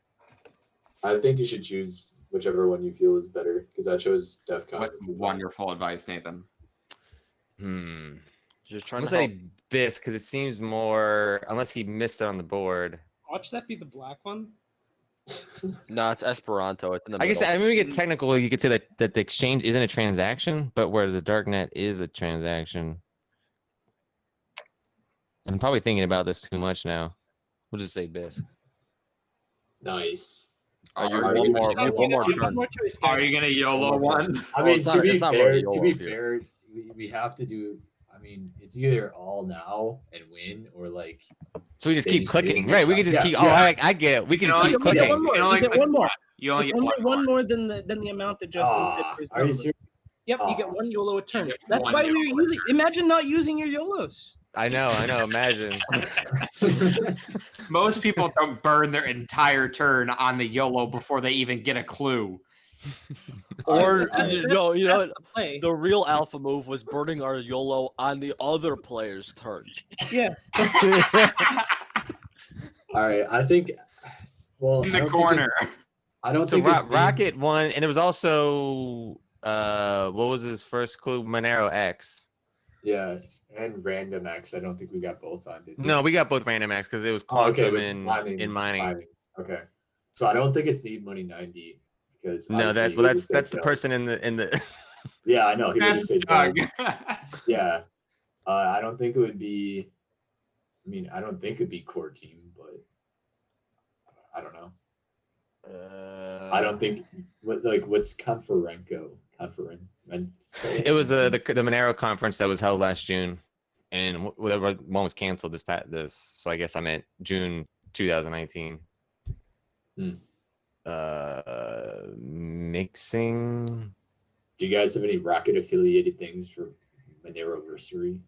I think you should choose whichever one you feel is better because I chose DEF CON. What wonderful advice, Nathan. Just I'm trying gonna to say help. BISC because it seems more. Unless he missed it on the board. Watch that be the black one. No, it's Esperanto. It's in the I guess middle. I mean we get technical. You could say that the exchange isn't a transaction, but whereas the darknet is a transaction. I'm probably thinking about this too much now. We'll just say BISC. Nice. Oh, you Are have you- one more. You have one more One turn. more choice, Are guys. you gonna YOLO one? I Well, mean, it's not really to be YOLO here. fair, we have to do. I mean, it's either all now and win, or like. So we just Maybe keep clicking, two. right? We could just Yeah, keep. yeah. Oh, I get it. We can You just know, keep you get clicking. one more. You can only You get click one more. You only It's get only one one more than the amount that Justin said for his Are you number. serious? Yep, you get Aw. one YOLO a turn. get That's one why we were YOLO. using. Imagine not using your YOLOs. I know. Imagine. Most people don't burn their entire turn on the YOLO before they even get a clue. Or That's- no, you know That's what? the play. The real alpha move was burning our YOLO on the other player's turn. Yeah. All right, I think. Well, In I the don't think corner. I don't So think it's Rocket won, and there was also what was his first clue? Monero X. Yeah, and Random X. I don't think we got both on. Did we? No, we got both Random X because it was Oh, okay, it quantum was in mining. Okay, so I don't think it's Need Money 90 because No, obviously that's the no. person in the. Yeah, I know. He would That's just say Doug. Doug. Yeah, I don't think it would be. I mean, I don't think it'd be core team, but I don't know. I don't think what's Conferenco? It was the Monero conference that was held last June, and whatever one was canceled this. So I guess I meant June 2019. Mixing. Do you guys have any Rocket affiliated things for Monero-versary?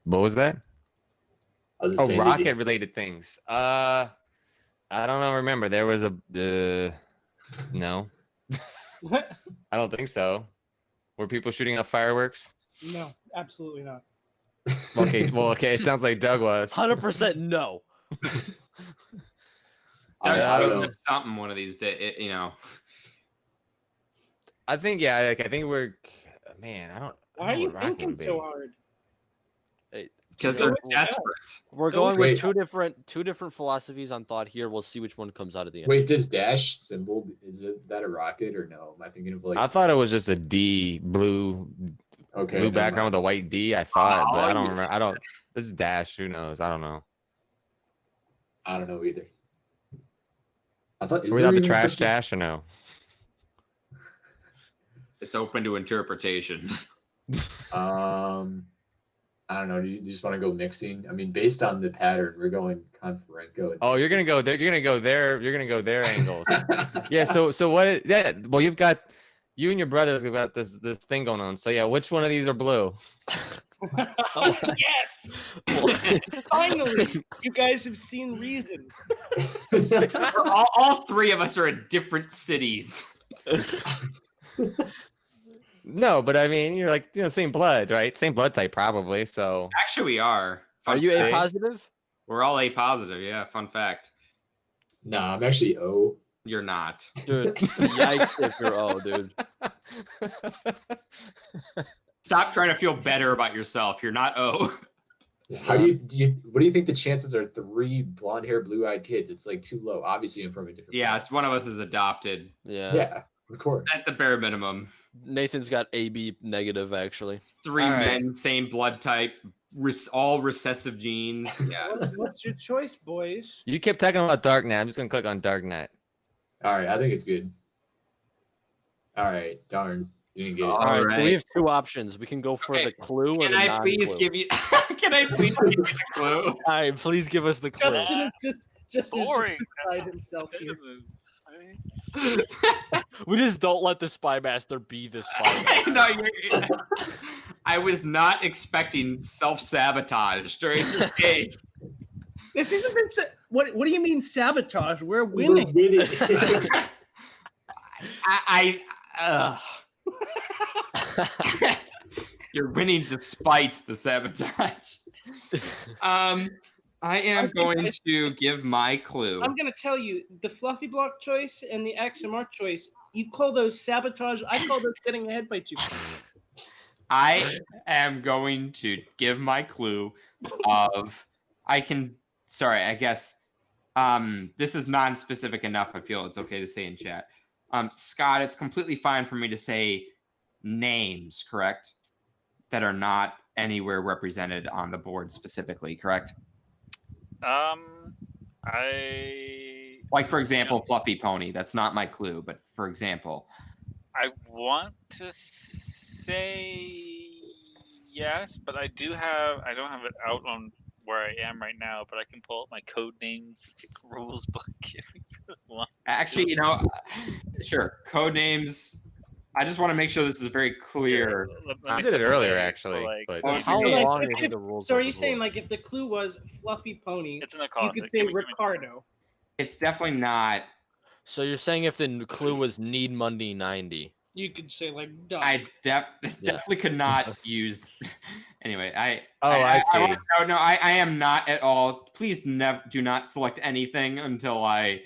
What was that? I was just Oh, saying, rocket related things. I don't know. Remember, there was a no. I don't think so. Were people shooting off fireworks? No, absolutely not. Okay, well, okay. It sounds like Doug was. 100% no. Doug's I don't putting know. up something one of these days. You know. I think yeah. Like, I think we're. Man, I don't. I Why don't are know you what rocket thinking would be. so hard? Because Go they're with your gut. desperate. We're Go going with with your two different philosophies on thought here. We'll see which one comes out at the end. Wait, does dash symbol, is it that a rocket or no? Am I thinking of like, I thought it was just a D, blue okay, blue never background mind. with a white D. I thought, but I don't yeah. remember. I don't. This is dash. Who knows? I don't know. I don't know either. I thought, is Are we there allowed to even trash such a- dash or no? It's open to interpretation. I don't know. Do you just want to go mixing? I mean, based on the pattern, we're going Conferenco. Oh, you're gonna go there. You're gonna go there. You're gonna go their angles. Yeah. So what? Yeah. Well, you've got you and your brothers have got this thing going on. So yeah, which one of these are blue? Oh, Yes! Finally, you guys have seen reason. all three of us are in different cities. No, but I mean, you're like same blood, right? Same blood type, probably. So Actually, we are. Are Fun you A fact. positive? We're all A positive. Yeah. Fun fact. Nah, I'm actually O. You're not. Dude, yikes if you're O, dude. Stop trying to feel better about yourself. You're not O. How do you what do you think the chances are? 3 blonde hair, blue eyed kids. It's like too low. Obviously, I'm from a different. Yeah, it's one of us is adopted. Yeah. Yeah, of course. At the bare minimum. Nathan's got AB negative, actually. 3 All right. men, same blood type, all recessive genes. Yeah. What's your choice, boys? you kept talking about Darknet. I'm just gonna click on Darknet. All right, I think it's good. All right, darn, you didn't get it. All All right, so right. we have 2 options. We can go for Okay, the clue or Can the I non-clue. please give you? Can I please give you the clue? All right, please give us the clue. Justin is just Boring. beside himself here. We just don't let the spy master be the spy master. No, I was not expecting self-sabotage during this game. This hasn't been. What do you mean sabotage? We're winning. We're winning. You're winning despite the sabotage. I am going to give my clue. I'm gonna tell you, the fluffy block choice and the XMR choice. You call those sabotage. I call those getting ahead by 2. I am going to give my clue of I guess this is non-specific enough. I feel it's okay to say in chat. Scott, it's completely fine for me to say names, correct? That are not anywhere represented on the board specifically, correct? Like for example, Fluffy Pony. That's not my clue, but for example, I want to say yes, but I don't have it out on where I am right now, but I can pull up my code names rules book if you want. actually, sure, code names. I just want to make sure this is very clear. I did it earlier, actually, but- How Yeah. long is the rules? So are of you the saying rule? like if the clue was fluffy pony, It's in the you closet. could say Ricardo? It's definitely not. So you're saying if the clue was Need Monday 90? You could say like Doug. I definitely could not use. Anyway, I see. no, I am not at all. Please do not select anything until I.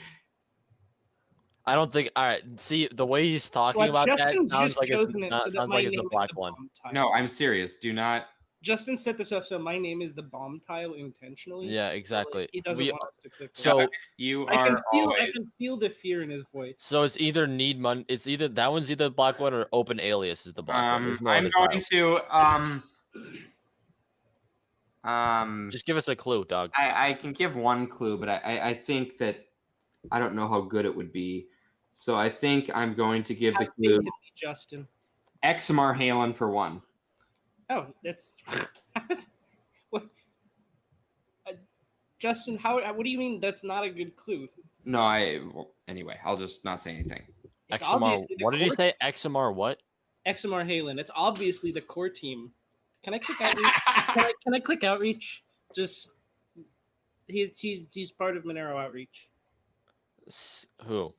I don't think. All right. See the way he's talking Well, about Justin's that sounds just like it's chosen it not. so that Sounds my like it's name the is black the one. bomb tile. No, I'm serious. Do not. Justin set this up so my name is the bomb tile intentionally. Yeah, So, exactly. like, he doesn't We- want us to click. So You I can are feel. always. I can feel the fear in his voice. so it's either Need Monday. It's either that one's either the black one or Open Alias is the black one. There's no I'm other going tile. to Just give us a clue, dog. I can give one clue, but I think that I don't know how good it would be. So I think I'm going to give the Have faith clue in me, Justin. XMR Halen for 1. Oh, that's what. Justin, what do you mean that's not a good clue? No, well, anyway, I'll just not say anything. It's XMR. obviously the What did you core- say? XMR what? XMR Halen. It's obviously the core team. Can I click outreach? Can I click outreach? Just he's part of Monero outreach. Who?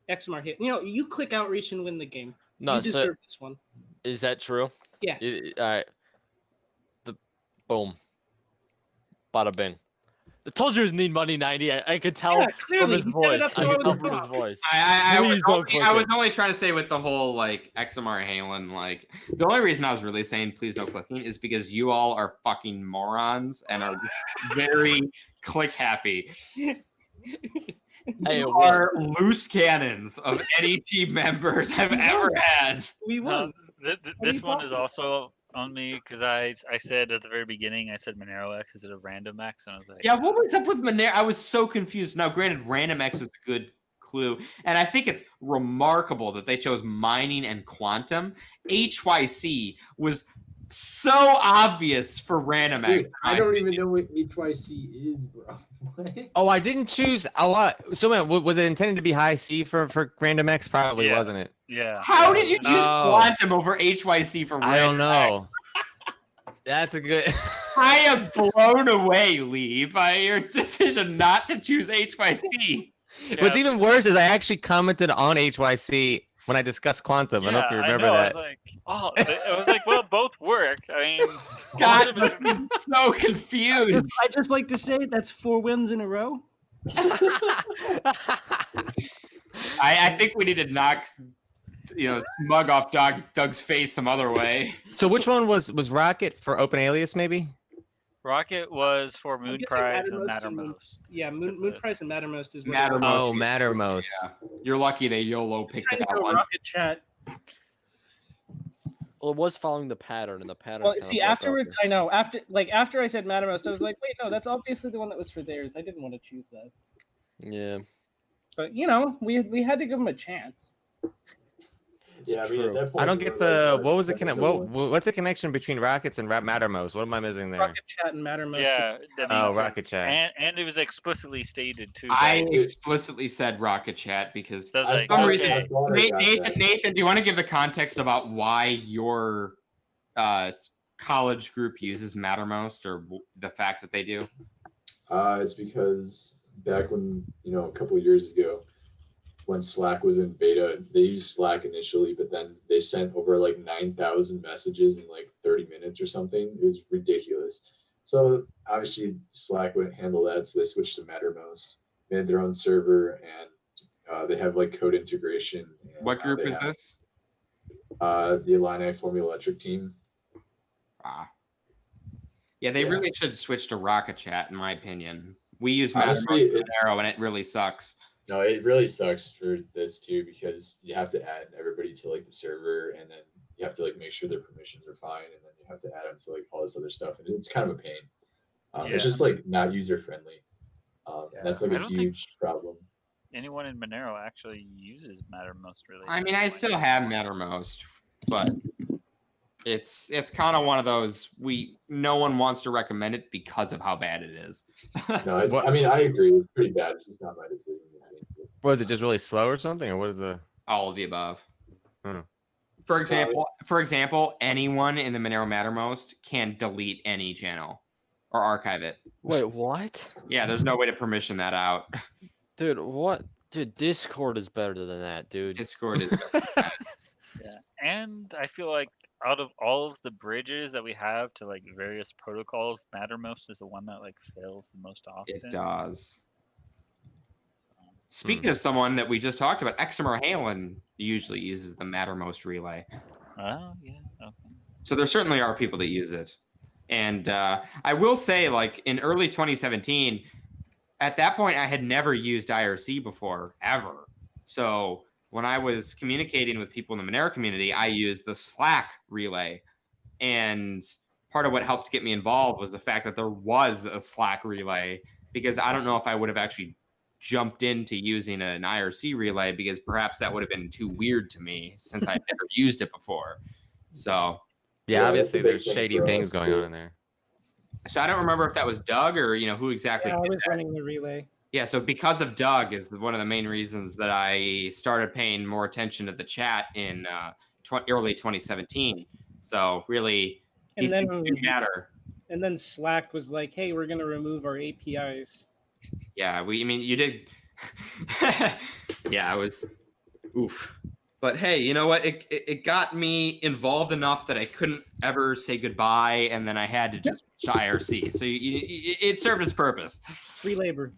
XMR hit. You click outreach and win the game. No, you deserve this one. Is that true? Yeah. All right. Boom. Bada bing. I told you it was Need Money 90. I could tell from his voice. I could tell from his voice. I was only trying to say with the whole like XMR Halen, like the only reason I was really saying please no clicking is because you all are fucking morons and are very click happy. You are loose cannons of any team members have ever had. We won. This one is also on me because I said at the very beginning, I said Monero X instead of Random X, and I was like, yeah, what was up with Monero? I was so confused. Now, granted, Random X is a good clue, and I think it's remarkable that they chose mining and quantum. HYC was so obvious for Random X. I don't even know what HYC is, bro. What? Oh, I didn't choose a lot. So, man, was it intended to be high C for Random X? Probably wasn't it? Yeah. How did you choose quantum over HYC for Random I don't know. X? That's a good. I am blown away, Lee, by your decision not to choose HYC. What's even worse is I actually commented on HYC when I discussed quantum. I don't know if you remember that. I was like, well, both work. I mean, Scott must be so confused. I just like to say that's 4 wins in a row. I think we need to knock, smug off Doug's face some other way. So which one was Rocket for Open Alias, maybe? Rocket was for Moonprice and Mattermost. Yeah, Moonprice and Mattermost is what Mattermost. Oh, Mattermost. Yeah. You're lucky they YOLO picked that one. Rocket Chat. Well, it was following the pattern, and the pattern. Well, see, afterwards, I know. After I said Mattermost, I was like, wait, no, that's obviously the one that was for theirs. I didn't want to choose that. Yeah. But we had to give them a chance. Yeah, I mean, at that point, I don't get the what was the what's the connection between Rockets and Mattermost? What am I missing there? Rocket Chat and Mattermost. Yeah. Rocket Chat. And it was explicitly stated too. I explicitly said Rocket Chat because for some reason, Nathan, do you want to give the context about why your college group uses Mattermost or the fact that they do? It's because back when a couple of years ago, when Slack was in beta, they used Slack initially, but then they sent over like 9,000 messages in like 30 minutes or something. It was ridiculous. So obviously Slack wouldn't handle that, so they switched to Mattermost. They had their own server, and they have like code integration. What group is this? The Illini Formula Electric team. Yeah, they really should switch to Rocket Chat, in my opinion. We use Mattermost Monero, and it really sucks. No, it really sucks for this too, because you have to add everybody to like the server, and then you have to like make sure their permissions are fine, and then you have to add them to like all this other stuff, and it's kind of a pain. It's just like not user friendly. That's like a huge problem. Anyone in Monero actually uses Mattermost, really? I mean, I still have Mattermost, but it's kind of one of those no one wants to recommend it because of how bad it is. No, I mean, I agree. It's pretty bad. It's just not my decision. Was it just really slow or something, or what is the? All of the above. For example, anyone in the Monero Mattermost can delete any channel or archive it. Wait, what? Yeah, there's no way to permission that out. Dude, what? Dude, Discord is better than that, dude. Discord is better than that. Yeah, and I feel like out of all of the bridges that we have to like various protocols, Mattermost is the one that like fails the most often. It does. Speaking of someone that we just talked about, XMR Halen usually uses the Mattermost relay. Oh, yeah. Okay. So there certainly are people that use it. And I will say, like, in early 2017, at that point, I had never used IRC before, ever. So when I was communicating with people in the Monero community, I used the Slack relay. And part of what helped get me involved was the fact that there was a Slack relay, because I don't know if I would have actually jumped into using an IRC relay, because perhaps that would have been too weird to me since I'd never used it before. So yeah, obviously there's shady things going on in there. So I don't remember if that was Doug or who exactly. Yeah, I was running the relay. Yeah, so because of Doug is one of the main reasons that I started paying more attention to the chat in early 2017. So really, And These then things do matter. And then Slack was like, "Hey, we're gonna remove our APIs." Yeah, you did. Yeah, it was oof. But hey, you know what? It got me involved enough that I couldn't ever say goodbye, and then I had to just switch to IRC. So it served its purpose. Free labor.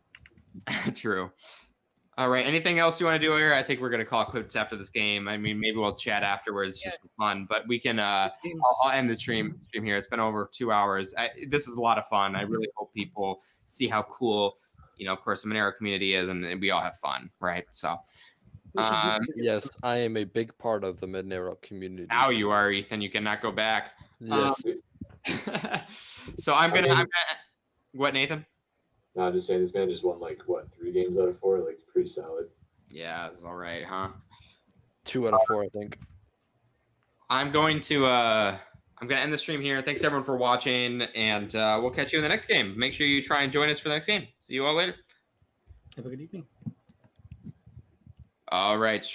True. All right. Anything else you want to do here? I think we're going to call it quits after this game. I mean, maybe we'll chat afterwards just for fun. But we can. I'll end the stream here. It's been over 2 hours. This is a lot of fun. I really hope people see how cool, of course, the Monero community is, and we all have fun, right? So. Yes, I am a big part of the Monero community. Now you are, Ethan. You cannot go back. Yes. So I'm gonna. What, Nathan? No, I'm just saying this man just won 3 games out of 4, pretty solid. Yeah, it's all right, huh? 2 out of 4, I think. I'm going to end the stream here. Thanks everyone for watching, and we'll catch you in the next game. Make sure you try and join us for the next game. See you all later. Have a good evening. All right, stream.